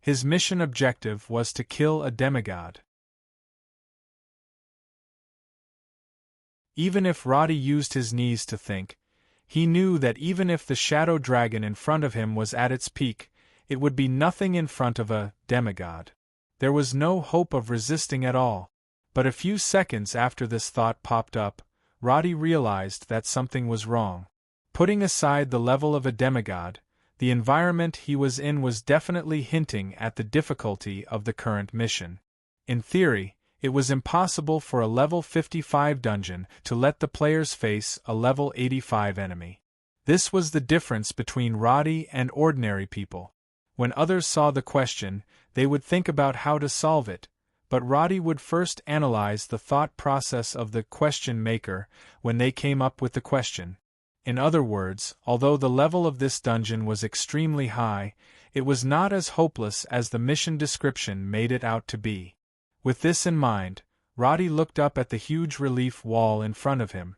His mission objective was to kill a demigod. Even if Roddy used his knees to think, he knew that even if the shadow dragon in front of him was at its peak, it would be nothing in front of a demigod. There was no hope of resisting at all. But a few seconds after this thought popped up, Roddy realized that something was wrong. Putting aside the level of a demigod, the environment he was in was definitely hinting at the difficulty of the current mission. In theory, it was impossible for a level 55 dungeon to let the players face a level 85 enemy. This was the difference between Roddy and ordinary people. When others saw the question, they would think about how to solve it, but Roddy would first analyze the thought process of the question maker when they came up with the question. In other words, although the level of this dungeon was extremely high, it was not as hopeless as the mission description made it out to be. With this in mind, Roddy looked up at the huge relief wall in front of him.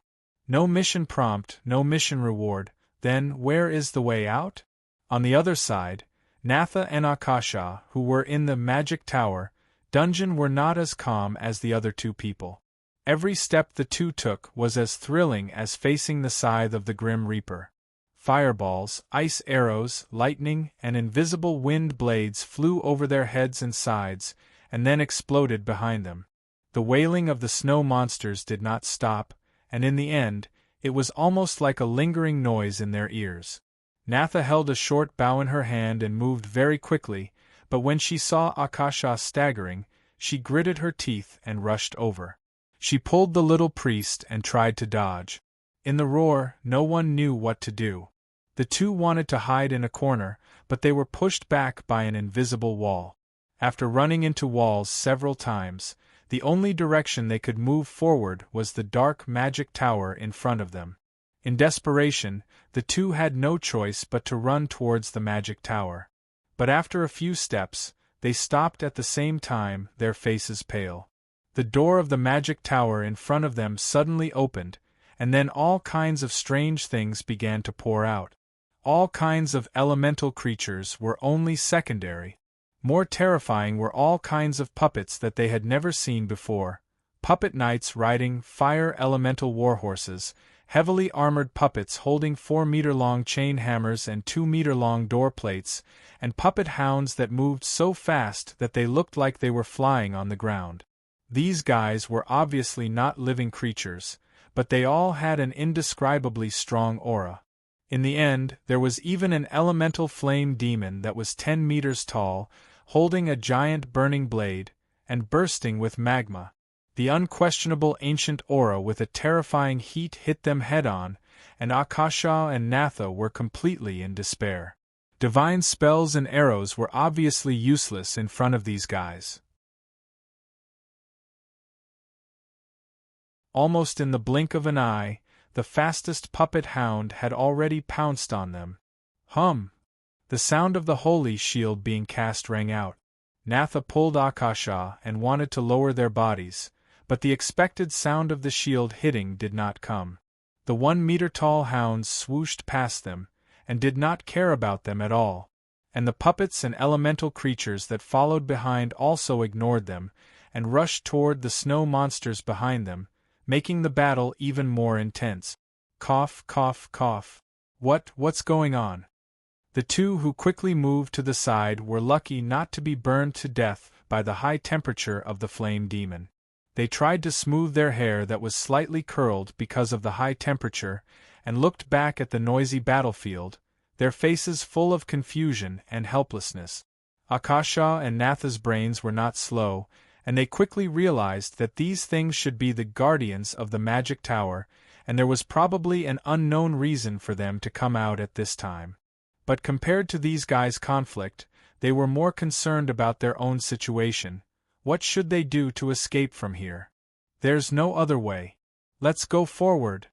No mission prompt, no mission reward, then where is the way out? On the other side, Natha and Akasha, who were in the Magic Tower dungeon, were not as calm as the other two people. Every step the two took was as thrilling as facing the scythe of the Grim Reaper. Fireballs, ice arrows, lightning, and invisible wind blades flew over their heads and sides, and then exploded behind them. The wailing of the snow monsters did not stop, and in the end, it was almost like a lingering noise in their ears. Natha held a short bow in her hand and moved very quickly, but when she saw Akasha staggering, she gritted her teeth and rushed over. She pulled the little priest and tried to dodge. In the roar, no one knew what to do. The two wanted to hide in a corner, but they were pushed back by an invisible wall. After running into walls several times, the only direction they could move forward was the dark magic tower in front of them. In desperation, the two had no choice but to run towards the magic tower. But after a few steps, they stopped at the same time, their faces pale. The door of the magic tower in front of them suddenly opened, and then all kinds of strange things began to pour out. All kinds of elemental creatures were only secondary. More terrifying were all kinds of puppets that they had never seen before. Puppet knights riding fire elemental warhorses, heavily armored puppets holding 4-meter-long chain hammers and 2-meter-long door plates, and puppet hounds that moved so fast that they looked like they were flying on the ground. These guys were obviously not living creatures, but they all had an indescribably strong aura. In the end, there was even an elemental flame demon that was 10 meters tall, holding a giant burning blade, and bursting with magma. The unquestionable ancient aura with a terrifying heat hit them head-on, and Akasha and Natha were completely in despair. Divine spells and arrows were obviously useless in front of these guys. Almost in the blink of an eye, the fastest puppet hound had already pounced on them. Hum! The sound of the holy shield being cast rang out. Natha pulled Akasha and wanted to lower their bodies, but the expected sound of the shield hitting did not come. The 1-meter-tall hounds swooshed past them, and did not care about them at all, and the puppets and elemental creatures that followed behind also ignored them, and rushed toward the snow monsters behind them, making the battle even more intense. Cough, cough, cough. What's going on? The two who quickly moved to the side were lucky not to be burned to death by the high temperature of the flame demon. They tried to smooth their hair that was slightly curled because of the high temperature, and looked back at the noisy battlefield, their faces full of confusion and helplessness. Akasha and Natha's brains were not slow, and they quickly realized that these things should be the guardians of the magic tower, and there was probably an unknown reason for them to come out at this time. But compared to these guys' conflict, they were more concerned about their own situation. What should they do to escape from here? There's no other way. Let's go forward.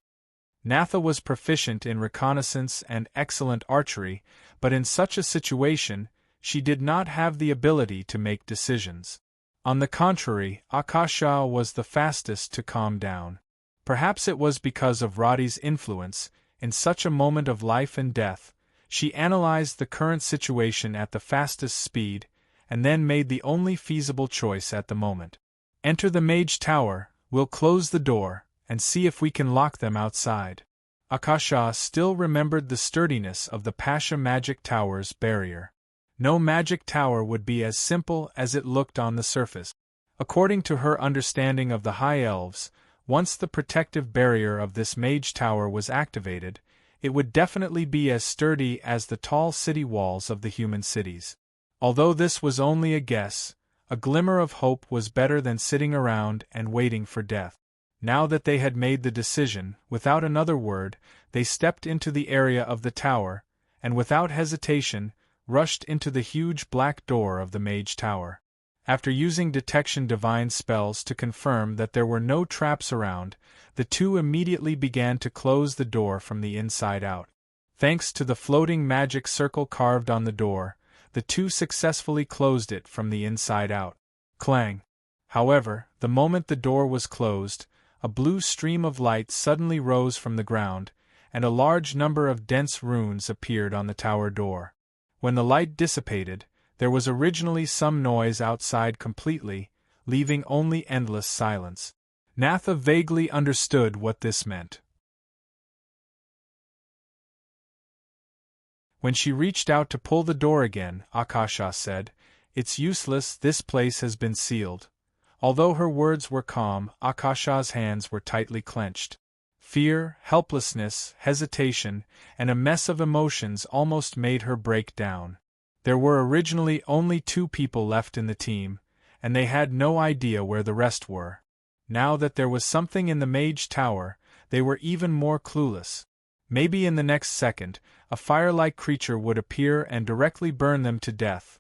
Natha was proficient in reconnaissance and excellent archery, but in such a situation, she did not have the ability to make decisions. On the contrary, Akasha was the fastest to calm down. Perhaps it was because of Roddy's influence. In such a moment of life and death, she analyzed the current situation at the fastest speed, and then made the only feasible choice at the moment. Enter the mage tower, we'll close the door, and see if we can lock them outside. Akasha still remembered the sturdiness of the Pasha magic tower's barrier. No magic tower would be as simple as it looked on the surface. According to her understanding of the High Elves, once the protective barrier of this mage tower was activated, it would definitely be as sturdy as the tall city walls of the human cities. Although this was only a guess, a glimmer of hope was better than sitting around and waiting for death. Now that they had made the decision, without another word, they stepped into the area of the tower, and without hesitation, rushed into the huge black door of the mage tower. After using detection divine spells to confirm that there were no traps around, the two immediately began to close the door from the inside out. Thanks to the floating magic circle carved on the door, the two successfully closed it from the inside out. Clang! However, the moment the door was closed, a blue stream of light suddenly rose from the ground, and a large number of dense runes appeared on the tower door. When the light dissipated, there was originally some noise outside completely, leaving only endless silence. Natha vaguely understood what this meant. When she reached out to pull the door again, Akasha said, "It's useless, this place has been sealed." Although her words were calm, Akasha's hands were tightly clenched. Fear, helplessness, hesitation, and a mess of emotions almost made her break down. There were originally only 2 people left in the team, and they had no idea where the rest were. Now that there was something in the mage tower, they were even more clueless. Maybe in the next second, a fire-like creature would appear and directly burn them to death.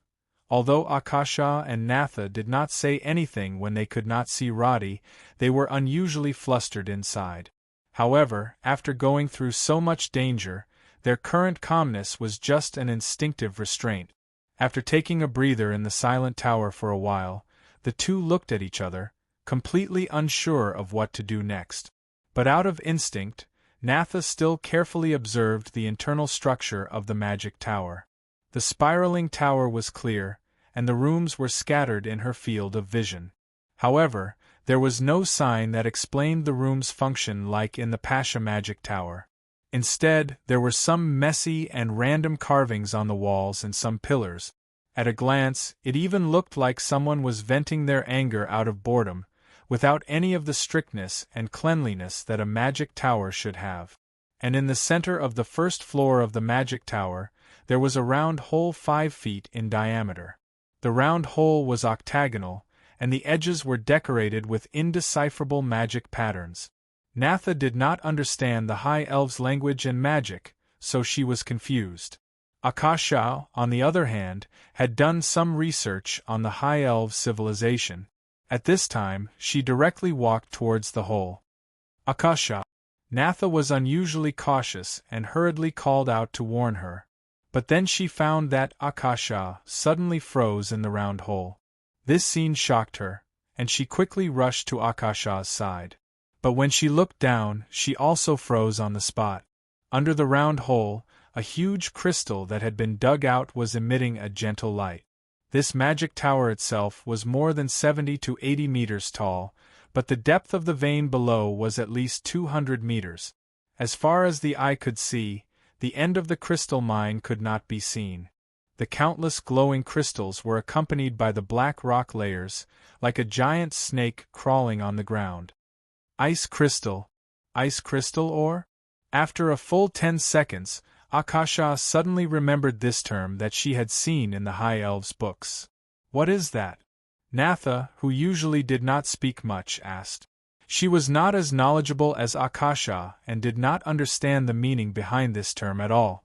Although Akasha and Natha did not say anything when they could not see Roddy, they were unusually flustered inside. However, after going through so much danger, their current calmness was just an instinctive restraint. After taking a breather in the silent tower for a while, the two looked at each other, completely unsure of what to do next. But out of instinct, Natha still carefully observed the internal structure of the magic tower. The spiraling tower was clear, and the rooms were scattered in her field of vision. However, there was no sign that explained the room's function like in the Pasha magic tower. Instead, there were some messy and random carvings on the walls and some pillars. At a glance, it even looked like someone was venting their anger out of boredom, without any of the strictness and cleanliness that a magic tower should have. And in the center of the first floor of the magic tower, there was a round hole 5 feet in diameter. The round hole was octagonal, and the edges were decorated with indecipherable magic patterns. Natha did not understand the High Elves' language and magic, so she was confused. Akasha, on the other hand, had done some research on the High Elves' civilization. At this time, she directly walked towards the hole. "Akasha." Natha was unusually cautious and hurriedly called out to warn her. But then she found that Akasha suddenly froze in the round hole. This scene shocked her, and she quickly rushed to Akasha's side. But when she looked down, she also froze on the spot. Under the round hole, a huge crystal that had been dug out was emitting a gentle light. This magic tower itself was more than 70 to 80 meters tall, but the depth of the vein below was at least 200 meters. As far as the eye could see, the end of the crystal mine could not be seen. The countless glowing crystals were accompanied by the black rock layers, like a giant snake crawling on the ground. Ice crystal ore? After a full 10 seconds, Akasha suddenly remembered this term that she had seen in the High Elves' books. What is that? Natha, who usually did not speak much, asked. She was not as knowledgeable as Akasha and did not understand the meaning behind this term at all.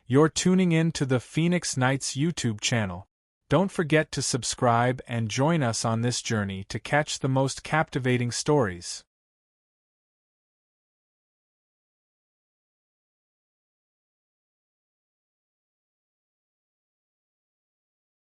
You're tuning in to the Phoenix Knights YouTube channel. Don't forget to subscribe and join us on this journey to catch the most captivating stories.